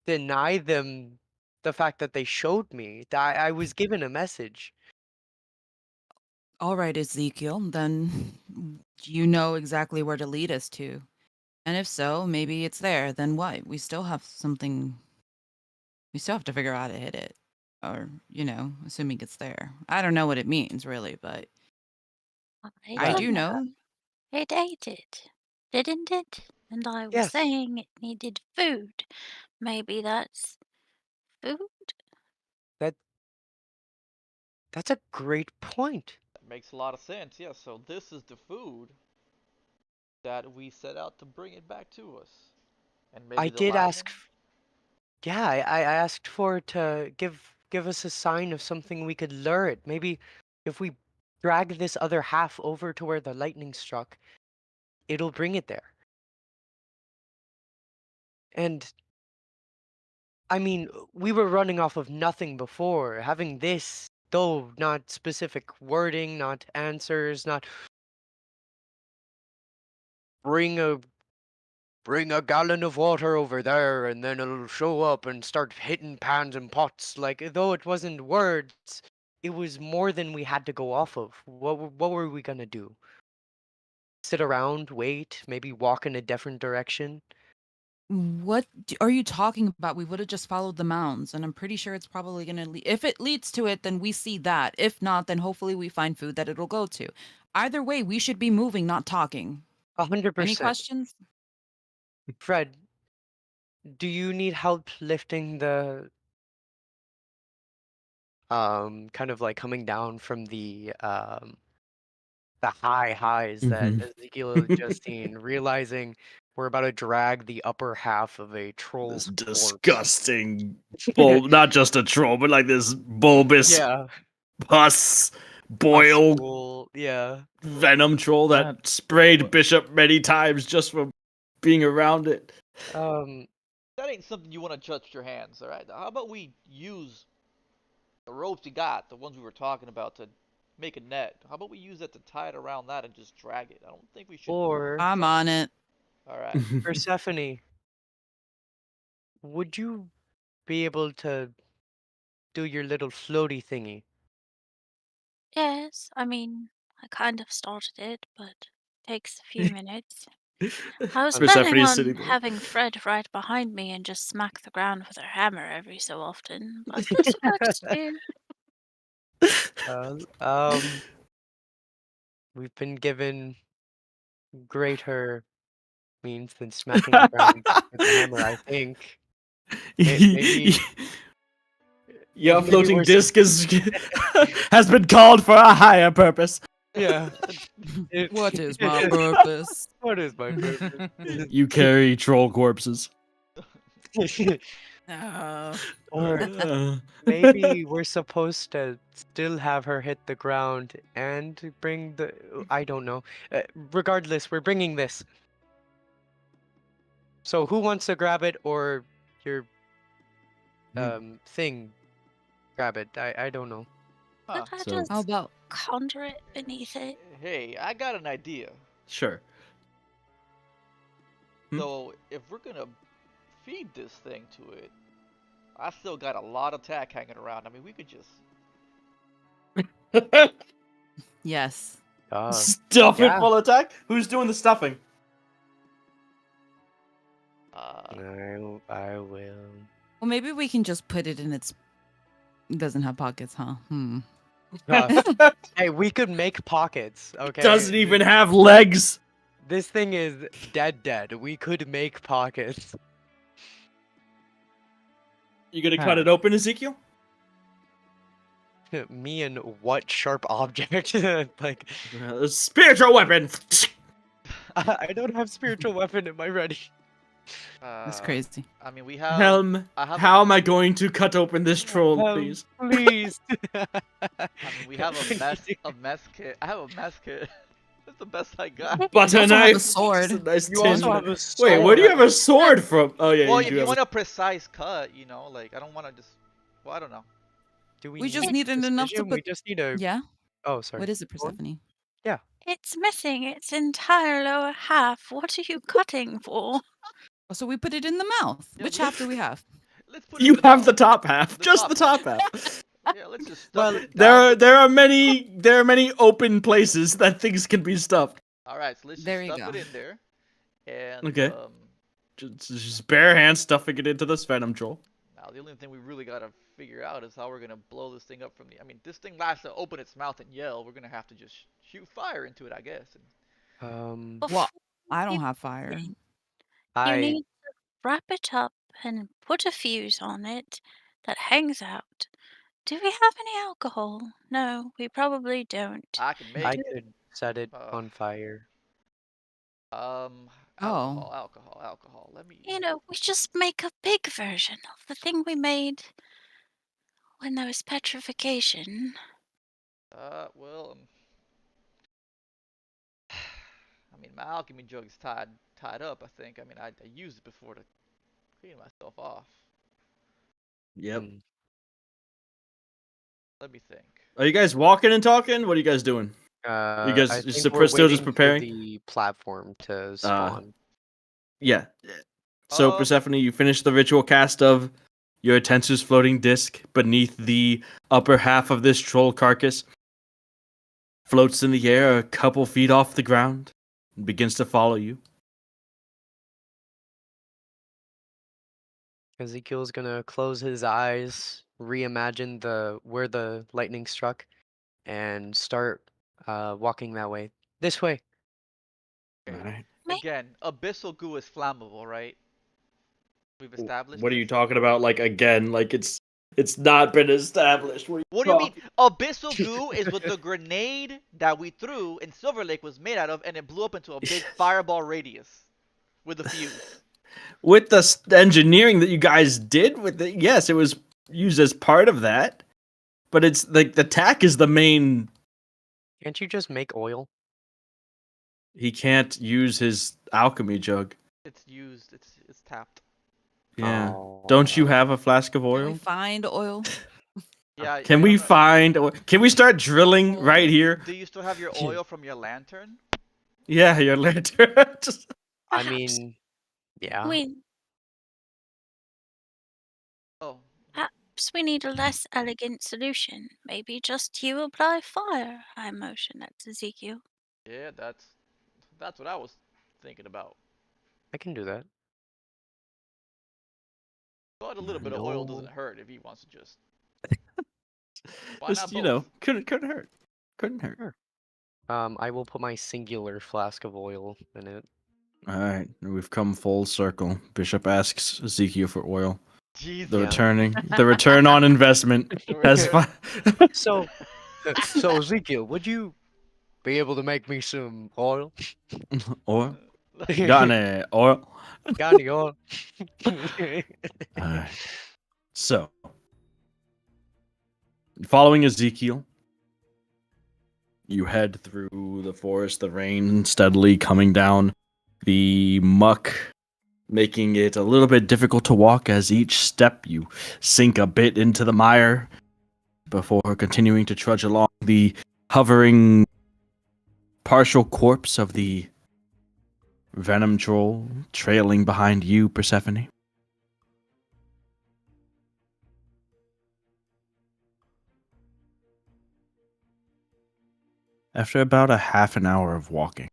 S4: deny them the fact that they showed me that I was given a message.
S5: All right, Ezekiel, then you know exactly where to lead us to. And if so, maybe it's there. Then what? We still have something. We still have to figure out how to hit it. Or, assuming it's there. I don't know what it means, really, but
S6: I
S5: I
S4: Well,
S5: do
S6: don't know.
S5: know.
S6: It ate it, didn't it? And I was
S4: yes,
S6: saying it needed food. Maybe that's food?
S4: that that's a great point.
S1: That makes a lot of sense. Yeah. So this is the food that we set out to bring it back to us, and
S4: I
S1: maybe the
S4: did
S1: last
S4: ask,
S1: one.
S4: yeah, I asked for it to give us a sign of something we could lure it. Maybe if we drag this other half over to where the lightning struck, it'll bring it there. And I mean, we were running off of nothing before. Having this, though not specific wording, not answers, not bring a bring a gallon of water over there and then it'll show up and start hitting pans and pots. Like though it wasn't words, it was more than we had to go off of. What were we gonna do? Sit around, wait, maybe walk in a different direction?
S5: Are you talking about? We would have just followed the mounds, and I'm pretty sure it's probably going to lead. If it leads to it, then we see that. If not, then hopefully we find food that it'll go to. Either way, we should be moving, not talking.
S4: hundred
S5: Any
S4: percent.
S5: questions?
S4: Fred, do you need help lifting kind of like coming down from the high highs that
S2: Mhm.
S4: Ezekiel has just seen, realizing we're about to drag the upper half of a
S2: This
S4: troll's corpse.
S2: disgusting not just a troll, but like this bulbous
S4: Yeah,
S2: pus boiled
S4: pustule. Yeah.
S2: venom troll
S3: That
S2: that sprayed
S3: what?
S2: Bishop many times just from being around it.
S4: Um.
S1: That ain't something you want to judge with your hands. All right. How about we use the ropes you got, the ones we were talking about, to make a net? How about we use that to tie it around that and just drag it? I don't think we should
S4: Or
S5: I'm on it.
S1: All right.
S4: Persephone, would you be able to do your little floaty thingy?
S6: Yes, I mean, I kind of started it, but takes a few minutes. I was planning
S2: Persephone's
S6: on
S2: sitting there.
S6: having Fred right behind me and just smack the ground with her hammer every so often, but this works too.
S4: Uh, we've been given greater means than smacking the ground with a hammer, I think. Maybe,
S2: Your
S4: maybe
S2: floating
S4: we're sup-
S2: disc has been called for a higher purpose.
S4: yeah.
S5: What is my purpose?
S4: What is my purpose?
S2: You carry troll corpses.
S5: No.
S4: Or
S2: Uh,
S4: maybe we're supposed to still have her hit the ground and bring the. I don't know. Regardless, we're bringing this. So who wants to grab it or your thing grab it? I don't know.
S1: Huh.
S6: Could I
S2: So
S5: How
S6: just
S5: about
S6: conjure it beneath it?
S1: Hey, I got an idea.
S2: sure. Hmm?
S1: So if we're gonna feed this thing to it, I still got a lot of tack hanging around. I mean, we could just.
S5: Yes.
S2: Stuff it
S4: Yeah.
S2: full attack? Who's doing the stuffing?
S4: I will.
S5: Well, maybe we can just put it in its. It doesn't have pockets, huh?
S4: Hey, we could make pockets, okay?
S2: Doesn't even have legs.
S4: This thing is dead. We could make pockets.
S2: You gonna cut it open, Ezekiel?
S4: Me and what sharp object? Like,
S2: Spiritual weapon.
S4: I don't have spiritual weapon in my ready.
S5: It's crazy.
S1: I mean, we have.
S2: Helm,
S1: I have
S2: how am I going to cut open this troll,
S4: Helm,
S2: please?
S4: Please.
S1: I mean, we have a mess kit. I have a mess kit. That's the best I got.
S2: Butter
S5: also have a
S2: knife.
S5: sword.
S2: Just a nice
S4: You
S2: tin.
S4: also have a sword.
S2: Wait, where do you have a sword from? Oh yeah,
S1: Well,
S2: you
S1: if
S2: do
S1: you
S2: have
S1: want a precise cut, you know, like I don't want to just. Well, I don't know.
S4: Do
S5: We just needed enough to
S4: precision? We
S5: put.
S4: just need a.
S5: Yeah.
S4: Oh, sorry.
S5: What is it,
S4: Go on.
S5: Persephone?
S6: It's missing its entire lower half. What are you cutting for?
S5: Oh, so we put it in the mouth.
S1: Yeah,
S5: Which
S1: let's-
S5: half do we have?
S1: Let's put it
S2: You
S1: in the
S2: have the
S1: mouth.
S2: top half.
S1: The
S2: Just
S1: top
S2: the top half.
S1: Yeah, let's just stuff
S4: Well,
S1: it down.
S2: There are many open places that things can be stuffed.
S1: All right, so let's
S5: There
S1: just
S5: you
S1: stuff
S5: go.
S1: it in there. And
S2: Okay. Just bare hands stuffing it into this venom troll.
S1: now the only thing we really gotta figure out is how we're gonna blow this thing up from the. I mean, this thing has to open its mouth and yell. We're gonna have to just shoot fire into it, I guess.
S4: Um,
S5: Well, I don't
S6: you-
S5: have fire.
S6: You
S4: I
S6: need to wrap it up and put a fuse on it that hangs out. Do we have any alcohol? No, we probably don't.
S1: I can make
S4: I
S1: it.
S4: could set it
S1: Uh,
S4: on fire.
S1: Alcohol,
S5: Oh.
S1: alcohol. Let me.
S6: You know, we just make a big version of the thing we made when there was petrification.
S1: Well, I mean, my alchemy jug is tied up. I think. I mean, I used it before to clean myself off.
S2: Yep.
S4: Mm.
S1: Let me think.
S2: Are you guys walking and talking? What are you guys doing?
S4: I
S2: guys
S4: think
S2: just
S4: we're
S2: still just
S4: waiting for
S2: preparing?
S4: the platform to spawn.
S2: Yeah. So Persephone, you finish the ritual cast of your Tensu's floating disc beneath the upper half of this troll carcass. Floats in the air a couple feet off the ground and begins to follow you.
S4: Ezekiel's gonna close his eyes, reimagine where the lightning struck, and start walking that way. This way.
S1: Okay.
S2: Alright.
S1: Again, abyssal goo is flammable, right? We've established.
S2: What are you
S1: this?
S2: talking about? Like again, like it's not been established.
S1: What do you mean? Abyssal goo is what the grenade that we threw in Silver Lake was made out of, and it blew up into a big fireball radius with a fuse.
S2: With the engineering that you guys did with it, yes, it was used as part of that. But it's like the tack is the main.
S4: Can't you just make oil?
S2: He can't use his alchemy jug.
S1: It's used. It's tapped.
S2: Yeah.
S4: Oh.
S2: Don't you have a flask of
S5: Can we
S2: oil?
S5: find oil?
S1: Yeah.
S2: Can
S1: I
S2: we
S1: don't know.
S2: find? Can we start drilling right here?
S1: Do you still have your oil from your lantern?
S2: Yeah, your lantern. Just-
S4: I mean, yeah.
S1: Oh.
S6: Perhaps we need a less elegant solution. Maybe just you apply fire. I motion at Ezekiel.
S1: Yeah, that's what I was thinking about.
S4: I can do that.
S1: But a little bit of oil
S4: No.
S1: doesn't hurt if he wants to just. Why
S2: just,
S1: not
S2: you
S1: both?
S2: know, couldn't hurt. Couldn't hurt.
S4: Sure. I will put my singular flask of oil in it.
S2: All right, we've come full circle. Bishop asks Ezekiel for oil.
S1: Jesus.
S2: The
S4: Yeah.
S2: return on investment has
S4: So Ezekiel, would you be able to make me some oil?
S2: oil. Got any oil?
S4: Got any oil?
S2: Alright. So, following Ezekiel, you head through the forest, the rain steadily coming down, the muck making it a little bit difficult to walk as each step you sink a bit into the mire before continuing to trudge along the hovering partial corpse of the venom troll trailing behind you, Persephone. After about a half an hour of walking,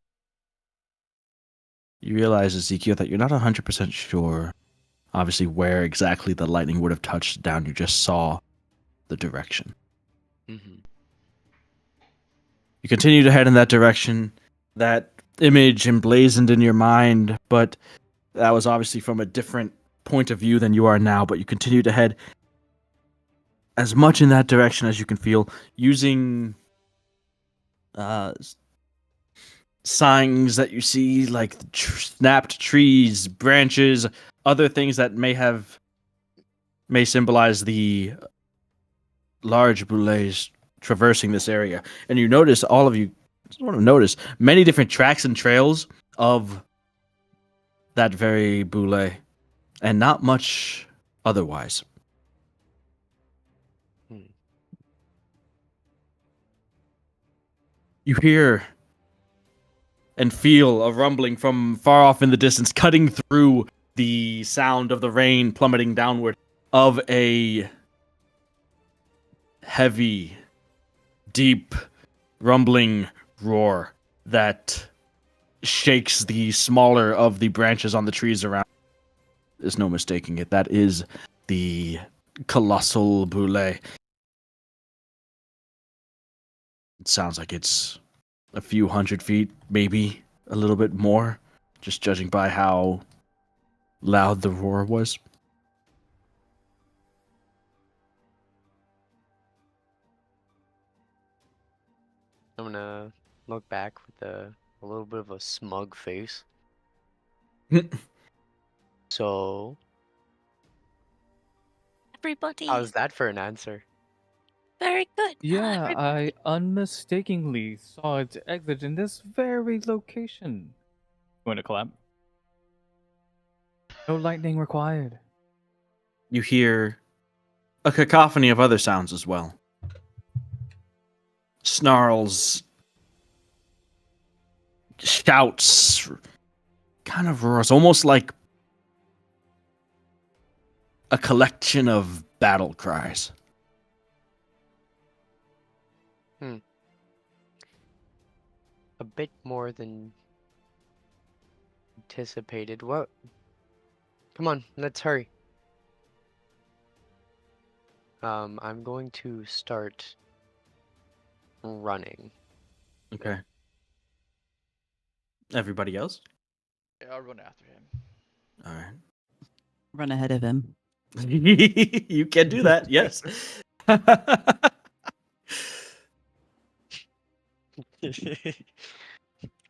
S2: you realize, Ezekiel, that you're not 100% sure, obviously, where exactly the lightning would have touched down. You just saw the direction.
S4: Mm-hmm.
S2: You continue to head in that direction. That image emblazoned in your mind, but that was obviously from a different point of view than you are now. But you continue to head as much in that direction as you can feel, using signs that you see, like snapped trees, branches, other things that may symbolize the large boulets traversing this area. And you notice, all of you sort of notice, many different tracks and trails of that very boulet, and not much otherwise.
S4: Hmm.
S2: You hear and feel a rumbling from far off in the distance, cutting through the sound of the rain plummeting downward, of a heavy, deep, rumbling roar that shakes the smaller of the branches on the trees around. There's no mistaking it. That is the colossal boulet. It sounds like it's a few hundred feet, maybe a little bit more, just judging by how loud the roar was.
S4: I'm gonna look back with a little bit of a smug face. So,
S6: Everybody,
S4: how's that for an answer?
S6: very good.
S3: Yeah,
S6: Everybody.
S3: I unmistakably saw it exit in this very location. Going to clap. No lightning required.
S2: You hear a cacophony of other sounds as well. Snarls, shouts, kind of roars, almost like a collection of battle cries.
S4: A bit more than anticipated. What? Come on, let's hurry. I'm going to start running.
S2: Okay. Everybody else?
S1: Yeah, I'll run after him.
S2: All right.
S5: Run ahead of him.
S2: You can do that, yes.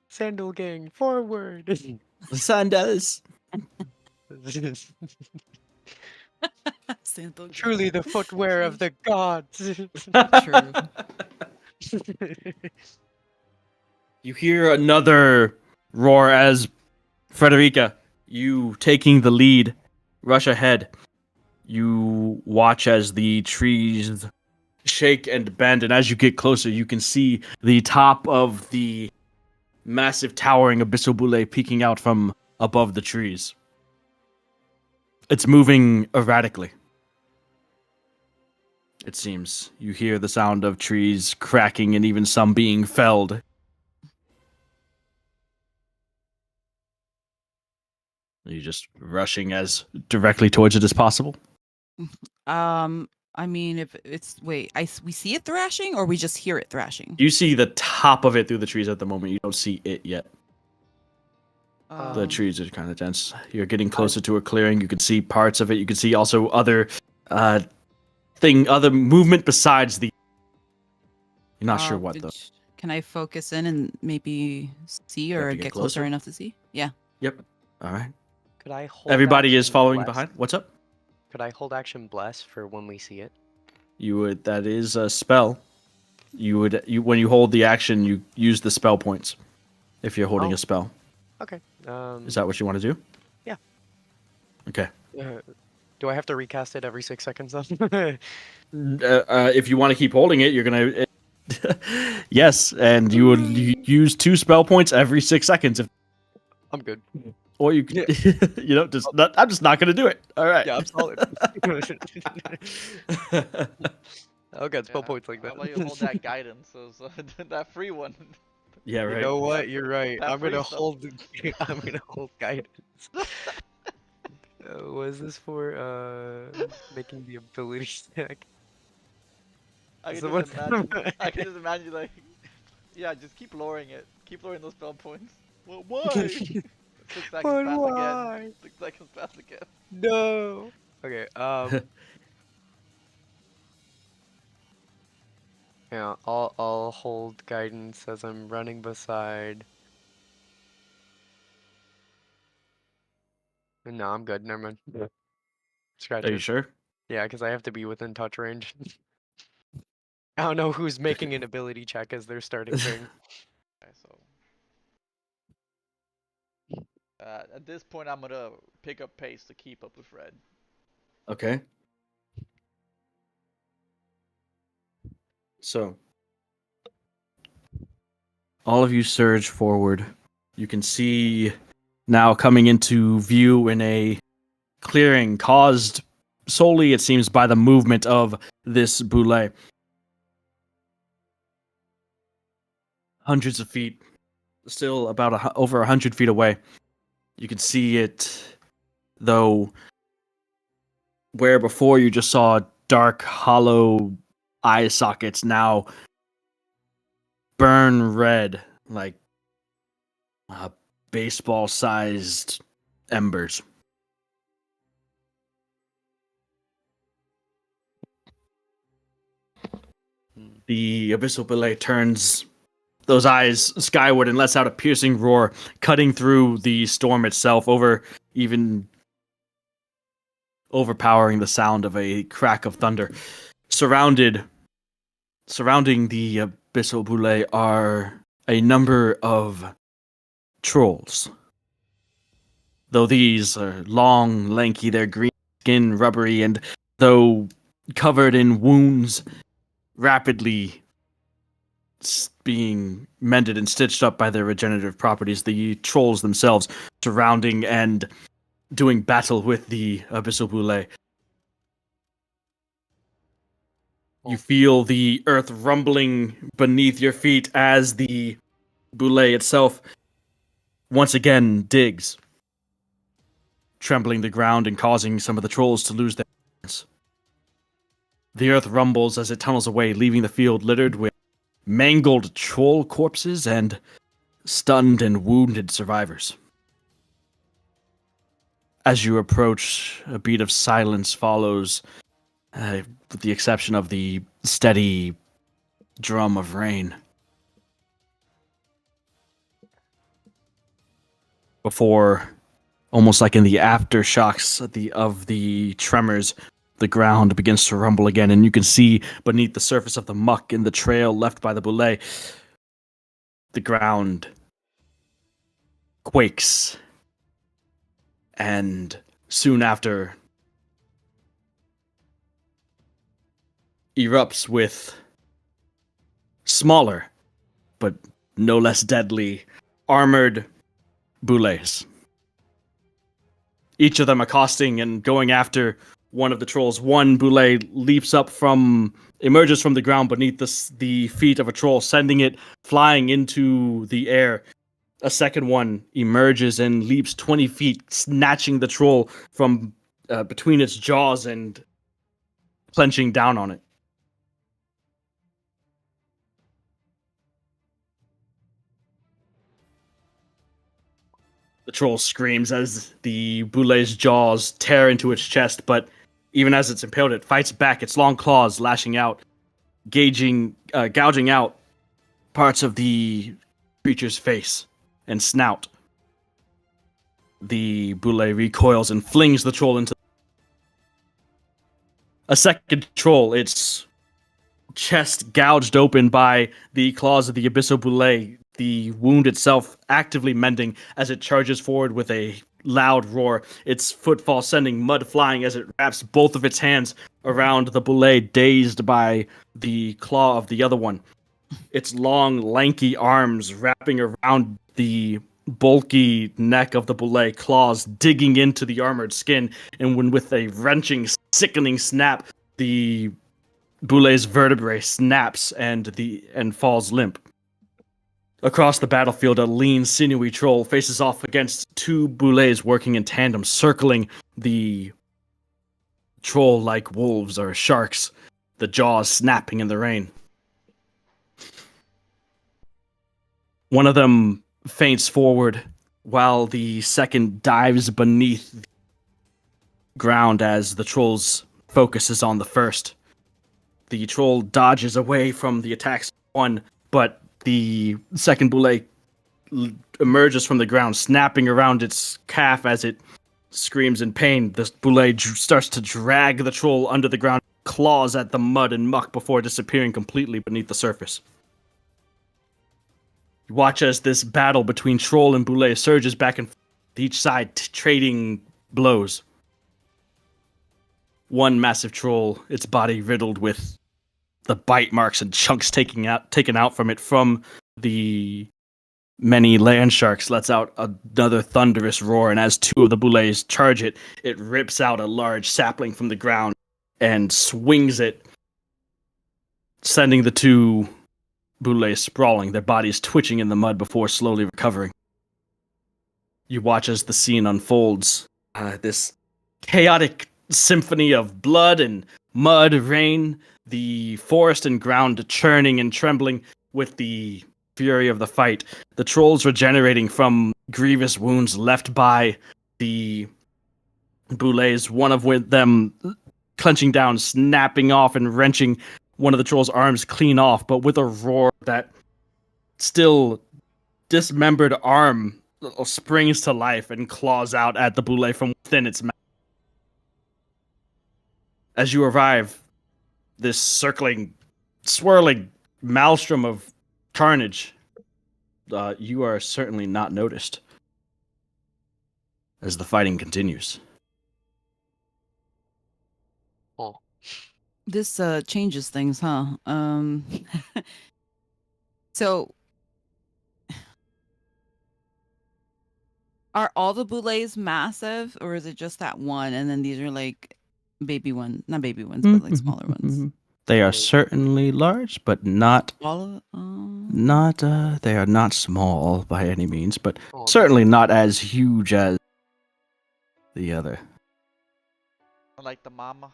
S4: Sandal gang, forward!
S2: Sandals.
S4: Truly the footwear of the gods.
S5: True.
S2: You hear another roar as Frederica, you taking the lead, rush ahead. You watch as the trees shake and bend, and as you get closer, you can see the top of the massive towering abyssal boulet peeking out from above the trees. It's moving erratically. It seems. You hear the sound of trees cracking and even some being felled. Are you just rushing as directly towards it as possible?
S5: I mean, if it's we see it thrashing, or we just hear it thrashing.
S2: You see the top of it through the trees at the moment. You don't see it yet. The trees are kind of dense. You're getting closer to a clearing. You can see parts of it. You can see also other other movement besides the. You're not sure what though.
S5: Can I focus in and maybe see
S2: have
S5: or
S2: to
S5: get
S2: get
S5: closer
S2: closer?
S5: enough to see? Yeah.
S2: Yep. All right.
S4: Could I hold
S2: Everybody is
S4: action
S2: following
S4: bless?
S2: behind. What's up?
S4: Could I hold action bless for when we see it?
S2: You would. That is a spell. You would. When you hold the action, you use the spell points. If you're holding
S4: Oh.
S2: a spell,
S4: Okay.
S2: is that what you want to do?
S4: Yeah.
S2: Okay.
S4: Do I have to recast it every 6 seconds though?
S2: If you want to keep holding it, you're gonna. Yes, and you would use 2 spell points every 6 seconds.
S4: I'm good.
S2: Or you could, I'm just not gonna do it. All right.
S4: Yeah, I'm solid. I'll get spell
S1: Yeah,
S4: points like
S1: how
S4: that.
S1: about you hold that guidance? So that free one.
S2: Yeah,
S4: You
S2: right.
S4: know what? You're right.
S1: That
S4: I'm
S1: free
S4: gonna
S1: stuff.
S4: hold. I'm gonna hold guidance. What is this for? Making the ability check.
S1: I can just
S4: Someone.
S1: imagine. I can just imagine like, yeah, just keep lowering it. Keep lowering those spell points. Well, why? 6 seconds
S4: But
S1: pass again.
S4: why?
S1: 6 seconds pass again.
S4: No. Okay. Yeah. I'll hold guidance as I'm running beside. No, I'm good. Never mind. Yeah. Scratch
S2: Are you
S4: it.
S2: sure?
S4: Yeah, because I have to be within touch range. I don't know who's making an ability check as their starting thing.
S1: Okay, so at this point, I'm gonna pick up pace to keep up with Red.
S2: Okay. So, all of you surge forward. You can see now coming into view in a clearing caused solely, it seems, by the movement of this boule. Hundreds of feet, still about over 100 feet away. You can see it, though, where before you just saw dark, hollow eye sockets now burn red like baseball-sized embers. The abyssal billet turns those eyes skyward and lets out a piercing roar, cutting through the storm itself, even overpowering the sound of a crack of thunder. Surrounding the abyssal billet are a number of trolls. Though these are long, lanky, their green skin rubbery, and though covered in wounds, rapidly being mended and stitched up by their regenerative properties, the trolls themselves surrounding and doing battle with the abyssal boule. You feel the earth rumbling beneath your feet as the boule itself once again digs, trembling the ground and causing some of the trolls to lose their balance. The earth rumbles as it tunnels away, leaving the field littered with mangled troll corpses and stunned and wounded survivors. As you approach, a beat of silence follows, with the exception of the steady drum of rain. Before, almost like in the aftershocks of the tremors, the ground begins to rumble again, and you can see beneath the surface of the muck in the trail left by the boule, the ground quakes, and soon after erupts with smaller, but no less deadly, armored boules. Each of them accosting and going after one of the trolls. One boule emerges from the ground beneath the feet of a troll, sending it flying into the air. A second one emerges and leaps 20 feet, snatching the troll from between its jaws and clenching down on it. The troll screams as the boule's jaws tear into its chest, but even as it's impaled, it fights back, its long claws lashing out, gouging out parts of the creature's face and snout. The boule recoils and flings the troll into a second troll, its chest gouged open by the claws of the abyssal boule, the wound itself actively mending as it charges forward with a loud roar, its footfall sending mud flying as it wraps both of its hands around the boule, dazed by the claw of the other one. Its long, lanky arms wrapping around the bulky neck of the boule, claws digging into the armored skin, and when with a wrenching, sickening snap, the Boulet's vertebrae snaps and falls limp. Across the battlefield, a lean, sinewy troll faces off against two Boulets working in tandem, circling the troll like wolves or sharks, the jaws snapping in the rain. One of them faints forward while the second dives beneath the ground as the troll's focus is on the first. The troll dodges away from the attacks of one, but the second Boulet emerges from the ground, snapping around its calf as it screams in pain. The Boulet starts to drag the troll under the ground, claws at the mud and muck before disappearing completely beneath the surface. You watch as this battle between troll and Boulet surges back and forth, each side trading blows. One massive troll, its body riddled with the bite marks and chunks taken out from it from the many land sharks, lets out another thunderous roar, and as two of the Boulets charge it, it rips out a large sapling from the ground and swings it, sending the two Boulets sprawling, their bodies twitching in the mud before slowly recovering. You watch as the scene unfolds. This chaotic symphony of blood and mud, rain, the forest and ground churning and trembling with the fury of the fight. The trolls regenerating from grievous wounds left by the Boulets, one of them clenching down, snapping off and wrenching one of the troll's arms clean off, but with a roar that still dismembered arm springs to life and claws out at the Boulet from within its mouth. As you arrive, this circling, swirling maelstrom of carnage, you are certainly not noticed as the fighting continues.
S4: Oh,
S5: This changes things, huh? So are all the boulets massive, or is it just that one? And then these are like baby ones, not baby ones, but like smaller ones.
S2: They are certainly large, but not
S5: All of
S2: they are not small by any means, but
S4: oh,
S2: certainly not as huge as the other.
S1: Like the mama.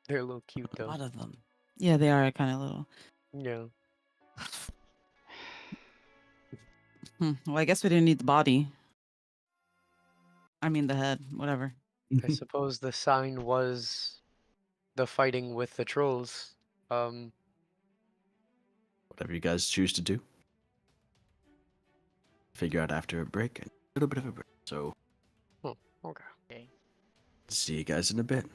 S4: they're a little cute
S5: a
S4: though.
S5: lot of them. Yeah, they are kind of little.
S4: Yeah.
S5: Well, I guess we didn't need the body. I mean the head, whatever.
S4: I suppose the sign was the fighting with the trolls.
S2: Whatever you guys choose to do. Figure out after a break, a little bit of a break. So,
S4: Oh, okay.
S1: Okay.
S2: see you guys in a bit.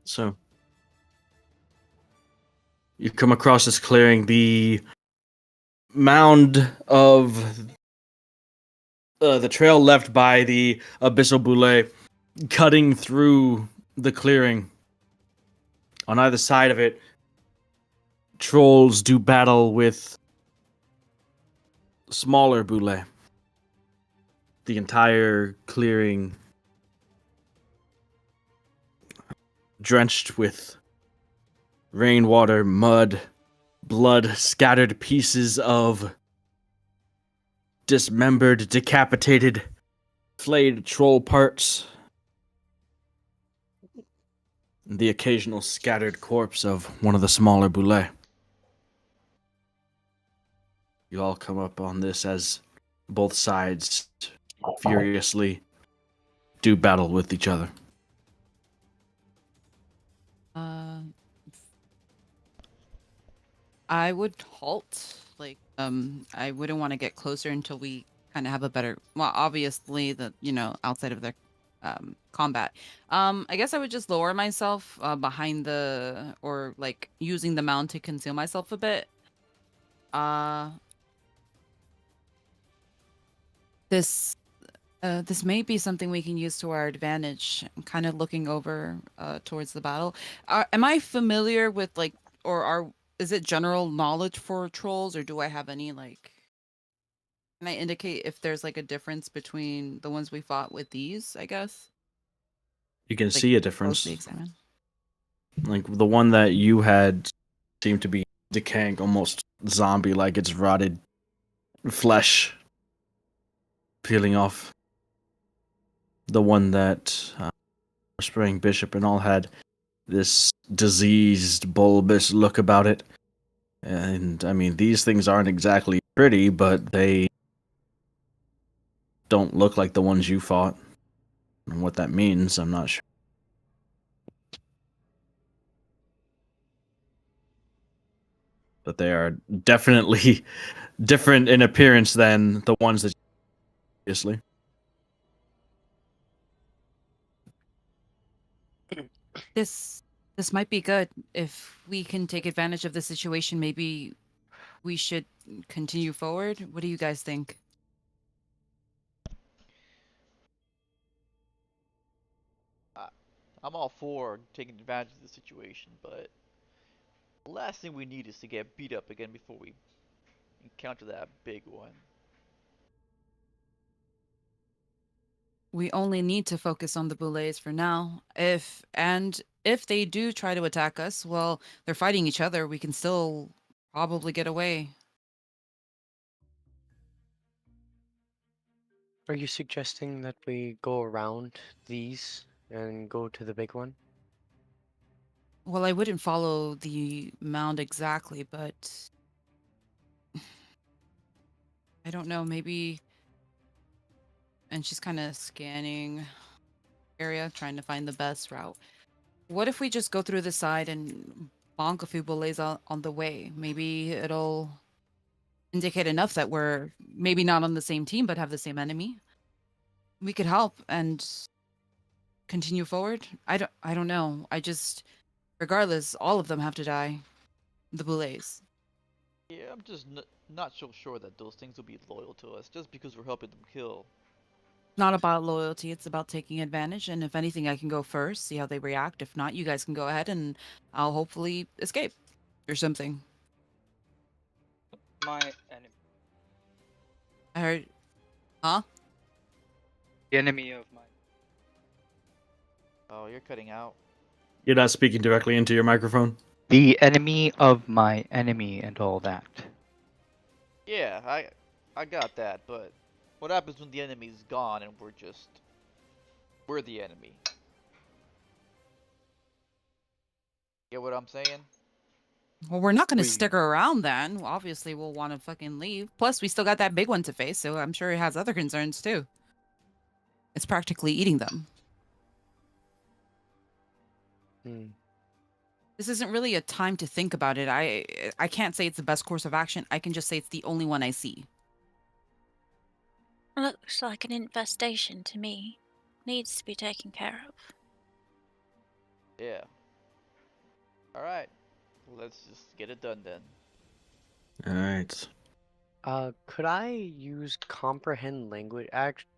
S2: So you come across this clearing. The mound of the trail left by the abyssal boule cutting through the clearing. On either side of it, trolls do battle with smaller boule. The entire clearing drenched with rainwater, mud, blood, scattered pieces of dismembered, decapitated, flayed troll parts, and the occasional scattered corpse of one of the smaller boule. You all come up on this as both sides furiously do battle with each other.
S5: I would halt. I wouldn't want to get closer until we kind of have a better. Well, obviously, outside of the combat. I guess I would just lower myself behind or like using the mound to conceal myself a bit. This this may be something we can use to our advantage. I'm kind of looking over towards the battle. Am I familiar with is it general knowledge for trolls, or do I have any can I indicate if there's like a difference between the ones we fought with these, I guess?
S2: You can
S5: Like
S2: see a difference.
S5: closely examine.
S2: Like the one that you had seemed to be decaying almost zombie like, its rotted flesh peeling off. The one that Spraying Bishop and all had this diseased, bulbous look about it. And I mean, these things aren't exactly pretty, but they don't look like the ones you fought. And what that means, I'm not sure. But they are definitely different in appearance than the ones that previously.
S5: This might be good. If we can take advantage of the situation, maybe we should continue forward. What do you guys think?
S1: I, I'm all for taking advantage of the situation, but the last thing we need is to get beat up again before we encounter that big one.
S5: We only need to focus on the boulets for now. If they do try to attack us, well, they're fighting each other. We can still probably get away.
S4: Are you suggesting that we go around these and go to the big one?
S5: Well, I wouldn't follow the mound exactly, but I don't know, maybe. And she's kind of scanning area, trying to find the best route. What if we just go through the side and bonk a few bullets on the way? Maybe it'll indicate enough that we're maybe not on the same team, but have the same enemy. We could help and continue forward. I don't know. Regardless, all of them have to die. The boulets.
S1: Yeah, I'm just not so sure that those things will be loyal to us just because we're helping them kill.
S5: Not about loyalty, it's about taking advantage. And if anything, I can go first, see how they react. If not, you guys can go ahead and I'll hopefully escape or something.
S7: My enemy.
S5: I heard, huh?
S7: The enemy of my.
S1: Oh, you're cutting out.
S2: You're not speaking directly into your microphone?
S7: The enemy of my enemy and all that.
S1: Yeah, I got that, but what happens when the enemy's gone and we're the enemy? Get what I'm saying?
S5: Well, we're not going to
S7: We-
S5: stick around then. Obviously, we'll want to fucking leave. Plus, we still got that big one to face, so I'm sure he has other concerns too. It's practically eating them.
S4: Hmm.
S5: This isn't really a time to think about it. I can't say it's the best course of action. I can just say it's the only one I see.
S6: Looks like an infestation to me. Needs to be taken care of.
S1: Yeah. All right, let's just get it done then.
S2: All right.
S4: Could I use comprehend language?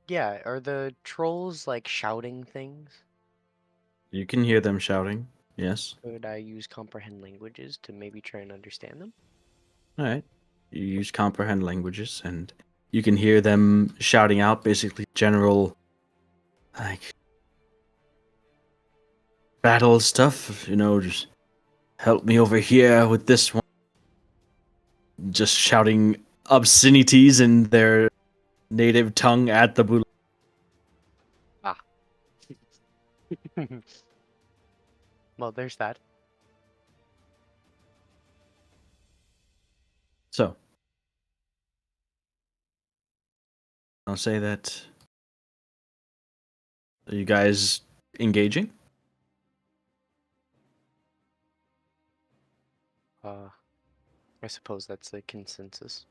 S4: Yeah, are the trolls like shouting things?
S2: You can hear them shouting. Yes.
S4: Could I use comprehend languages to maybe try and understand them?
S2: All right. You use comprehend languages, and you can hear them shouting out basically general, like, battle stuff. Just help me over here with this one. Just shouting obscenities in their native tongue at the Bula.
S4: Ah. Well, there's that.
S2: So, I'll say that. Are you guys engaging?
S4: I suppose that's the consensus.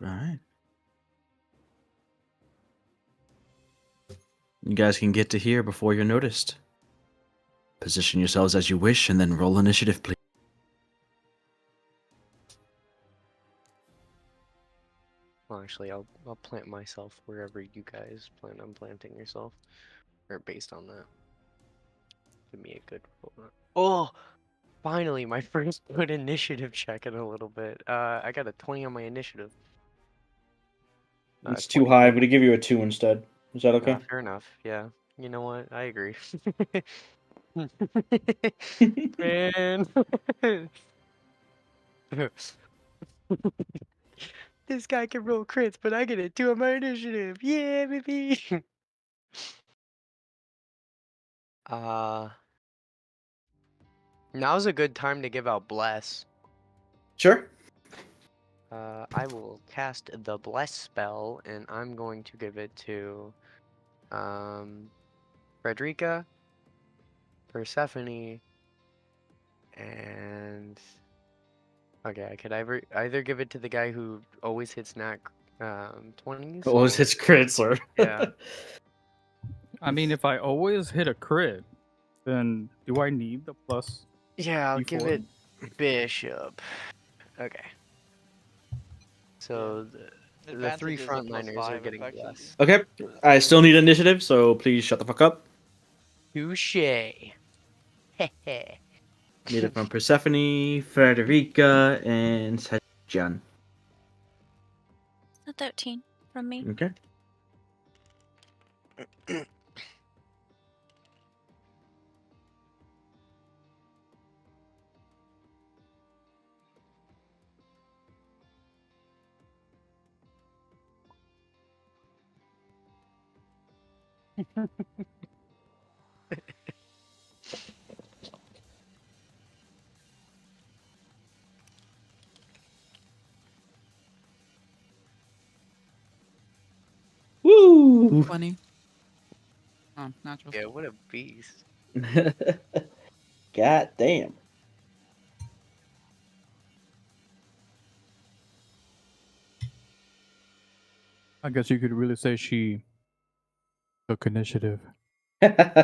S2: All right. You guys can get to here before you're noticed. Position yourselves as you wish, and then roll initiative, please.
S4: Well, actually, I'll plant myself wherever you guys plan on planting yourself, or based on that. Give me a good roll. Oh, finally, my first good initiative check in a little bit. I got a 20 on my initiative.
S8: It's too high. I'm gonna give you a 2 instead. Is that okay?
S4: Fair enough. Yeah. You know what? I agree. Man. This guy can roll crits, but I get a 2 on my initiative. Yeah, baby. Now's a good time to give out bless.
S8: Sure.
S4: I will cast the bless spell, and I'm going to give it to Frederica, Persephone, and okay, I could either give it to the guy who always hits nat 20s.
S2: Always hits crits, or
S4: Yeah.
S3: I mean, if I always hit a crit, then do I need the plus?
S4: Yeah, I'll give
S3: D4?
S4: it Bishop. Okay. So the three
S1: Advantage is a
S4: frontliners are
S1: +5,
S4: getting
S1: effectively.
S4: blessed.
S2: Okay, I still need initiative, so please shut the fuck up.
S4: Touche.
S2: Need it from Persephone, Frederica, and Sejan.
S6: A 13 from me.
S2: Okay. Woo!
S5: 20. Oh, natural.
S4: Yeah, what a beast.
S8: God damn.
S3: I guess you could really say she took initiative.
S1: Alright,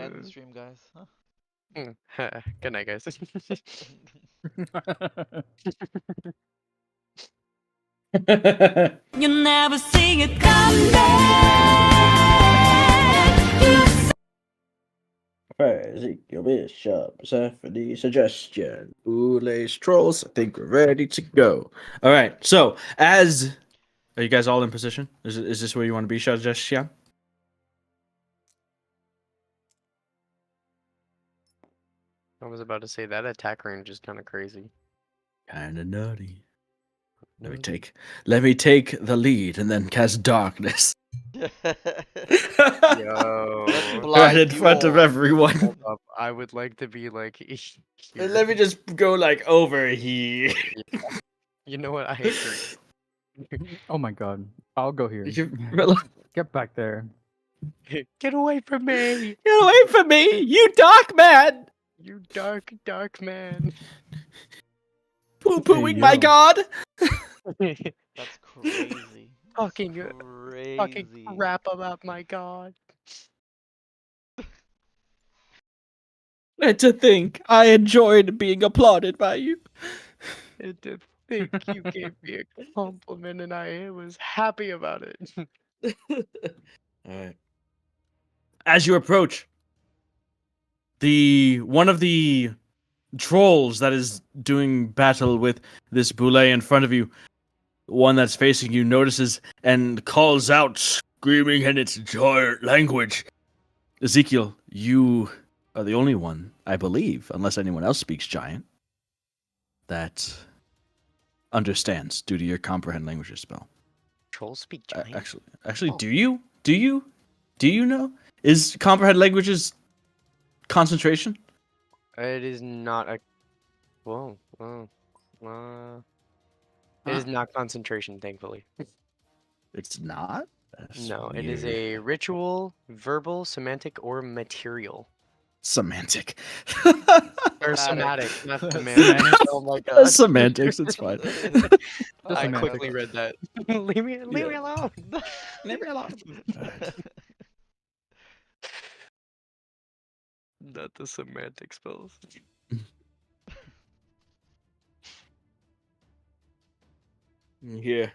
S1: end the stream, guys. Huh?
S4: Good night, guys.
S9: You never see it coming.
S8: Ezekiel Bishop, Persephone, suggestion.
S2: Boulez trolls. I think we're ready to go. All right. So, are you guys all in position? Is this where you want to be, Sejan?
S4: I was about to say that attack range is kind of crazy.
S2: Kind of nutty.
S4: No,
S2: Let me take the lead and then cast darkness
S4: Yo.
S2: right
S1: Blind
S2: in front of
S1: you all.
S2: everyone.
S4: Hold up. I would like to be like. Here.
S2: Let me just go like over here.
S4: You know what? I agree.
S3: Oh my god. I'll go here.
S2: Relax.
S3: Get back there.
S4: Get away from me!
S2: Get away from me, you dark man!
S4: You dark, dark man.
S2: Poo-pooing
S3: Hey,
S2: my
S3: yo.
S2: god!
S1: That's crazy.
S4: Talking
S1: That's
S4: talking
S1: crazy.
S4: crap about my god.
S2: And to think I enjoyed being applauded by you.
S4: And to think you gave me a compliment and I was happy about it.
S2: All right. As you approach, one of the trolls that is doing battle with this boulet in front of you, one that's facing you, notices and calls out, screaming in its giant language. Ezekiel, you are the only one, I believe, unless anyone else speaks giant, that understands due to your comprehend languages spell.
S4: Trolls speak giant.
S2: Actually,
S4: Oh.
S2: do you? Do you know? Is comprehend languages concentration?
S4: It is not a. Whoa. It is not concentration, thankfully.
S2: It's not? That's
S4: No, it is
S2: weird.
S4: a ritual, verbal, semantic, or material.
S2: Semantic.
S4: Or
S3: Somatic.
S4: somatic, not
S3: Semantic.
S4: semantic. Oh my god.
S2: Semantics, it's fine.
S4: I
S3: Semantic.
S4: quickly read that. leave me alone.
S2: Leave me alone.
S4: Not the semantic spells.
S2: Yeah.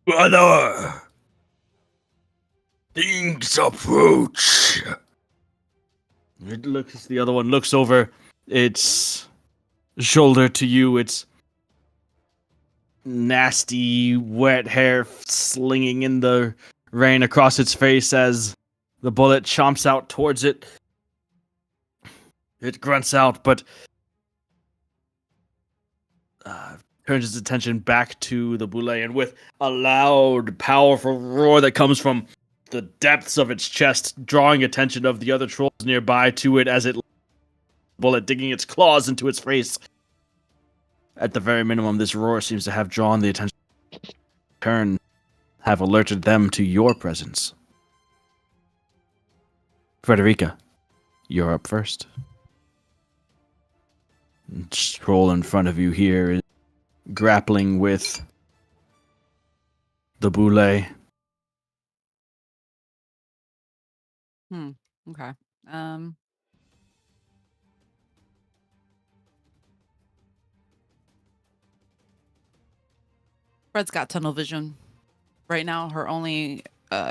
S2: Brother, things approach. It looks. The other one looks over its shoulder to you. It's nasty, wet hair slinging in the rain across its face as the bullet chomps out towards it. It grunts out, but turns its attention back to the boulet, and with a loud, powerful roar that comes from the depths of its chest, drawing attention of the other trolls nearby to it as it bullet digging its claws into its face. At the very minimum, this roar seems to have drawn the attention. Turn, have alerted them to your presence. Frederica, you're up first. Troll in front of you here is grappling with the boulet.
S5: Okay. Fred's got tunnel vision. Right now, her only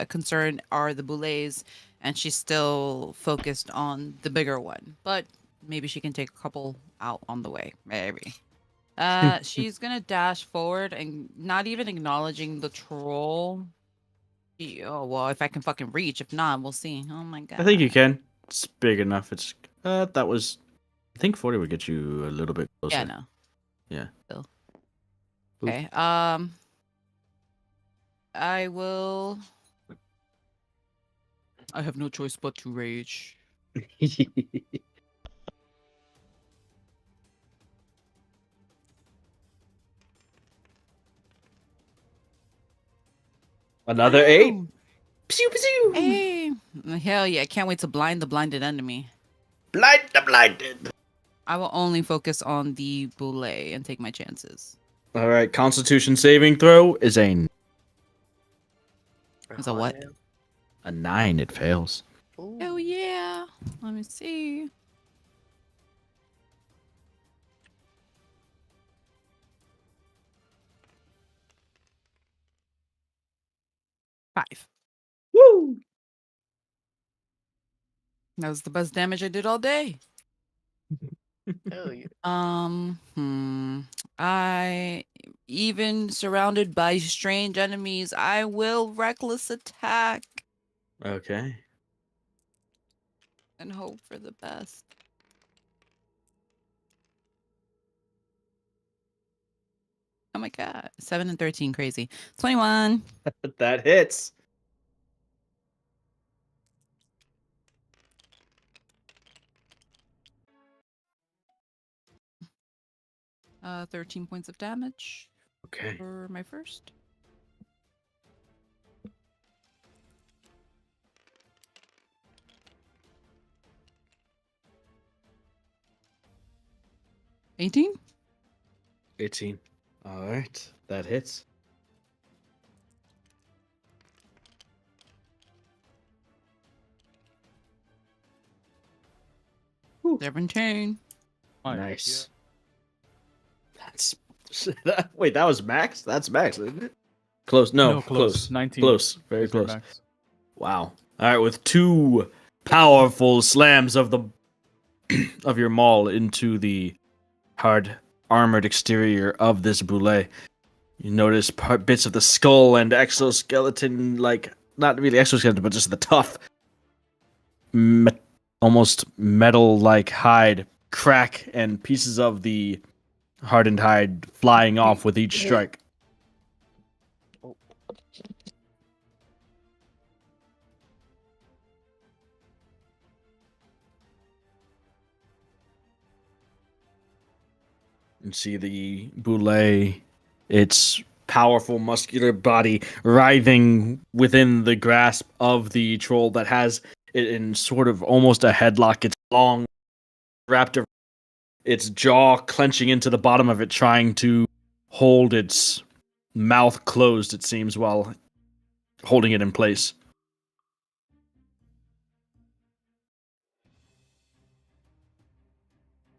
S5: concern are the boulets, and she's still focused on the bigger one. But maybe she can take a couple out on the way. Maybe. She's gonna dash forward and not even acknowledging the troll. Oh well, if I can fucking reach. If not, we'll see. Oh my god.
S2: I think you can. It's big enough. It's that was. I think 40 would get you a little bit closer.
S5: Yeah, no.
S2: Yeah.
S5: Still.
S2: Oop.
S5: Okay. I will. I have no choice but to rage.
S2: Another 8.
S5: Woo!
S2: Pew, pew.
S5: Hey! Hell yeah! I can't wait to blind the blinded enemy.
S2: Blind the blinded.
S5: I will only focus on the boulet and take my chances.
S2: All right. Constitution saving throw is a
S5: Is a what?
S2: 9. It fails.
S5: Oh yeah! Let me see. Five.
S2: Woo!
S5: That was the best damage I did all day.
S4: Hell yeah.
S5: I even surrounded by strange enemies, I will reckless attack
S2: Okay.
S5: and hope for the best. Oh my god. 7 and 13, crazy. 21.
S2: That hits.
S5: 13 points of damage
S2: Okay.
S5: for my first. $18?
S2: 18. All right. That hits.
S5: 17.
S2: Nice. That's wait, that was max? That's max, isn't it? Close. No, close.
S3: 19.
S2: Close. Very
S3: is your
S2: close.
S3: max.
S2: Wow. All right, with 2 powerful slams of the of your maul into the hard armored exterior of this boule, you notice bits of the skull and exoskeleton, like not really exoskeleton, but just the tough, almost metal-like hide crack, and pieces of the hardened hide flying off with each strike. You see the boule, its powerful muscular body writhing within the grasp of the troll that has it in sort of almost a headlock. It's long, wrapped around its jaw, clenching into the bottom of it, trying to hold its mouth closed, it seems, while holding it in place.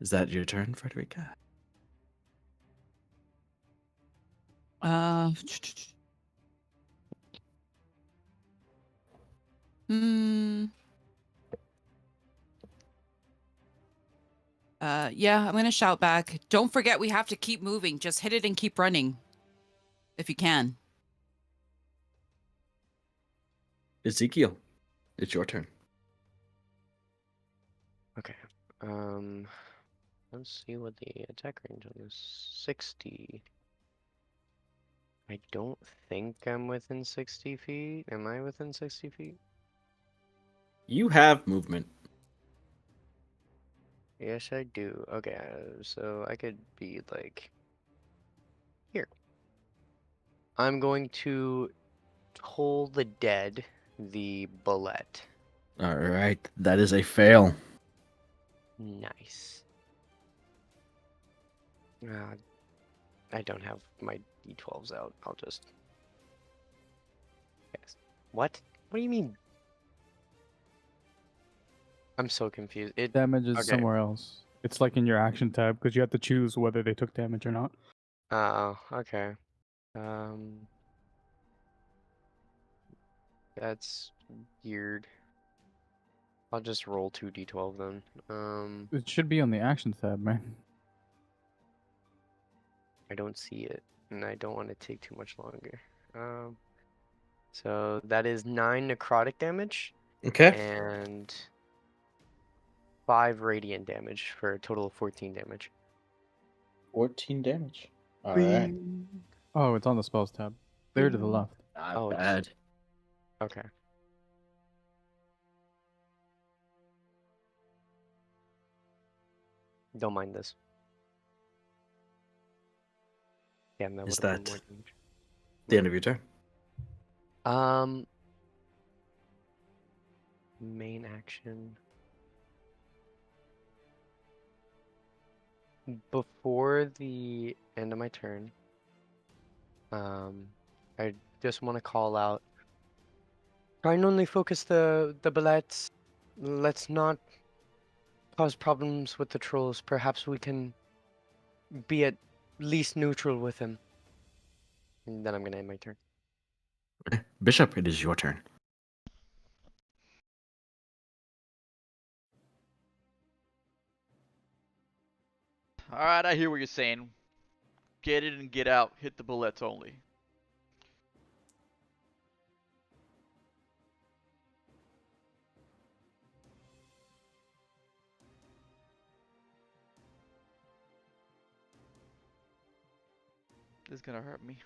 S2: Is that your turn, Frederica?
S5: Hmm. Yeah, I'm gonna shout back. Don't forget, we have to keep moving. Just hit it and keep running, if you can.
S2: Ezekiel, it's your turn.
S4: Okay. Let's see what the attack range on this. 60. I don't think I'm within 60 feet. Am I within 60 feet?
S2: You have movement.
S4: Yes, I do. Okay, so I could be like here. I'm going to toll the dead the bullet.
S2: All right, that is a fail.
S4: Nice. I don't have my d12s out. I'll just. Yes. What? What do you mean? I'm so confused. It
S3: Damage is
S4: okay.
S3: somewhere else. It's like in your action tab because you have to choose whether they took damage or not.
S4: Oh, okay. That's weird. I'll just roll 2d12 then.
S3: It should be on the action tab, man.
S4: I don't see it, and I don't want to take too much longer. So that is 9 necrotic damage
S2: Okay.
S4: and 5 radiant damage for a total of 14 damage.
S8: 14 damage. All right.
S3: Oh, it's on the spells tab. There to the left.
S2: Not
S4: Oh,
S2: bad.
S4: Okay. Don't mind this. Damn, that
S2: Is
S4: would have been
S2: that
S4: more damage.
S2: the end of your turn?
S4: Main action. Before the end of my turn, I just want to call out. Try and only focus the bullets. Let's not cause problems with the trolls. Perhaps we can be at least neutral with him. And then I'm gonna end my turn.
S2: Bishop, it is your turn.
S1: Alright, I hear what you're saying. Get in and get out. Hit the bullets only. This is gonna hurt me.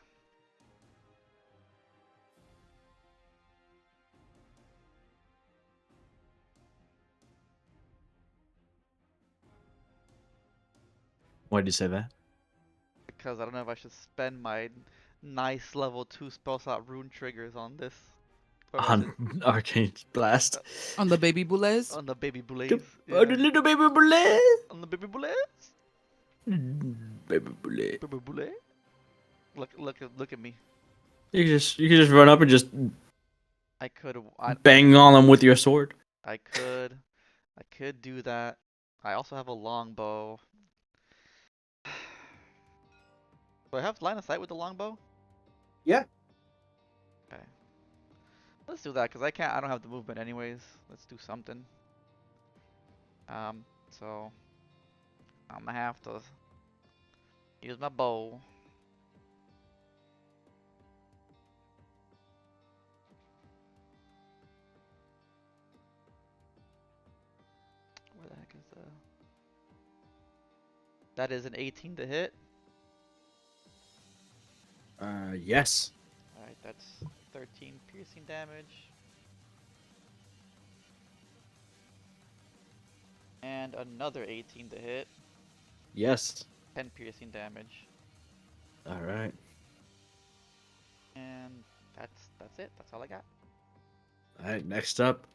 S2: Why did you say that?
S1: Because I don't know if I should spend my nice level 2 spell slot rune triggers on this. Or is it
S2: On Arcane Blast.
S5: On the baby bullets.
S1: on the baby bullets?
S2: Oh, the little baby bullet.
S1: On the baby bullets?
S2: Baby bullet.
S1: Baby bullet? Look at me.
S2: You can just run up and just
S1: I could
S2: bang on them with your sword.
S1: I could do that. I also have a longbow. Do I have line of sight with the longbow?
S8: Yeah.
S1: Okay. Let's do that, because I don't have the movement anyways. Let's do something. So I'm gonna have to use my bow. Where the heck is the... That is an 18 to hit.
S2: Yes.
S1: Alright, that's 13 piercing damage. And another 18 to hit.
S2: Yes.
S1: 10 piercing damage.
S2: All right.
S1: And that's it. That's all I got.
S2: All right. Next up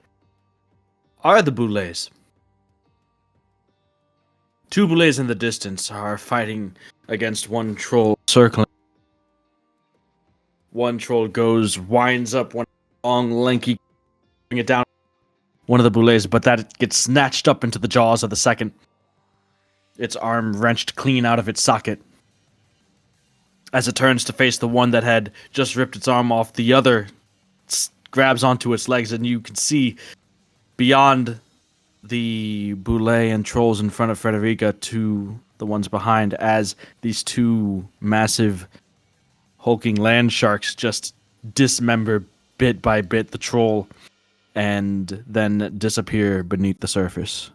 S2: are the Boulets. Two Boulets in the distance are fighting against one troll circling. One troll winds up one long, lanky, bring it down. One of the Boulets, but that gets snatched up into the jaws of the second. Its arm wrenched clean out of its socket. As it turns to face the one that had just ripped its arm off, the other grabs onto its legs, and you can see beyond the Boulet and trolls in front of Frederica to the ones behind as these two massive hulking land sharks just dismember bit by bit the troll and then disappear beneath the surface.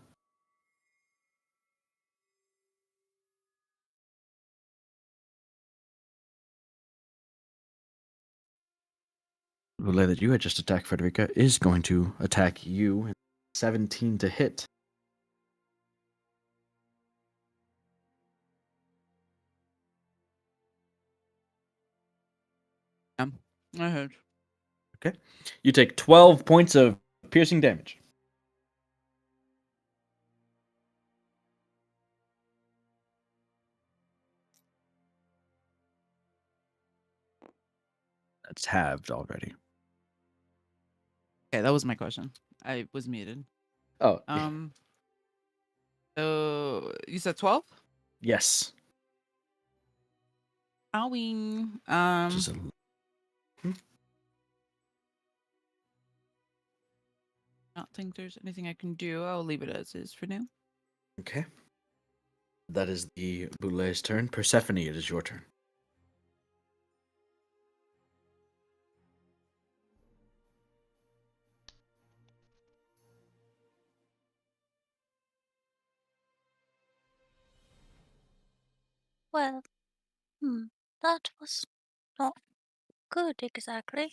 S2: Boulet that you had just attacked, Frederica, is going to attack you. 17 to hit.
S5: I heard.
S2: Okay. You take 12 points of piercing damage. That's halved already.
S5: Okay, that was my question. I was muted.
S2: Oh,
S5: So you said 12?
S2: yes.
S5: Owie.
S2: Just a
S5: Not think there's anything I can do. I'll leave it as is for now.
S2: Okay. That is the Boulet's turn. Persephone, it is your turn.
S6: Well, that was not good exactly.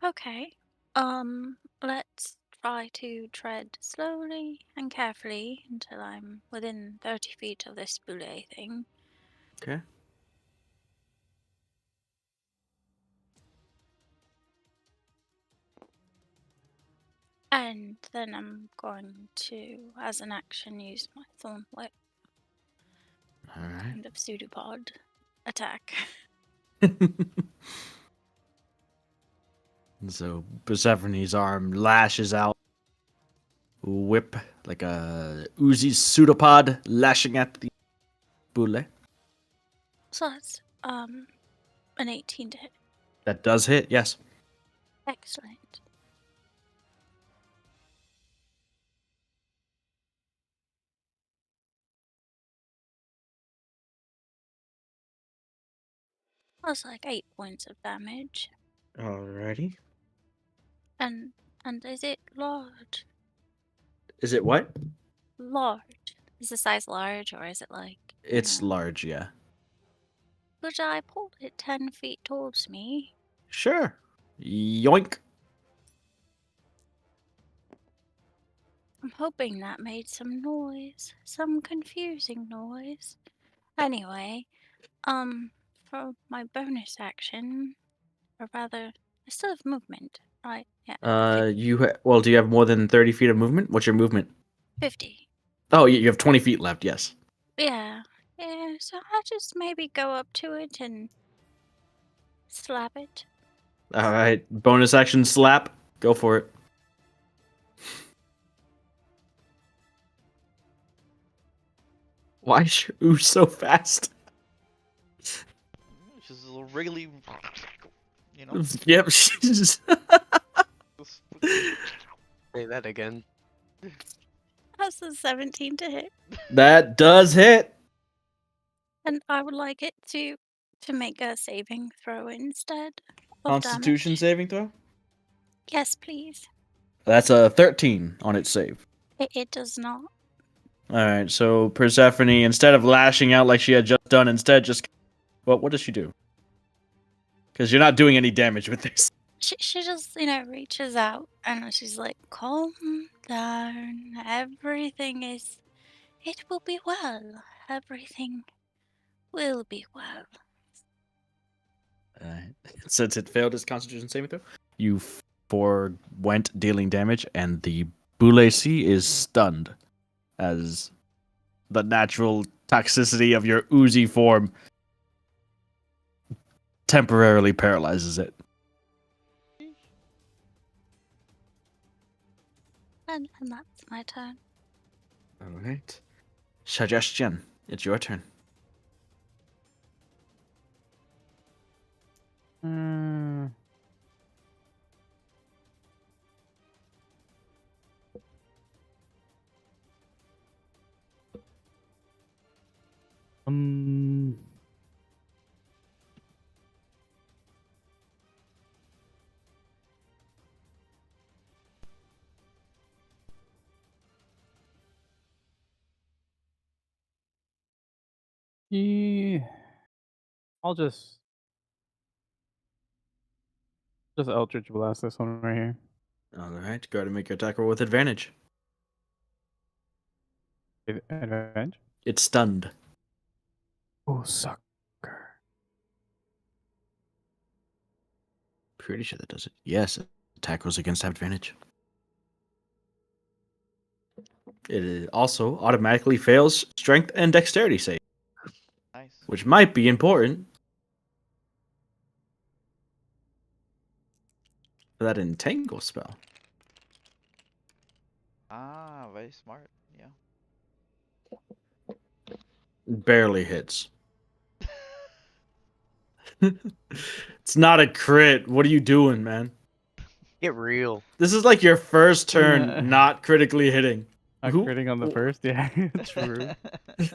S6: Okay. Let's try to tread slowly and carefully until I'm within 30 feet of this boulet thing.
S2: Okay.
S6: And then I'm going to, as an action, use my thorn whip
S2: All right.
S6: kind of pseudopod attack.
S2: So Persephone's arm lashes out. Whip like a Uzi pseudopod lashing at the Boulet.
S6: So that's an 18 to hit.
S2: That does hit, yes.
S6: Excellent. That's like 8 points of damage.
S2: Alrighty.
S6: And is it large?
S2: Is it what?
S6: Large. Is the size large, or is it like...
S2: It's large, yeah.
S6: Could I pull it 10 feet towards me?
S2: Sure. Yoink.
S6: I'm hoping that made some noise. Some confusing noise. Anyway, for my bonus action, or rather, I still have movement. right? Yeah.
S2: Do you have more than 30 feet of movement? What's your movement?
S6: 50.
S2: Oh, you have 20 feet left. Yes.
S6: Yeah. Yeah, so I'll just maybe go up to it and slap it.
S2: All right. Bonus action slap. Go for it. Why is your ooze so fast?
S1: She's really,
S2: Yep. she's-
S4: Say that again.
S6: That's a 17 to hit.
S2: that does hit.
S6: And I would like it to make a saving throw instead of
S2: Constitution
S6: damage.
S2: saving throw.
S6: Yes, please.
S2: That's a 13 on its save.
S6: It does not.
S2: All right. So Persephone, instead of lashing out like she had just done, instead just what does she do? Because you're not doing any damage with this.
S6: She just, reaches out and she's like, calm down. It will be well. Everything will be well.
S2: Since it failed its Constitution saving throw, you forwent dealing damage, and the Boule C is stunned as the natural toxicity of your oozy form temporarily paralyzes it.
S6: And that's my turn.
S2: All right. Suggestion. It's your turn.
S3: Um. Yeah. I'll just Eldritch Blast this one right here.
S2: All right. Go ahead and make your attack roll with advantage.
S3: Advantage.
S2: It's stunned.
S3: Oh, sucker.
S2: Pretty sure that does it. Yes. Attack rolls against advantage. It also automatically fails strength and dexterity save,
S1: nice.
S2: which might be important for that entangle spell.
S1: Ah, very smart. Yeah.
S2: Barely hits. It's not a crit. What are you doing, man?
S4: Get real.
S2: This is like your first turn not critically hitting.
S3: I'm
S2: Who-
S3: critting on the first. Yeah, true.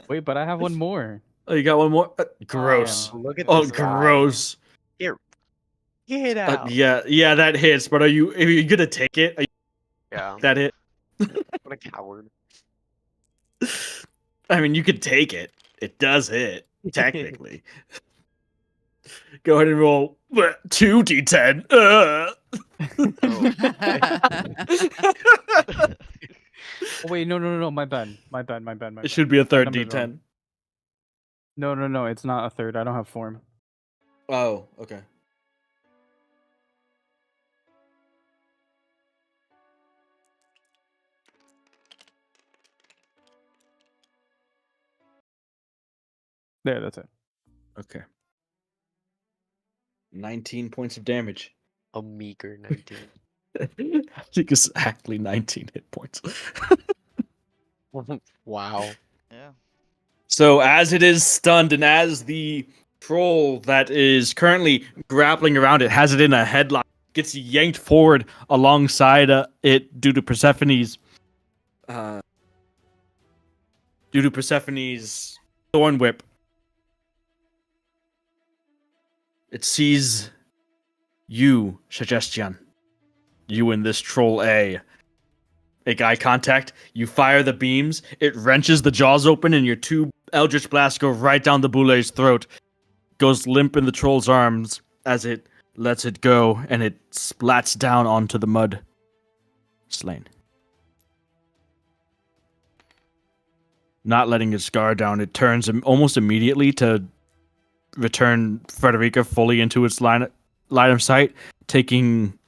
S3: Wait, but I have one more.
S2: Oh, you got one more? Gross.
S4: Oh, look at
S2: Oh,
S4: this guy.
S2: gross.
S4: Get out.
S2: Yeah, that hits. But are you gonna take it? Are you
S4: Yeah.
S2: that hit?
S4: What a coward.
S2: I mean, you could take it. It does hit technically. Go ahead and roll 2d10.
S3: Oh, wait, no. My bad.
S2: It should be a third
S3: Number's
S2: d10.
S3: wrong. No. It's not a third. I don't have form.
S2: Oh, okay.
S3: There, that's it.
S2: Okay. 19 points of damage.
S4: A meager 19.
S2: Exactly 19 hit points.
S4: Wow.
S1: Yeah.
S2: So as it is stunned and as the troll that is currently grappling around it has it in a headlock, gets yanked forward alongside it due to Persephone's thorn whip. It sees you, Suggestion. You and this troll A. Make eye contact. You fire the beams. It wrenches the jaws open, and your two Eldritch Blasts go right down the Boule's throat. Goes limp in the troll's arms as it lets it go, and it splats down onto the mud. Slain. Not letting its guard down, it turns almost immediately to return Frederica fully into its line of sight, taking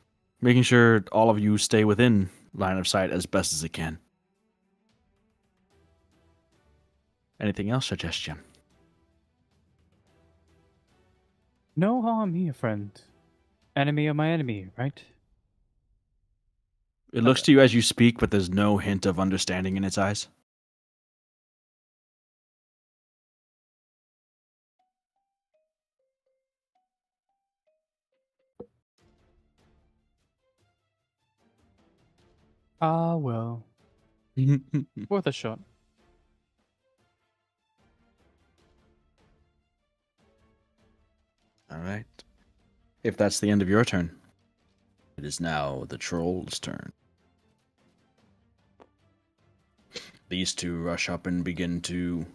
S2: making sure all of you stay within line of sight as best as it can. Anything else, suggestion?
S3: No harm here, friend. Enemy of my enemy, right?
S2: It looks to you as you speak, but there's no hint of understanding in its eyes.
S3: Ah, well. Worth a shot.
S2: All right. If that's the end of your turn, it is now the troll's turn. These two rush up and begin to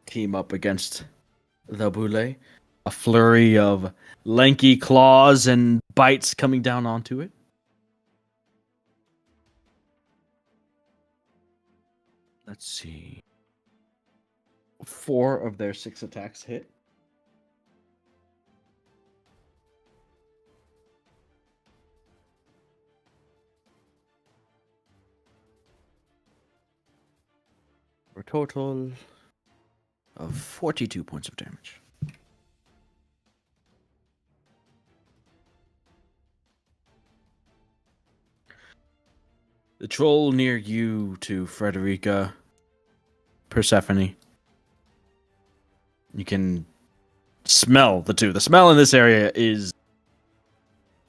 S2: team up against the boule. A flurry of lanky claws and bites coming down onto it. Let's see. 4 of their 6 attacks hit. For a total of 42 points of damage. The troll near you to Frederica, Persephone. You can smell the two. The smell in this area is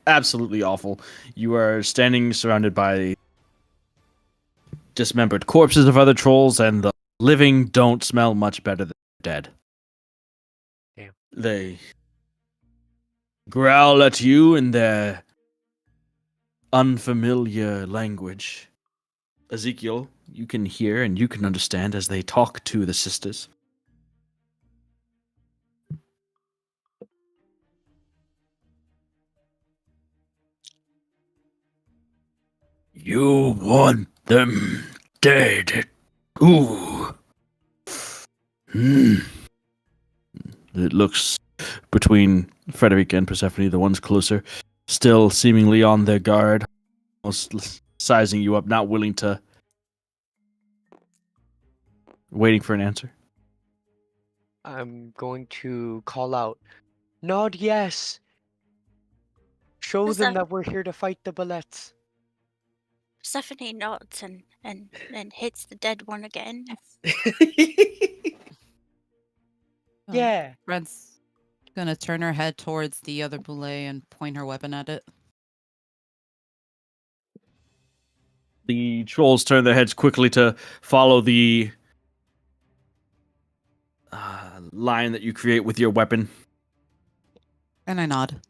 S2: absolutely awful. You are standing surrounded by dismembered corpses of other trolls, and the living don't smell much better than dead.
S4: Damn.
S2: They growl at you in their unfamiliar language. Ezekiel, you can hear and you can understand as they talk to the sisters. You want them dead. Ooh. It looks between Frederica and Persephone, the ones closer, still seemingly on their guard, almost sizing you up, not willing to... waiting for an answer.
S4: I'm going to call out, nod yes! Show
S6: Is
S4: them
S6: that-
S4: that we're here to fight the bullets.
S6: Stephanie nods and hits the dead one again.
S4: Yeah.
S5: Red's gonna turn her head towards the other boule and point her weapon at it.
S2: The trolls turn their heads quickly to follow the line that you create with your weapon.
S5: And I nod.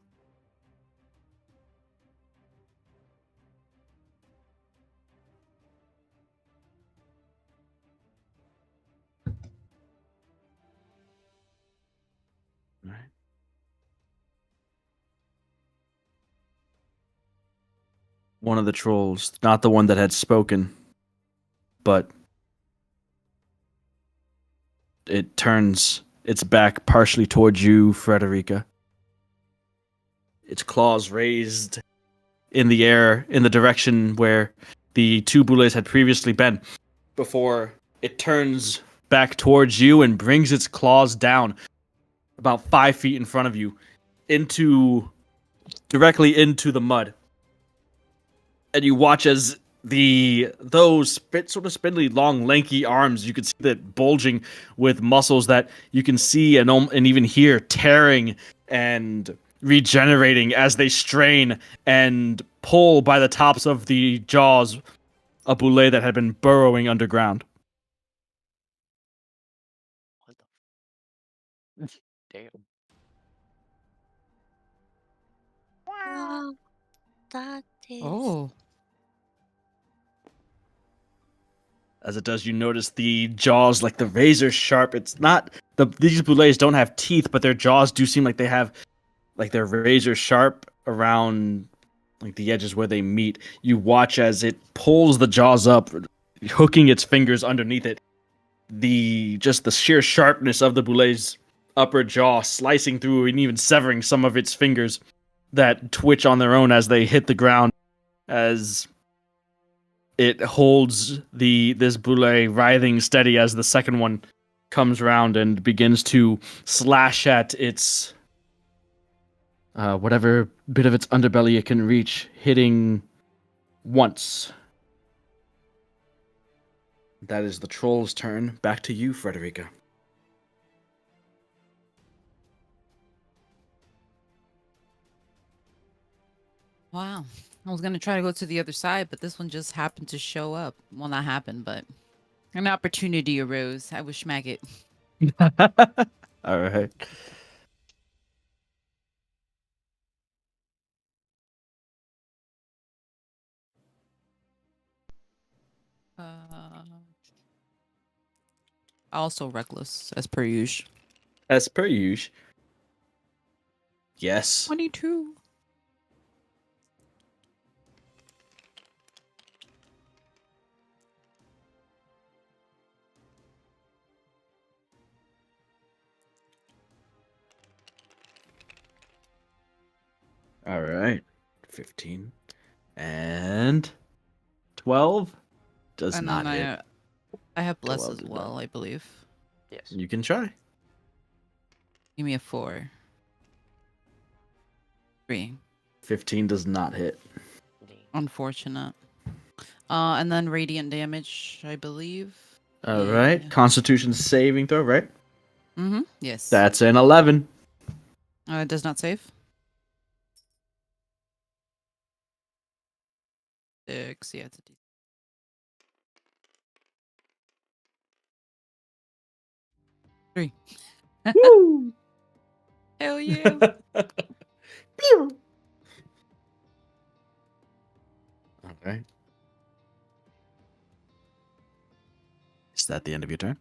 S2: Right. One of the trolls, not the one that had spoken, but it turns its back partially towards you, Frederica. Its claws raised in the air in the direction where the two boules had previously been, before it turns back towards you and brings its claws down about 5 feet in front of you, directly into the mud. And you watch as those sort of spindly, long, lanky arms, you can see that bulging with muscles that you can see and even hear tearing and regenerating as they strain and pull by the tops of the jaws a boule that had been burrowing underground.
S4: What the? Damn.
S6: Wow, that is.
S5: Oh.
S2: As it does, you notice the jaws like the razor sharp. It's not these boulets don't have teeth, but their jaws do seem like they have like they're razor sharp around like the edges where they meet. You watch as it pulls the jaws up, hooking its fingers underneath it. The sheer sharpness of the boulet's upper jaw slicing through and even severing some of its fingers that twitch on their own as they hit the ground, as it holds this boule writhing steady as the second one comes round and begins to slash at its whatever bit of its underbelly it can reach, hitting once. That is the troll's turn. Back to you, Frederica.
S5: Wow. I was gonna try to go to the other side, but this one just happened to show up. Well, not happen, but an opportunity arose. I would smack it.
S2: All right.
S5: Also reckless, as per usual.
S2: As per usual. Yes.
S5: 22.
S2: All right. 15 and 12 does
S5: And
S2: not
S5: then
S2: hit.
S5: I have bless
S2: 12
S5: as
S2: does
S5: well,
S2: not.
S5: I believe.
S4: Yes.
S2: You can try.
S5: Give me a 4. 3.
S2: 15 does not hit.
S5: Unfortunate. And then radiant damage, I believe.
S2: All right.
S5: Yeah.
S2: Constitution saving throw, right?
S5: Mm-hmm. Yes.
S2: That's an 11.
S5: It does not save. 6. Yeah, it's a D. 3.
S2: Woo!
S5: Hell yeah.
S2: Pew! All right. Is that the end of your turn?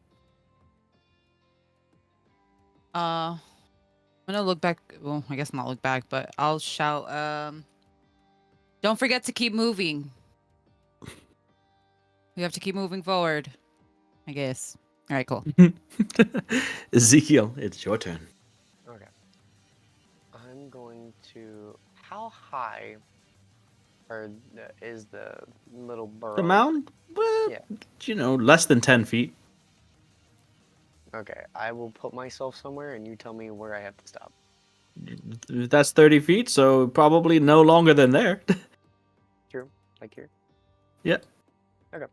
S5: I'm gonna look back. Well, I guess not look back, but I'll shout. Don't forget to keep moving. We have to keep moving forward. I guess. All right, cool.
S2: Ezekiel, it's your turn.
S4: Okay. I'm going to. How high is the little burrow?
S2: The mound? Well,
S4: Yeah.
S2: Less than 10 feet.
S4: Okay. I will put myself somewhere, and you tell me where I have to stop.
S2: That's 30 feet, so probably no longer than there.
S4: True. Like here.
S2: Yeah.
S4: Okay.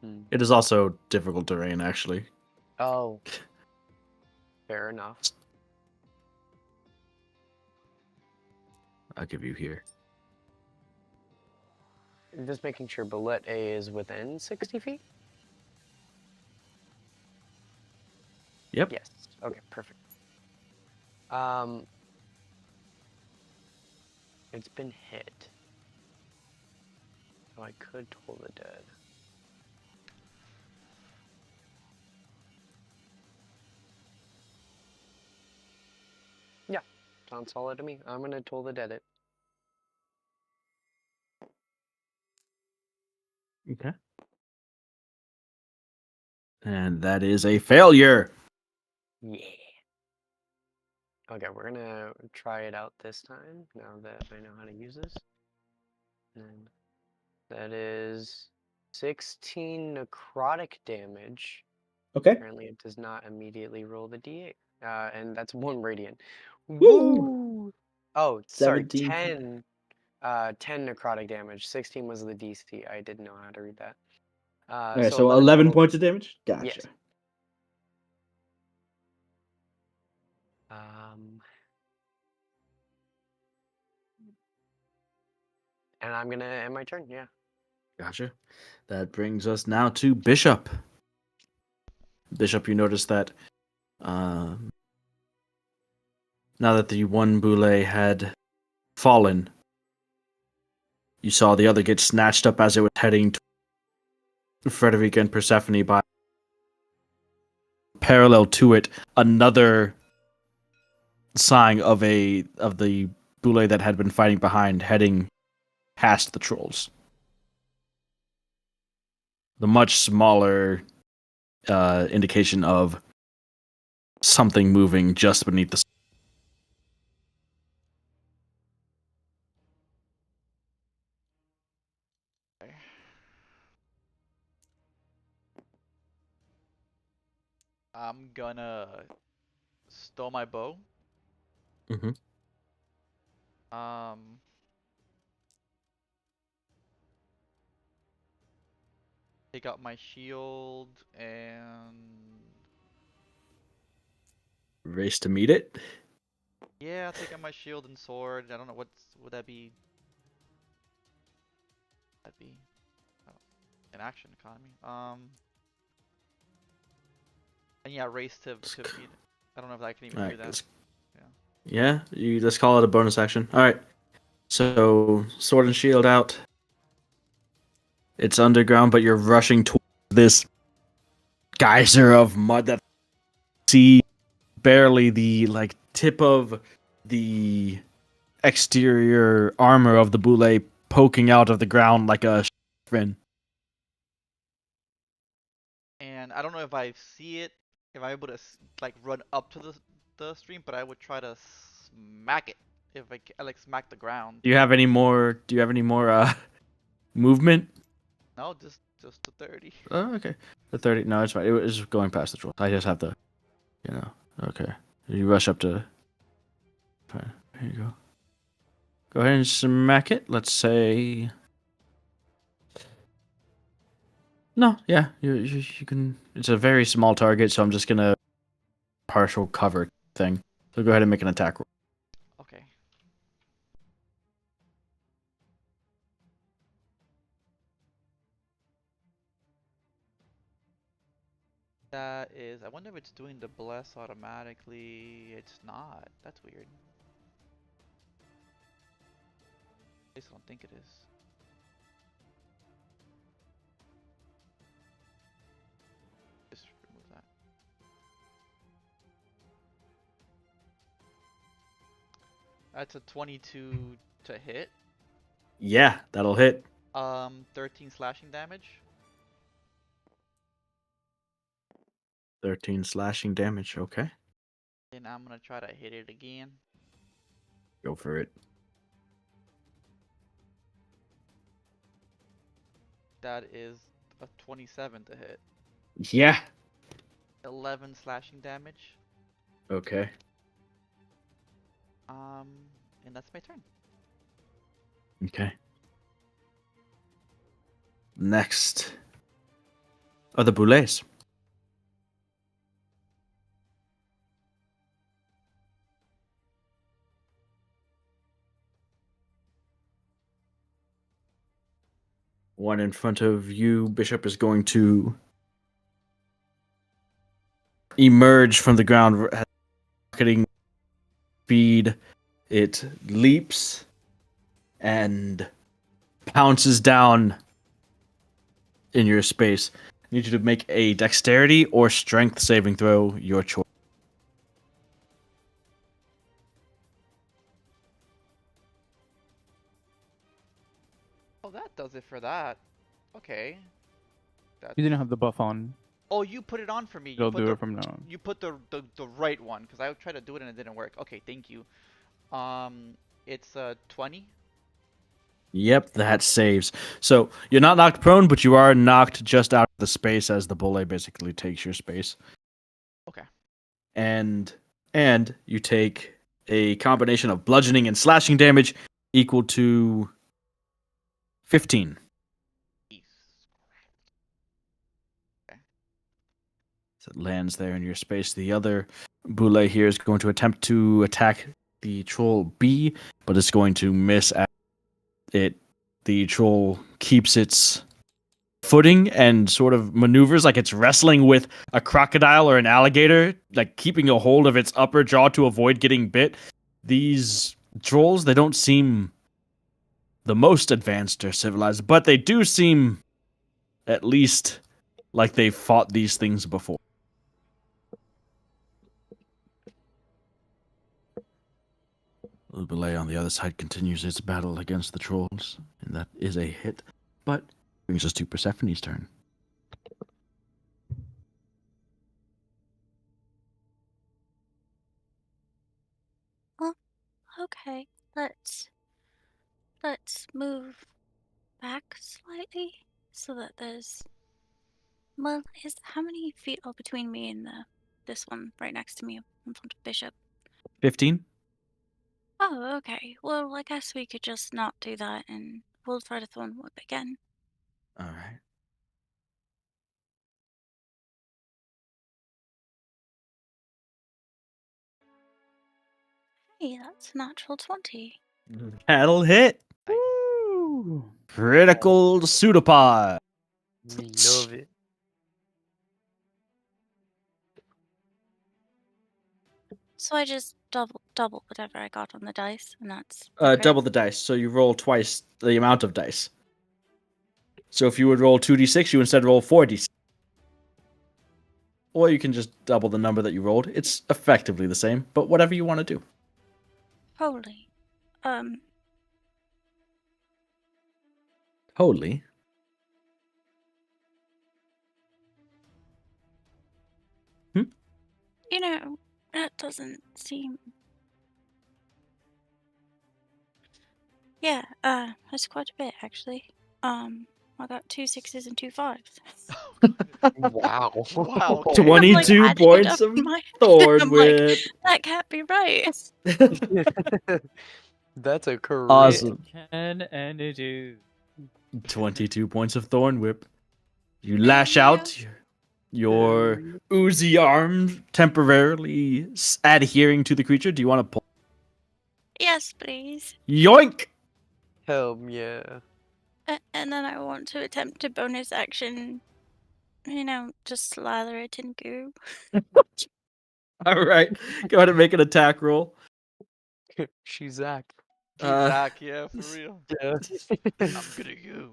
S4: Hmm.
S2: It is also difficult terrain, actually.
S4: Oh. Fair enough.
S2: I'll give you here.
S4: Just making sure bullet A is within 60 feet?
S2: Yep.
S4: Yes. Okay, perfect. It's been hit. So I could toll the dead. Yeah, sounds solid to me. I'm gonna toll the dead it.
S2: Okay. And that is a failure.
S4: Yeah. Okay, we're gonna try it out this time, now that I know how to use this. And that is 16 necrotic damage.
S8: Okay.
S4: Apparently it does not immediately roll the d8. And that's 1 radiant.
S8: Woo!
S4: Woo! Oh, sorry,
S8: 17.
S4: 10 necrotic damage. 16 was the DC. I didn't know how to read that.
S8: Okay, so
S4: 11
S8: 11
S4: total.
S8: points of damage? Gotcha.
S4: Yes. And I'm gonna end my turn, yeah.
S2: Gotcha. That brings us now to Bishop. Bishop, you notice that now that the one boule had fallen, you saw the other get snatched up as it was heading to Frederica and Persephone. By parallel to it, another sign of the boule that had been fighting behind, heading past the trolls. The much smaller indication of something moving just beneath the.
S1: I'm gonna stow my bow.
S2: Mhm.
S1: Um, take out my shield and
S2: Race to meet it.
S1: yeah, take out my shield and sword. I don't know would that be? That'd be I don't, an action economy. And yeah, race to beat it. I don't know if I can even
S2: All
S1: do
S2: right.
S1: that.
S2: Yeah, you just call it a bonus action. All right. So sword and shield out. It's underground, but you're rushing towards this geyser of mud that see barely the like tip of the exterior armor of the boule poking out of the ground like a fin.
S1: And I don't know if I see it, if I'm able to like run up to the stream, but I would try to smack it if I like smack the ground.
S2: Do you have any more? Do you have any more movement?
S1: No, just the 30.
S2: Oh, okay. The 30. No, it's fine. It was going past the troll. I just have to, you know. Okay. You rush up to. Fine. Here you go. Go ahead and smack it. Let's say. No, yeah, you can. It's a very small target, so I'm just gonna partial cover thing. So go ahead and make an attack roll.
S1: Okay. That is, I wonder if it's doing the bless automatically. It's not. That's weird. At least I don't think it is. Just remove that. That's a 22 to hit.
S2: Yeah, that'll hit.
S1: 13 slashing damage.
S2: 13 slashing damage. Okay,
S1: And I'm gonna try to hit it again.
S2: go for it.
S1: That is a 27 to hit.
S2: Yeah.
S1: 11 slashing damage.
S2: Okay.
S1: And that's my turn.
S2: Okay. Next are the boulets. One in front of you, Bishop, is going to emerge from the ground, rocketing speed. It leaps and pounces down in your space. I need you to make a dexterity or strength saving throw, your choice.
S1: Oh, that does it for that. Okay. That's...
S3: You didn't have the buff on.
S1: Oh, you put it on for me.
S3: It'll do it from now on.
S1: You put the right one because I tried to do it and it didn't work. Okay, thank you. It's 20.
S2: Yep, that saves. So you're not knocked prone, but you are knocked just out of the space as the bullet basically takes your space.
S1: Okay.
S2: And you take a combination of bludgeoning and slashing damage equal to 15. So it lands there in your space. The other boule here is going to attempt to attack the troll B, but it's going to miss at it. The troll keeps its footing and sort of maneuvers like it's wrestling with a crocodile or an alligator, like keeping a hold of its upper jaw to avoid getting bit. These trolls, they don't seem the most advanced or civilized, but they do seem at least like they've fought these things before. The belay on the other side continues its battle against the trolls, and that is a hit. But brings us to Persephone's turn.
S6: Okay, let's move back slightly so that there's, well, is how many feet are between me and this one right next to me in front of Bishop?
S2: 15.
S6: Oh, okay. Well, I guess we could just not do that and we'll try to thorn whip again.
S2: All right.
S6: Hey, that's a natural 20.
S2: That'll hit.
S1: Nice.
S3: Woo!
S2: Critical pseudopod.
S4: We love it.
S6: So I just double whatever I got on the dice, and that's the crit?
S2: Double the dice, so you roll twice the amount of dice. So if you would roll 2d6, you instead roll 4d6. Or you can just double the number that you rolled. It's effectively the same, but whatever you want to do.
S6: Holy.
S2: Holy.
S6: You know, that doesn't seem. Yeah, that's quite a bit actually. I got 2 6s and 2 5s.
S4: Wow.
S1: Wow. Okay.
S2: 22
S6: adding it
S2: points
S6: up
S2: of
S6: in my head,
S2: thorn
S6: I'm like,
S2: whip.
S6: that can't be right.
S4: That's a crit.
S2: Awesome.
S3: It can and it is.
S2: 22 points of thorn whip. You lash out your oozy arm temporarily adhering to the creature. Do you want to pull?
S6: Yes, please.
S2: Yoink!
S4: Hell yeah.
S6: And then I want to attempt a bonus action, just slather it in goo.
S2: All right. Go ahead and make an attack roll.
S4: She's Zach.
S1: Zach, yeah, for real.
S4: Yeah.
S1: I'm gonna go.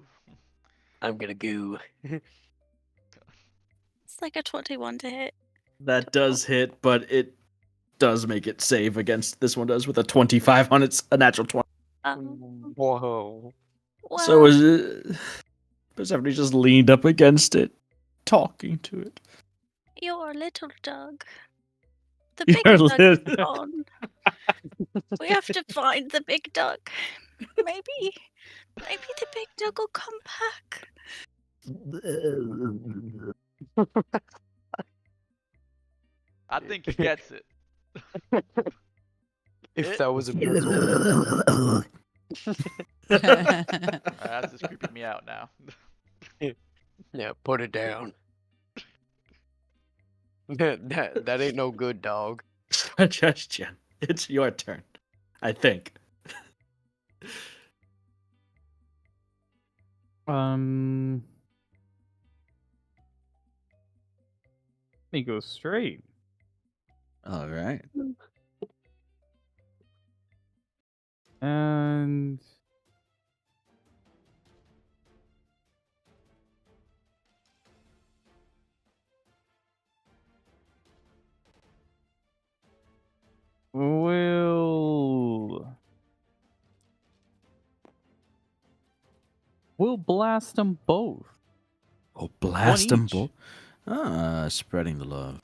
S4: I'm gonna goo.
S6: It's like a 21 to hit.
S2: That does hit, but it does make it save against this one does with a 25 on its a natural 20.
S4: Whoa.
S6: Well,
S2: So Persephone just leaned up against it, talking to it.
S6: you're a little dog. The
S2: You're
S6: big dog is
S2: little-
S6: gone. We have to find the big dog. Maybe the big dog will come back.
S1: I think he gets it.
S4: If that was a missile.
S1: That's just creeping me out now.
S4: Yeah, put it down. That ain't no good dog.
S2: Suggestion. It's your turn, I think.
S3: Let me go straight.
S2: All right.
S3: And we'll blast them both.
S2: Oh, blast
S3: One
S2: them
S3: each.
S2: both. Spreading the love.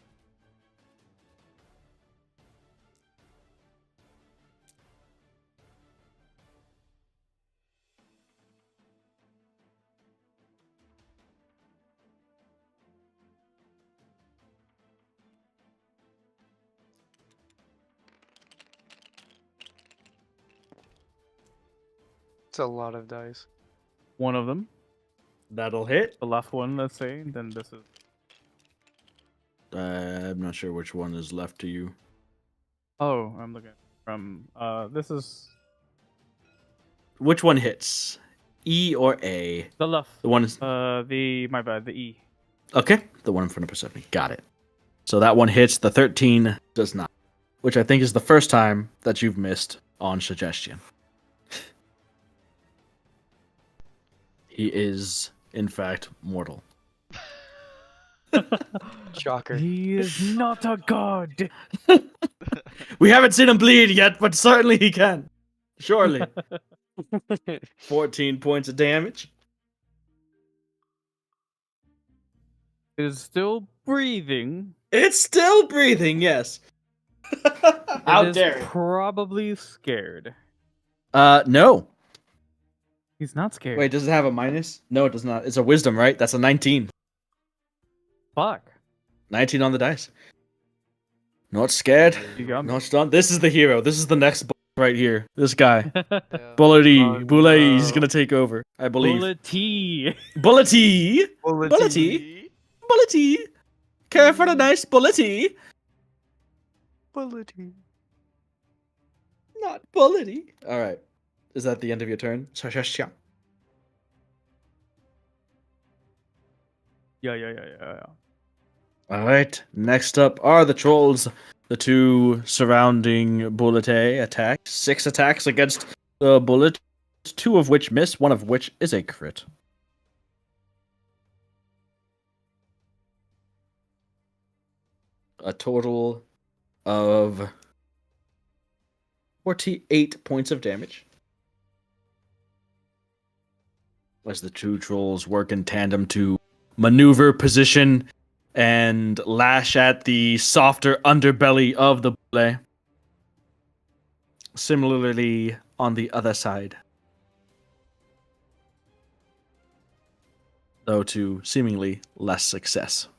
S4: It's a lot of dice.
S3: One of them,
S2: That'll hit.
S3: the left one, let's say. Then this is
S2: I'm not sure which one is left to you.
S3: Oh, I'm looking from this is
S2: Which one hits? E or A?
S3: the left.
S2: The one is
S3: my bad, the E.
S2: okay. The one in front of Persephone. Got it. So that one hits. The 13 does not, which I think is the first time that you've missed on suggestion. He is, in fact, mortal.
S4: Shocker.
S3: He is not a god.
S2: We haven't seen him bleed yet, but certainly he can. Surely. 14 points of damage.
S3: Is still breathing.
S2: It's still breathing, yes. How
S3: It is
S2: dare you?
S3: probably scared.
S2: No.
S3: He's not scared.
S2: Wait, does it have a minus? No, it does not. It's a wisdom, right? That's a 19.
S3: Fuck.
S2: 19 on the dice. Not scared.
S3: You got me.
S2: Not stunned. This is the hero. This is the next right here. This guy.
S1: Yeah.
S2: Bullety. Boulay, he's
S4: no.
S2: gonna take over, I believe.
S3: Bullet T.
S2: Bullety.
S4: Bullety.
S2: Bullety. Bullety. Care for a nice bullety.
S4: Bullety.
S2: Not bullety. Alright. Is that the end of your turn?
S3: Yeah.
S2: Alright. Next up are the trolls. The two surrounding Bullete attack. 6 attacks against the bullet. 2 of which miss, 1 of which is a crit. A total of 48 points of damage. As the two trolls work in tandem to maneuver, position, and lash at the softer underbelly of the bulle. Similarly, on the other side. Though to seemingly less success.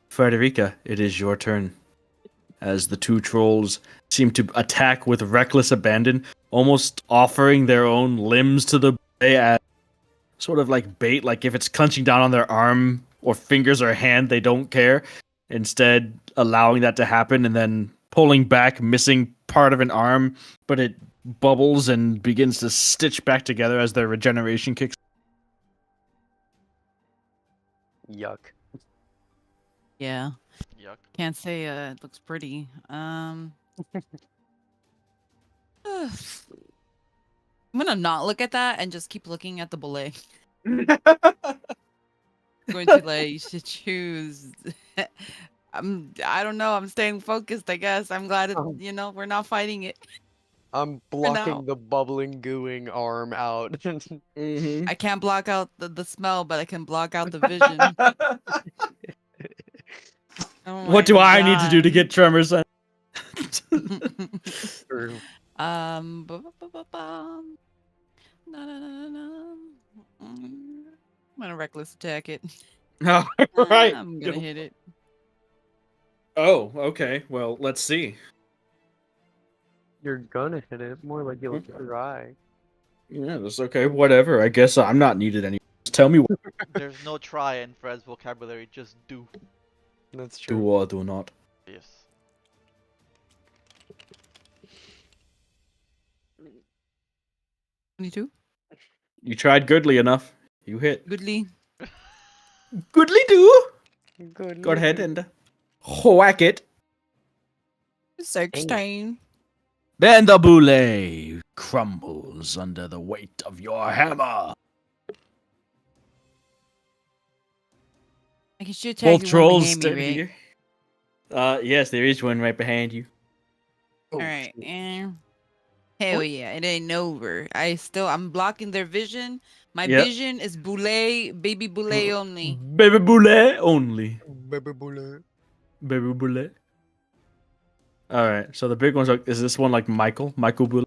S2: Frederica, it is your turn. As the two trolls seem to attack with reckless abandon, almost offering their own limbs to the bulle as sort of like bait, like if it's clenching down on their arm or fingers or hand, they don't care. Instead, allowing that to happen and then pulling back, missing part of an arm, but it bubbles and begins to stitch back together as their regeneration kicks.
S4: Yuck.
S5: Yeah.
S1: Yuck.
S5: Can't say it looks pretty. I'm gonna not look at that and just keep looking at the bullet. Going to like choose. I don't know. I'm staying focused. I guess I'm glad we're not fighting it.
S4: I'm blocking the bubbling, gooing arm out.
S5: I can't block out the smell, but I can block out the vision. Oh
S2: What do
S5: my
S2: I need to do to
S5: God.
S2: get tremors?
S4: True.
S5: Ba-ba-ba-bum. Na-na-na-na-na. I'm gonna reckless attack it.
S2: Oh, right.
S5: I'm gonna hit it.
S2: Oh, okay. Well, let's see.
S4: You're gonna hit it. More like you'll try.
S2: Yeah, that's okay. Whatever. I guess I'm not needed anymore. Just tell me what
S1: There's no try in Fred's vocabulary, just do.
S4: That's
S2: to do
S4: true.
S2: or do not.
S1: Yes.
S5: $22.
S2: You tried goodly enough. You hit.
S5: Goodly.
S2: Goodly do.
S4: Good.
S2: Go ahead and whack it.
S5: 16.
S2: Then the boule crumbles under the weight of your hammer.
S5: I can shoot
S2: Both
S5: tag
S2: trolls
S5: behind me,
S2: stand
S5: right?
S2: here. Yes, there is one right behind you.
S4: Oh,
S5: Alright.
S4: shoot.
S5: Hell yeah, it ain't over. I'm blocking their vision. My
S2: Yep.
S5: vision is boule, baby boule only.
S2: Baby boule only.
S4: Baby bullet.
S2: Baby boule. Alright, so the big one's like, is this one like Michael? Michael Boule?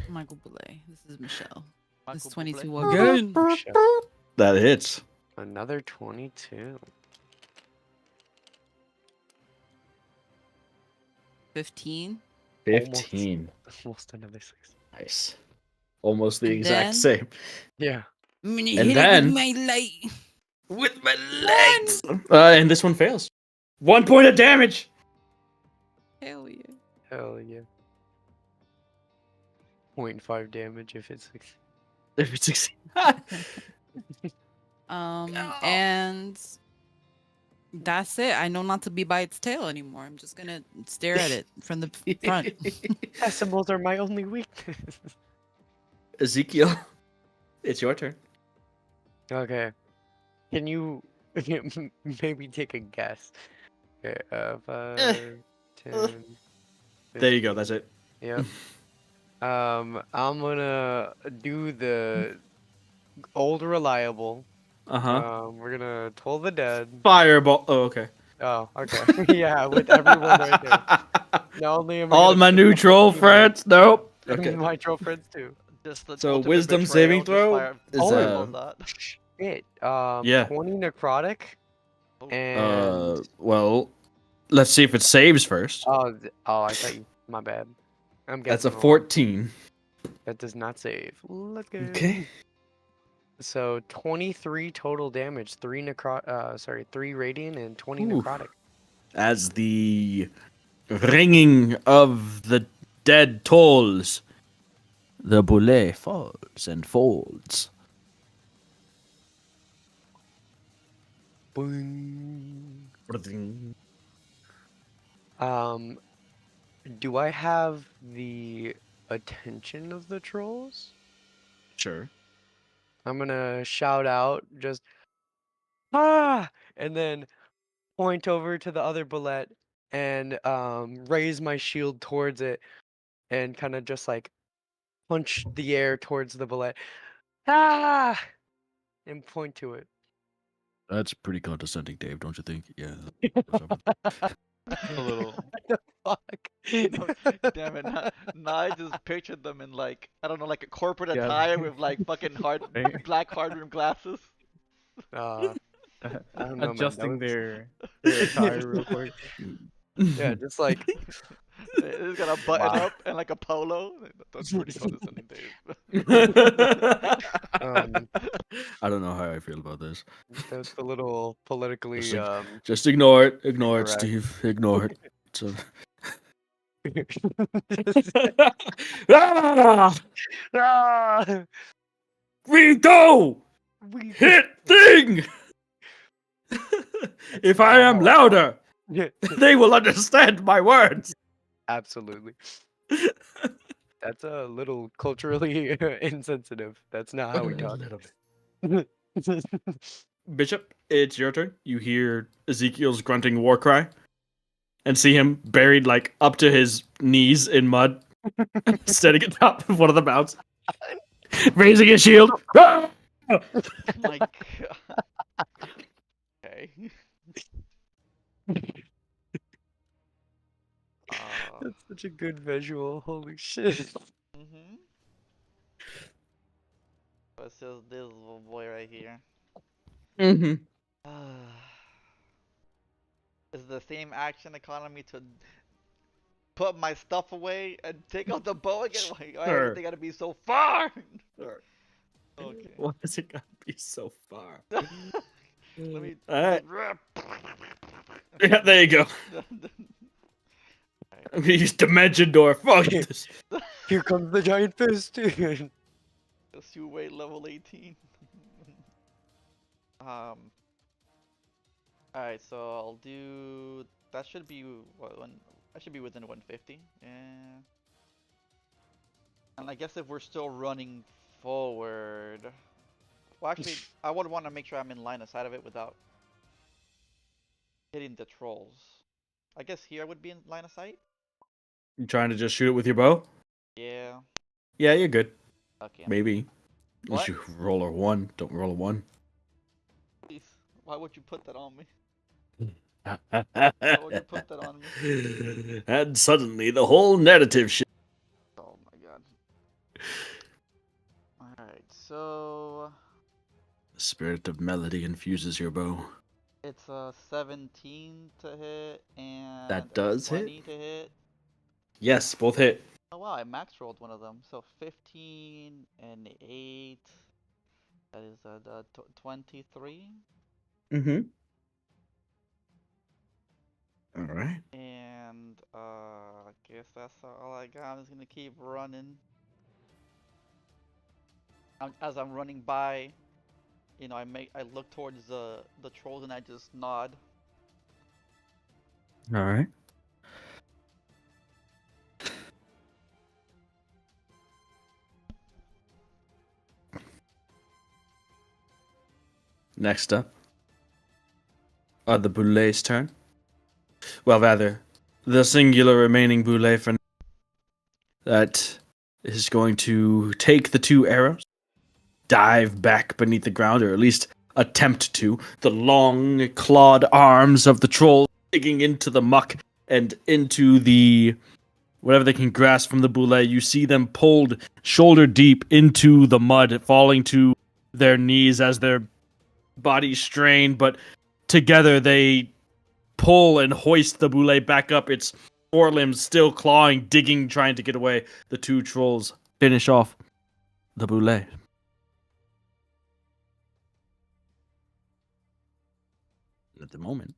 S5: Michael Boule. This is Michelle. This is
S1: Michael
S5: 22
S1: Bublé.
S5: again.
S2: That hits.
S4: Another 22.
S5: 15.
S2: 15.
S4: Almost another 6.
S2: Nice. Almost the
S5: And
S2: exact
S5: then-
S2: same.
S4: Yeah.
S5: I'm gonna
S2: And
S5: hit
S2: then-
S5: it with my light.
S2: With my legs! And this one fails. 1 point of damage!
S5: Hell yeah.
S4: Hell yeah. 0.5 damage if it's 6.
S2: If it succeeds.
S5: And that's it. I know not to be by its tail anymore. I'm just gonna stare at it from the front.
S4: Decimals are my only weakness.
S2: Ezekiel, it's your turn.
S4: Okay. Can you maybe take a guess? Okay, 5, 10.
S2: There you go, that's it.
S4: Yep. I'm gonna do the old reliable.
S2: Uh-huh.
S4: We're gonna toll the dead.
S2: Fireball. Oh, okay.
S4: Oh, okay. Yeah, with everyone right there. Not only am I
S2: All
S4: gonna
S2: my
S4: pick
S2: new
S4: up
S2: troll
S4: my teammates,
S2: friends. Nope. Okay.
S4: my troll friends too.
S1: Just the
S2: So
S1: ultimate
S2: wisdom
S1: betrayal.
S2: saving
S1: Just
S2: throw
S1: fire,
S2: is
S1: fire on that.
S4: Shit.
S2: Yeah.
S4: 20 necrotic
S1: Oh,
S4: and
S2: Well, let's see if it saves first.
S4: oh, I thought you. My bad. I'm
S2: That's a
S4: guessing wrong.
S2: 14.
S4: That does not save. Let's go.
S2: Okay.
S4: So 23 total damage. 3 radiant and 20
S2: Ooh.
S4: necrotic.
S2: As the ringing of the dead tolls, the boulet falls and folds.
S4: Boing. Do I have the attention of the trolls?
S2: Sure.
S4: I'm gonna shout out just and then point over to the other bullet and raise my shield towards it and kind of just like punch the air towards the bullet. And point to it.
S2: That's pretty condescending, Dave, don't you think? Yeah.
S1: a little.
S4: What the fuck?
S1: Damn it! Now I just pictured them in like I don't know, like a corporate
S3: Yeah.
S1: attire with like fucking
S3: Right.
S1: black hard rim glasses.
S4: I don't know, man.
S3: Adjusting
S4: That was...
S3: their attire real quick.
S4: Yeah, just like
S1: It's got a button
S4: Wow.
S1: up and like a polo. That's pretty condescending, Dave.
S2: I don't know how I feel about this.
S4: that's a little politically
S2: Just ignore it. Ignore it,
S4: Correct.
S2: Steve. Ignore it. So...
S4: Ah!
S2: We go! Hit thing! If I am louder, they will understand my words.
S4: Absolutely. That's a little culturally insensitive. That's not how we talk.
S2: Bishop, it's your turn. You hear Ezekiel's grunting war cry and see him buried like up to his knees in mud, standing at top of one of the mounts, raising his shield. Ah!
S1: Oh my god. Okay.
S4: That's such a good visual. Holy shit.
S1: Mhm. What's this little boy right here?
S2: Mm-hmm.
S1: Is the same action economy to put my stuff away and take out the bow again? Why
S2: Sure.
S1: everything gotta be so far?
S2: Sure.
S1: Okay.
S2: Why is it gotta be so far?
S1: Let me.
S2: Alright. Yeah, there you go. I'm gonna use Dimension Door. Fuck this.
S4: Here comes the giant fist, dude.
S1: Just you wait, level 18. Alright, so I'll do. That should be what one. I should be within 150. Yeah. And I guess if we're still running forward. Well, actually, I would want to make sure I'm in line of sight of it without hitting the trolls. I guess here I would be in line of sight.
S2: You trying to just shoot it with your bow?
S1: Yeah.
S2: Yeah, you're good.
S1: Okay.
S2: Maybe.
S1: What?
S2: Unless you roll a 1. Don't roll a 1.
S1: Please. Why would you put that on me? Why would you put that on me?
S2: And suddenly the whole narrative shit.
S1: Oh my god. Alright, so
S2: The spirit of melody infuses your bow.
S1: it's a 17 to hit and
S2: That does
S1: a
S2: hit?
S1: 20 to hit.
S2: Yes, both hit.
S1: Oh wow, I max rolled one of them. So 15 and 8. That is 23.
S2: Mm-hmm. Alright.
S1: And I guess that's all I got. I'm just gonna keep running. As I'm running by, you know, I look towards the trolls and I just nod.
S2: Alright. Next up, the Boulet's turn. Well, rather, the singular remaining Boulet for that is going to take the 2 arrows, dive back beneath the ground, or at least attempt to. The long clawed arms of the troll digging into the muck and into the whatever they can grasp from the boule. You see them pulled shoulder deep into the mud, falling to their knees as their bodies strain, but together they pull and hoist the boule back up, its forelimbs still clawing, digging, trying to get away. The two trolls finish off the boule. At the moment,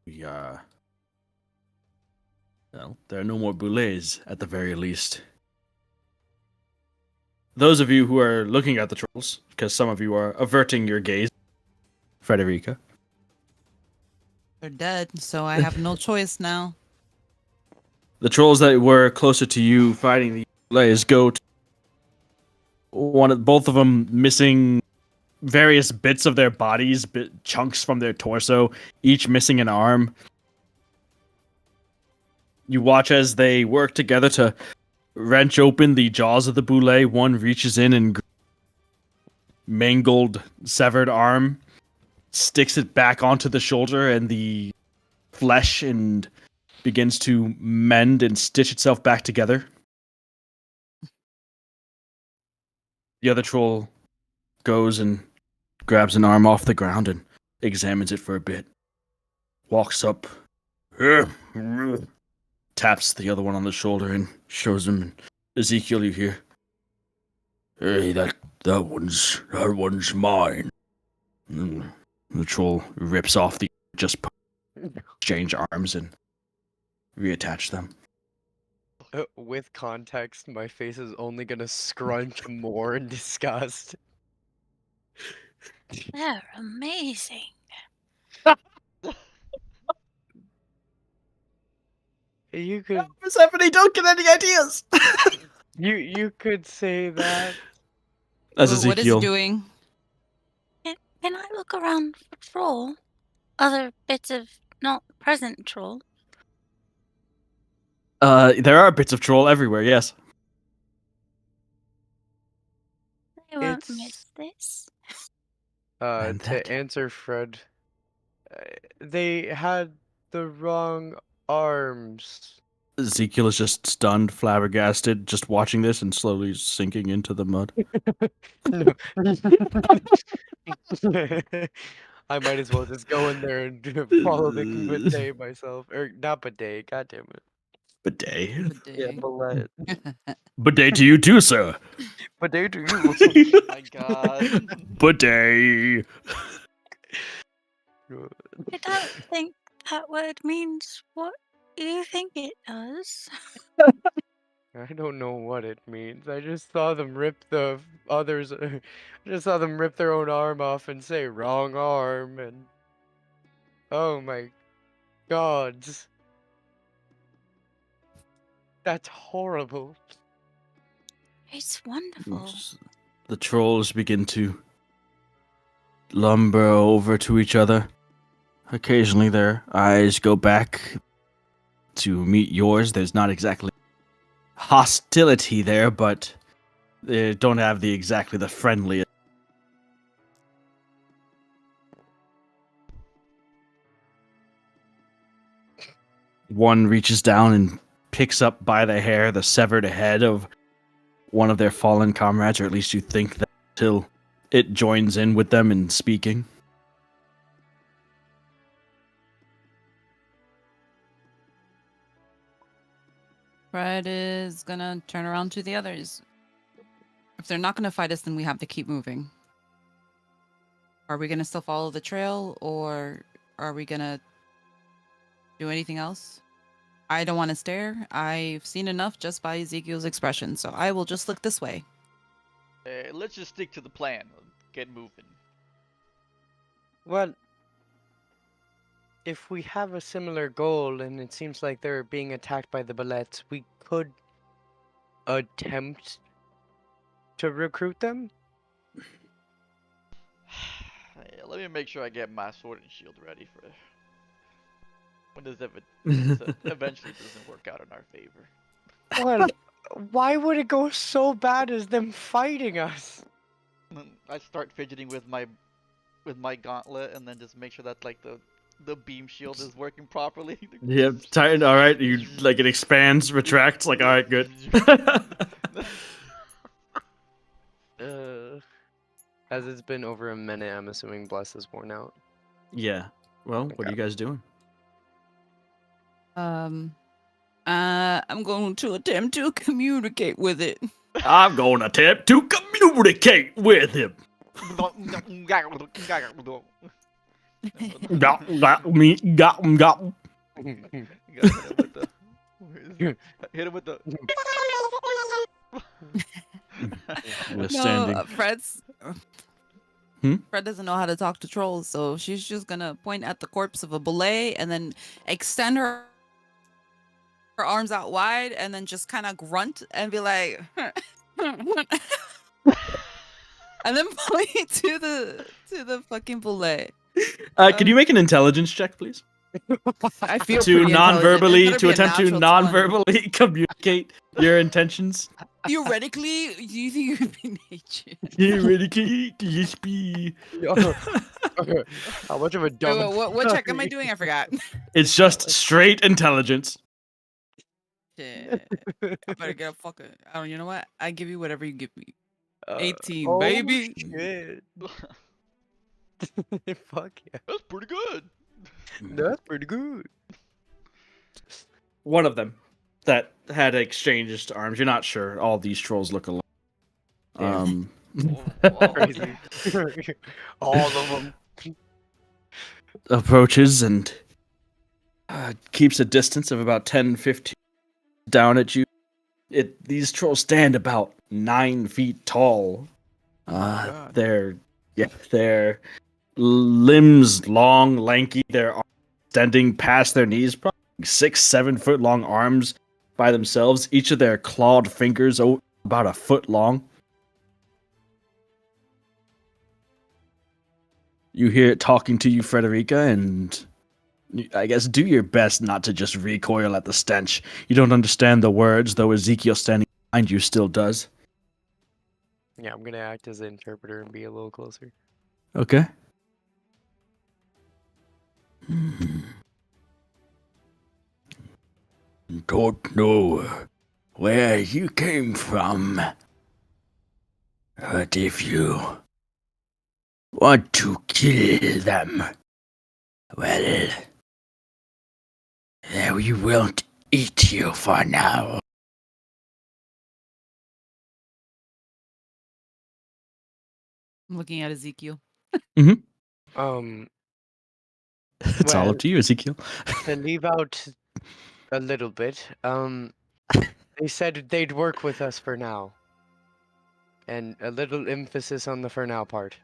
S2: we well, there are no more boulets at the very least. Those of you who are looking at the trolls, because some of you are averting your gaze, Frederica.
S5: They're dead, so I have no choice now.
S2: The trolls that were closer to you fighting the boulets go to both of them missing various bits of their bodies, chunks from their torso, each missing an arm. You watch as they work together to wrench open the jaws of the boule. One reaches in and mangled, severed arm, sticks it back onto the shoulder and the flesh and begins to mend and stitch itself back together. The other troll goes and grabs an arm off the ground and examines it for a bit. Walks up, taps the other one on the shoulder and shows him, Ezekiel, you hear? Hey, that one's mine. The troll rips off the just exchange arms and reattach them.
S4: With context, my face is only gonna scrunch more in disgust.
S6: They're amazing.
S4: You could
S2: Persephone, don't get any ideas.
S4: you could say that.
S2: That's
S5: What is
S2: Ezekiel.
S5: it doing?
S6: Can I look around for troll? Other bits of not present troll?
S2: There are bits of troll everywhere, yes.
S6: They won't
S4: It's
S6: miss this.
S2: And that.
S4: to answer Fred, they had the wrong arms.
S2: Ezekiel is just stunned, flabbergasted, just watching this and slowly sinking into the mud.
S4: No. I might as well just go in there and follow the bidet myself. Or not bidet, goddammit.
S2: Bidet.
S4: Yeah,
S5: Bidet.
S4: Billet.
S2: Bidet to you too, sir.
S4: Bidet to you.
S1: Oh my god.
S2: Bidet.
S6: I don't think that word means what you think it does.
S4: I don't know what it means. I just saw them rip the others. I just saw them rip their own arm off and say "wrong arm," and oh my god, that's horrible.
S6: It's wonderful.
S2: The trolls begin to lumber over to each other. Occasionally their eyes go back to meet yours. There's not exactly hostility there, but they don't have exactly the friendliest. One reaches down and picks up by the hair the severed head of one of their fallen comrades, or at least you think that, till it joins in with them in speaking.
S5: Fred is gonna turn around to the others. If they're not gonna fight us, then we have to keep moving. Are we gonna still follow the trail, or are we gonna do anything else? I don't want to stare. I've seen enough just by Ezekiel's expression, so I will just look this way.
S1: Let's just stick to the plan. Get moving.
S4: Well, if we have a similar goal and it seems like they're being attacked by the Ballets, we could attempt to recruit them.
S1: Let me make sure I get my sword and shield ready for when this eventually doesn't work out in our favor.
S4: Well, why would it go so bad as them fighting us?
S1: And then I start fidgeting with my gauntlet, and then just make sure that like the The beam shield is working properly.
S2: Yep, tighten. All right, you like it expands, retracts. Like, all right, good.
S4: As it's been over a minute, I'm assuming Bless is worn out.
S2: Yeah. Well, what are you guys doing?
S5: I'm going to attempt to communicate with it.
S2: I'm going to attempt to communicate with him. Got me, got.
S1: Hit him with the.
S2: Standing.
S5: No, Fred's.
S2: Hmm?
S5: Fred doesn't know how to talk to trolls, so she's just gonna point at the corpse of a belay and then extend her arms out wide and then just kind of grunt and be like, and then point to the fucking belay.
S2: Can you make an intelligence check, please?
S5: I feel
S2: To
S5: pretty
S2: non-verbally,
S5: intelligent. It better
S2: to
S5: be a
S2: attempt to
S5: natural 20.
S2: non-verbally communicate your intentions.
S5: Theoretically, do you think you could be nature?
S2: Theoretically, yes, be.
S4: How much of a dumb?
S5: What check am I doing? I forgot.
S2: It's just straight intelligence.
S5: Shit. I better get a fucking. Oh, you know what? I give you whatever you give me. 18,
S4: Oh,
S5: baby.
S4: Shit. Fuck yeah.
S1: That's pretty good.
S4: That's pretty good.
S2: One of them that had exchanged arms. You're not sure. All these trolls look alike.
S4: Crazy. All of them.
S2: Approaches and keeps a distance of about 10, 15 down at you. These trolls stand about 9 feet tall. Their limbs long, lanky. Their arms extending past their knees, probably 6, 7 foot long arms by themselves. Each of their clawed fingers about a foot long. You hear it talking to you, Frederica, and I guess do your best not to just recoil at the stench. You don't understand the words, though Ezekiel standing behind you still does.
S4: Yeah, I'm gonna act as an interpreter and be a little closer.
S2: Okay. Don't know where you came from, but if you want to kill them, well, we won't eat you for now.
S5: I'm looking at Ezekiel.
S2: It's all
S4: Well,
S2: up to you, Ezekiel.
S4: to leave out a little bit, they said they'd work with us for now. And a little emphasis on the for now part.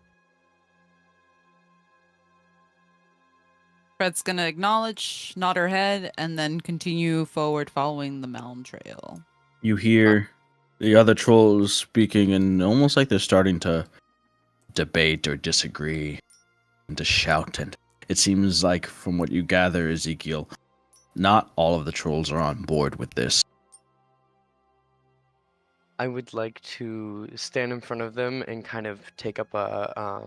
S5: Fred's gonna acknowledge, nod her head, and then continue forward following the mound trail.
S2: You hear the other trolls speaking, and almost like they're starting to debate or disagree and to shout. And it seems like, from what you gather, Ezekiel, not all of the trolls are on board with this.
S4: I would like to stand in front of them and kind of take up a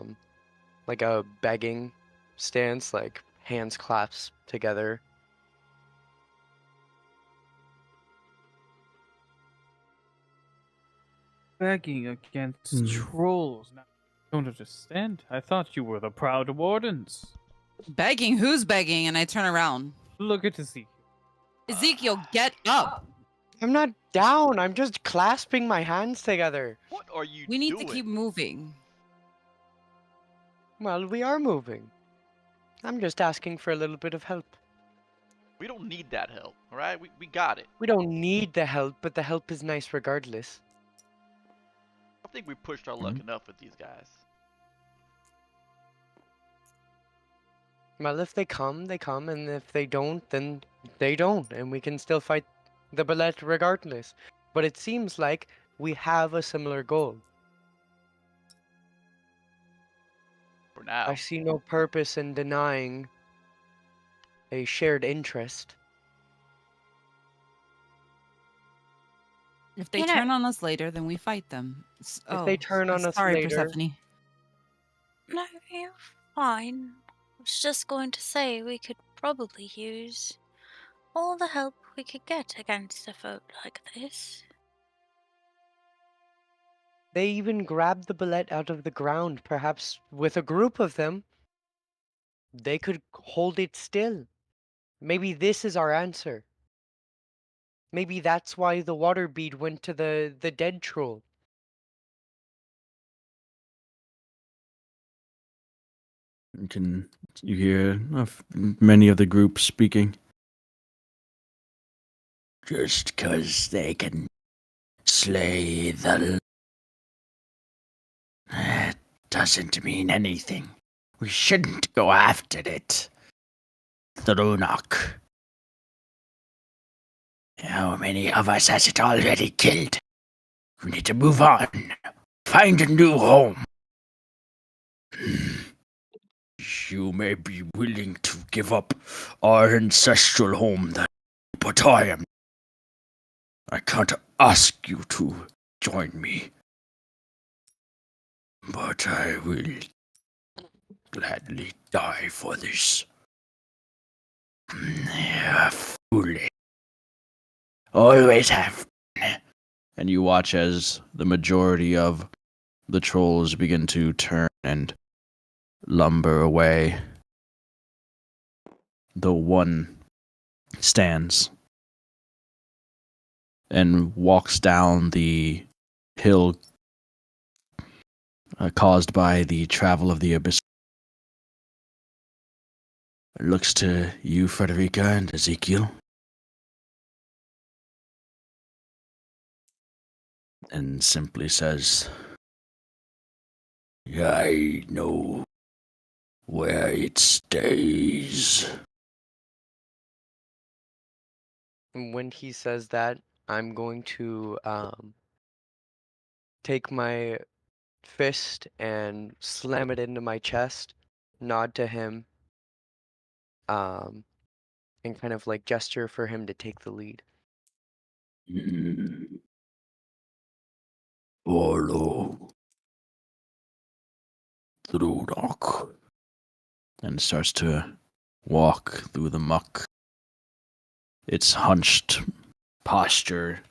S4: like a begging stance, like hands clasped together.
S3: Begging against trolls. Now, I don't understand. I thought you were the proud wardens.
S5: Begging? Who's begging? And I turn around.
S3: Look at Ezekiel.
S5: Ezekiel, get up.
S4: I'm not down. I'm just clasping my hands together.
S1: What are you
S5: We need
S1: doing?
S5: to keep moving.
S4: Well, we are moving. I'm just asking for a little bit of help.
S1: We don't need that help, alright? We got it.
S4: We don't need the help, but the help is nice regardless.
S1: I think we pushed our luck enough with these guys.
S4: Well, if they come, they come, and if they don't, then they don't, and we can still fight the ballet regardless. But it seems like we have a similar goal.
S1: For now.
S4: I see no purpose in denying a shared interest.
S5: If they
S6: You know-
S5: turn on us later, then we fight them.
S4: If they turn on us
S5: sorry,
S4: later-
S5: Persephone.
S6: No, you're fine. was just going to say we could probably use all the help we could get against a foe like this.
S4: They even grabbed the bullet out of the ground. Perhaps with a group of them, they could hold it still. Maybe this is our answer. Maybe that's why the water bead went to the dead troll.
S2: You hear many of the group speaking? Just 'cause they can slay the... That doesn't mean anything. We shouldn't go after it. Thrunok. How many of us has it already killed? We need to move on. Find a new home. You may be willing to give up our ancestral home, but I can't ask you to join me. But I will gladly die for this. Foolish. Always have been. And you watch as the majority of the trolls begin to turn and lumber away. The one stands and walks down the hill caused by the travel of the abyss. Looks to you, Frederica and Ezekiel, and simply says, I know where it stays.
S4: When he says that, I'm going to take my fist and slam it into my chest, nod to him, and kind of like gesture for him to take the lead.
S2: Follow Thrunok. And starts to walk through the muck. Its hunched posture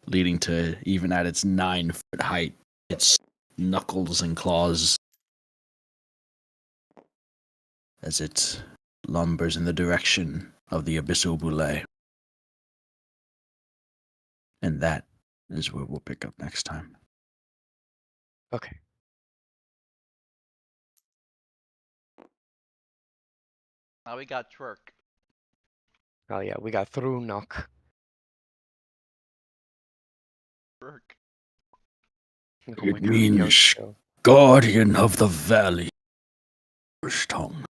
S2: leading to, even at its 9-foot height, its knuckles and claws as it lumbers in the direction of the Abyssal Boule. And that is where we'll pick up next time.
S4: Okay.
S1: Now we got Twerk.
S4: Oh yeah, we got Thrunok.
S1: Twerk.
S4: Oh my
S2: It
S4: god, young
S2: means
S4: show.
S2: Guardian of the Valley. Tongue.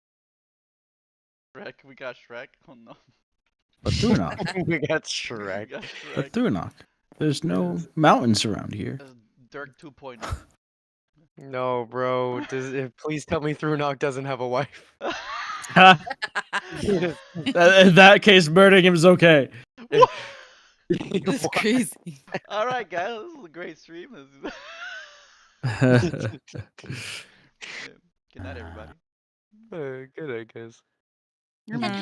S1: Shrek. We got Shrek. Oh no.
S2: But Thrunok.
S4: We got
S1: We
S4: Shrek.
S1: got
S2: But
S1: Shrek.
S2: Thrunok. There's no mountains around here.
S1: That's Dirk 2.0.
S4: No, bro. Please tell me Thrunok doesn't have a wife.
S2: In that case, murdering him is okay.
S5: It's crazy.
S1: All right, guys, this is a great stream. Good night, everybody.
S4: Good, I guess.
S5: Good night.